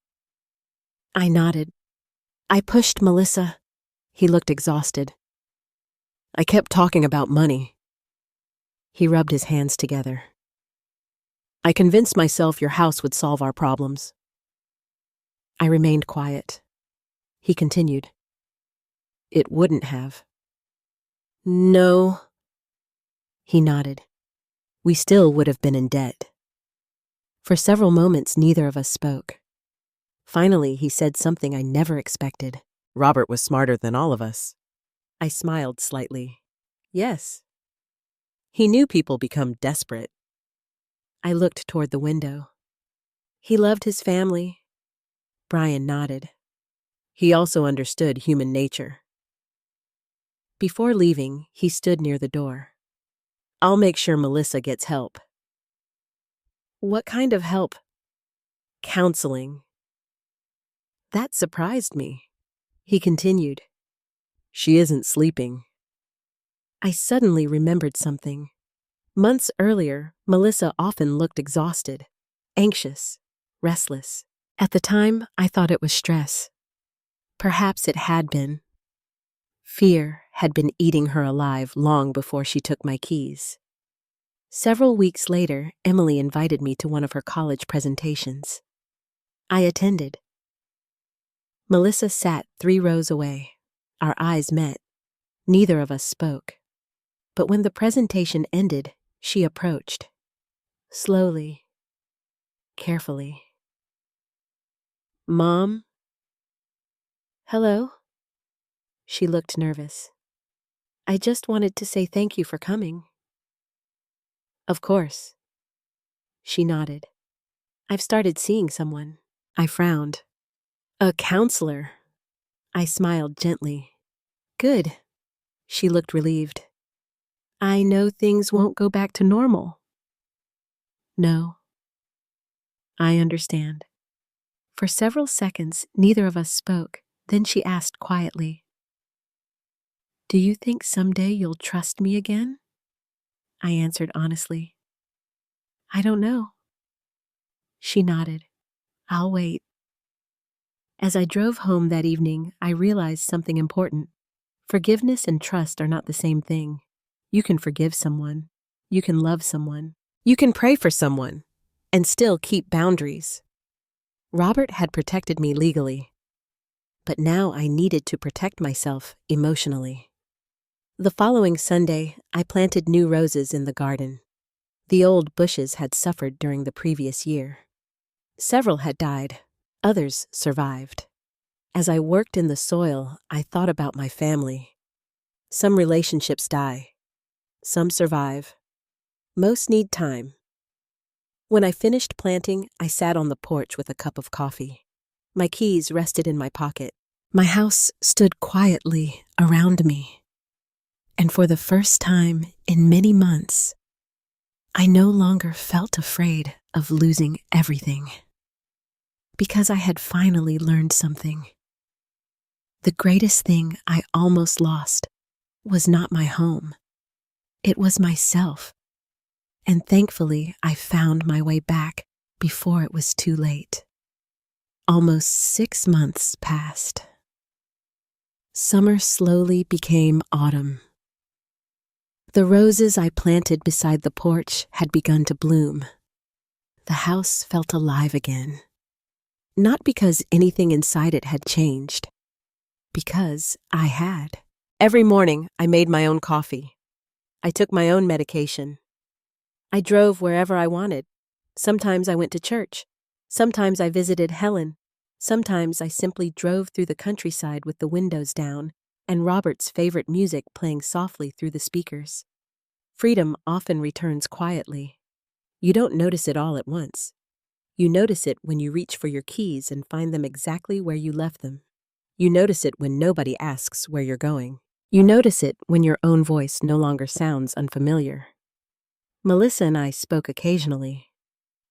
I nodded. "I pushed Melissa." He looked exhausted. "I kept talking about money." He rubbed his hands together. "I convinced myself your house would solve our problems." I remained quiet. He continued. "It wouldn't have." "No." He nodded. "We still would have been in debt." For several moments, neither of us spoke. Finally, he said something I never expected. "Robert was smarter than all of us." I smiled slightly. "Yes." "He knew people become desperate." I looked toward the window. "He loved his family." Brian nodded. "He also understood human nature." Before leaving, he stood near the door. "I'll make sure Melissa gets help." "What kind of help?" "Counseling." That surprised me. He continued. "She isn't sleeping." I suddenly remembered something. Months earlier, Melissa often looked exhausted, anxious, restless. At the time, I thought it was stress. Perhaps it had been. Fear had been eating her alive long before she took my keys. Several weeks later, Emily invited me to one of her college presentations. I attended. Melissa sat 3 rows away. Our eyes met. Neither of us spoke. But when the presentation ended, she approached. Slowly, carefully. "Mom?" "Hello?" She looked nervous. "I just wanted to say thank you for coming." "Of course." She nodded. "I've started seeing someone." I frowned. "A counselor." I smiled gently. "Good." She looked relieved. "I know things won't go back to normal." "No." "I understand." For several seconds, neither of us spoke. Then she asked quietly, "Do you think someday you'll trust me again?" I answered honestly, "I don't know." She nodded. "I'll wait." As I drove home that evening, I realized something important. Forgiveness and trust are not the same thing. You can forgive someone. You can love someone. You can pray for someone and still keep boundaries. Robert had protected me legally, but now I needed to protect myself emotionally. The following Sunday, I planted new roses in the garden. The old bushes had suffered during the previous year. Several had died, others survived. As I worked in the soil, I thought about my family. Some relationships die. Some survive. Most need time. When I finished planting, I sat on the porch with a cup of coffee. My keys rested in my pocket. My house stood quietly around me. And for the first time in many months, I no longer felt afraid of losing everything. Because I had finally learned something. The greatest thing I almost lost was not my home. It was myself. And thankfully, I found my way back before it was too late. Almost 6 months passed. Summer slowly became autumn. The roses I planted beside the porch had begun to bloom. The house felt alive again. Not because anything inside it had changed, because I had. Every morning, I made my own coffee. I took my own medication. I drove wherever I wanted. Sometimes I went to church. Sometimes I visited Helen. Sometimes I simply drove through the countryside with the windows down and Robert's favorite music playing softly through the speakers. Freedom often returns quietly. You don't notice it all at once. You notice it when you reach for your keys and find them exactly where you left them. You notice it when nobody asks where you're going. You notice it when your own voice no longer sounds unfamiliar. Melissa and I spoke occasionally.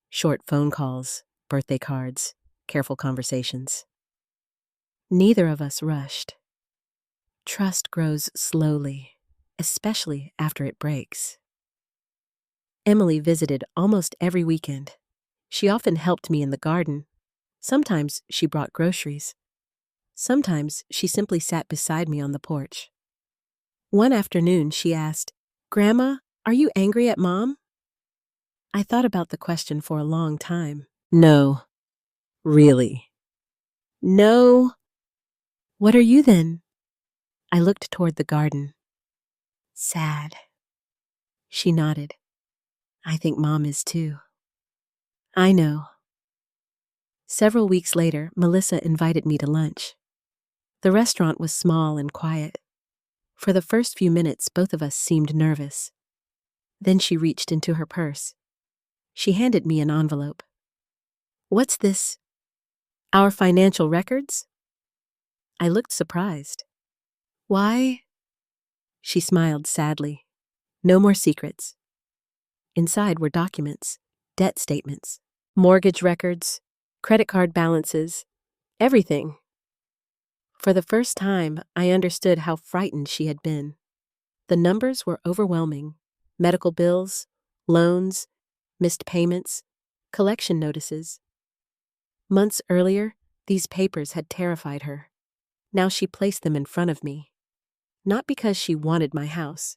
Short phone calls, birthday cards, careful conversations. Neither of us rushed. Trust grows slowly, especially after it breaks. Emily visited almost every weekend. She often helped me in the garden. Sometimes she brought groceries. Sometimes she simply sat beside me on the porch. One afternoon she asked, "Grandma, are you angry at Mom?" I thought about the question for a long time. No, really. No. What are you then? I looked toward the garden. Sad. She nodded. I think Mom is too. I know. Several weeks later, Melissa invited me to lunch. The restaurant was small and quiet. For the first few minutes, both of us seemed nervous. Then she reached into her purse. She handed me an envelope. What's this? Our financial records? I looked surprised. Why? She smiled sadly. No more secrets. Inside were documents, debt statements, mortgage records, credit card balances, everything. For the first time, I understood how frightened she had been. The numbers were overwhelming. Medical bills, loans, missed payments, collection notices. Months earlier, these papers had terrified her. Now she placed them in front of me. Not because she wanted my house,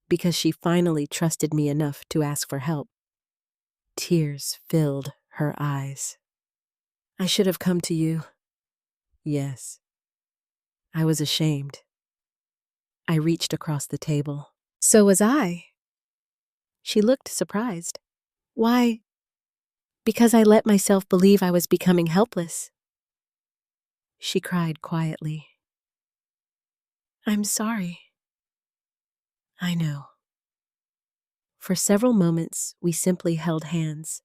because she finally trusted me enough to ask for help. Tears filled her eyes. I should have come to you. Yes. I was ashamed. I reached across the table. So was I. She looked surprised. Why? Because I let myself believe I was becoming helpless. She cried quietly. I'm sorry. I know. For several moments, we simply held hands.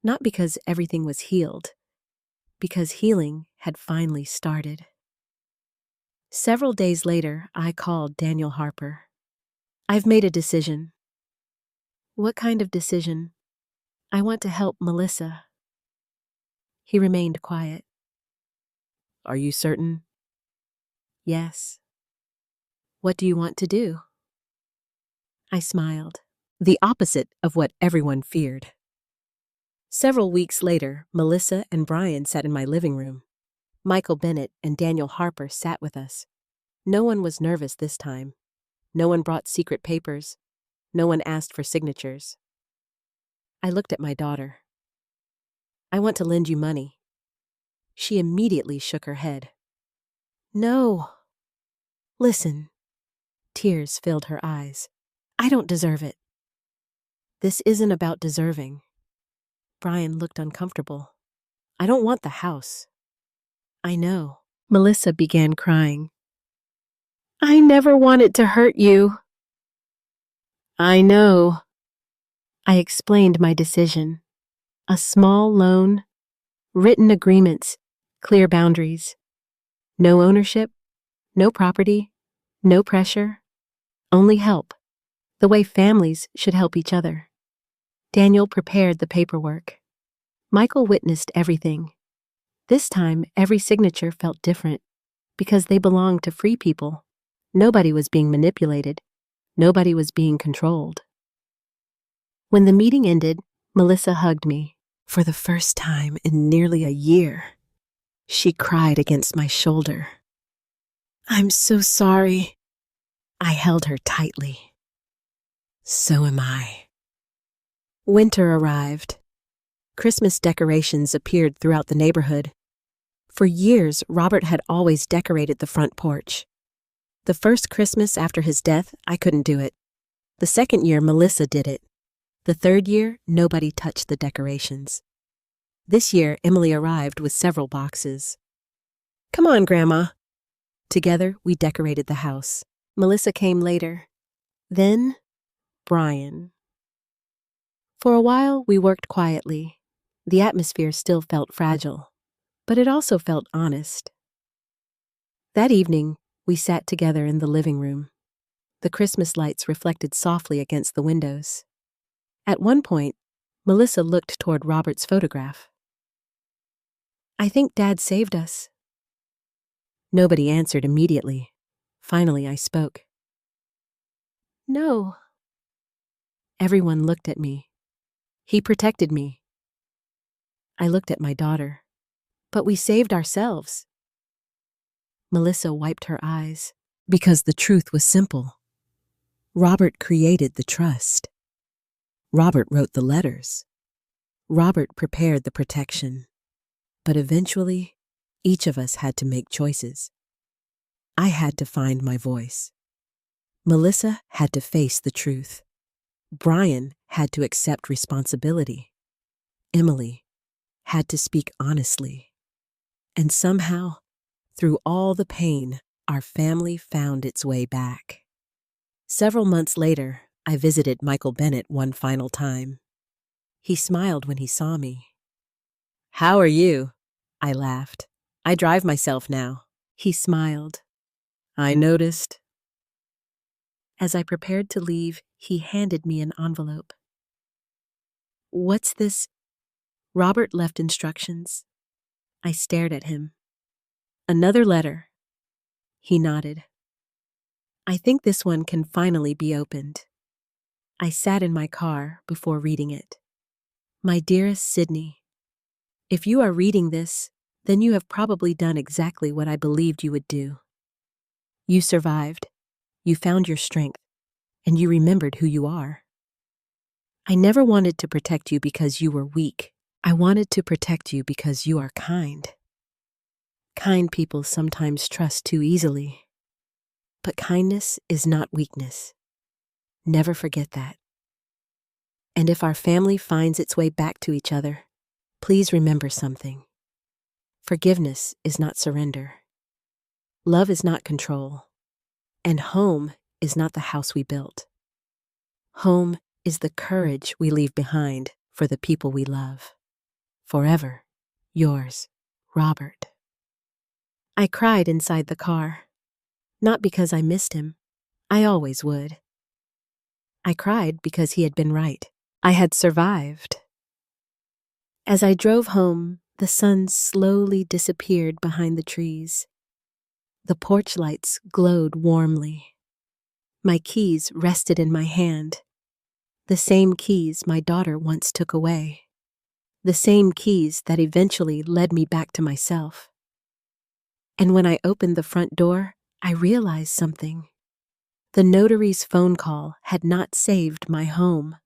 Not because everything was healed, because healing had finally started. Several days later, I called Daniel Harper. I've made a decision. What kind of decision? I want to help Melissa. He remained quiet. Are you certain? Yes. What do you want to do? I smiled. The opposite of what everyone feared. Several weeks later, Melissa and Brian sat in my living room. Michael Bennett and Daniel Harper sat with us. No one was nervous this time. No one brought secret papers. No one asked for signatures. I looked at my daughter. I want to lend you money. She immediately shook her head. No. Listen. Tears filled her eyes. I don't deserve it. This isn't about deserving. Brian looked uncomfortable. I don't want the house. I know. Melissa began crying. I never wanted to hurt you. I know. I explained my decision. A small loan, written agreements, clear boundaries. No ownership, no property, no pressure, only help, the way families should help each other. Daniel prepared the paperwork. Michael witnessed everything. This time, every signature felt different because they belonged to free people. Nobody was being manipulated. Nobody was being controlled. When the meeting ended, Melissa hugged me. For the first time in nearly a year, she cried against my shoulder. I'm so sorry. I held her tightly. So am I. Winter arrived. Christmas decorations appeared throughout the neighborhood. For years, Robert had always decorated the front porch. The first Christmas after his death, I couldn't do it. The second year, Melissa did it. The third year, nobody touched the decorations. This year, Emily arrived with several boxes. Come on, Grandma. Together, we decorated the house. Melissa came later. Then, Brian. For a while, we worked quietly. The atmosphere still felt fragile, but it also felt honest. That evening, we sat together in the living room. The Christmas lights reflected softly against the windows. At one point, Melissa looked toward Robert's photograph. I think Dad saved us. Nobody answered immediately. Finally, I spoke. No. Everyone looked at me. He protected me. I looked at my daughter. But we saved ourselves. Melissa wiped her eyes. Because the truth was simple. Robert created the trust. Robert wrote the letters. Robert prepared the protection. But eventually, each of us had to make choices. I had to find my voice. Melissa had to face the truth. Brian had to accept responsibility. Emily had to speak honestly. And somehow, through all the pain, our family found its way back. Several months later, I visited Michael Bennett one final time. He smiled when he saw me. How are you? I laughed. I drive myself now. He smiled. I noticed. As I prepared to leave, he handed me an envelope. What's this? Robert left instructions. I stared at him. Another letter. He nodded. I think this one can finally be opened. I sat in my car before reading it. My dearest Sydney, if you are reading this, then you have probably done exactly what I believed you would do. You survived, you found your strength, and you remembered who you are. I never wanted to protect you because you were weak. I wanted to protect you because you are kind. Kind people sometimes trust too easily. But kindness is not weakness. Never forget that. And if our family finds its way back to each other, please remember something. Forgiveness is not surrender. Love is not control. And home is not the house we built. Home is the courage we leave behind for the people we love. Forever, yours, Robert. I cried inside the car. Not because I missed him. I always would. I cried because he had been right. I had survived. As I drove home, the sun slowly disappeared behind the trees. The porch lights glowed warmly. My keys rested in my hand. The same keys my daughter once took away. The same keys that eventually led me back to myself. And when I opened the front door, I realized something. The notary's phone call had not saved my home.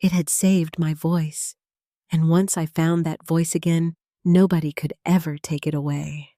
It had saved my voice. And once I found that voice again, nobody could ever take it away.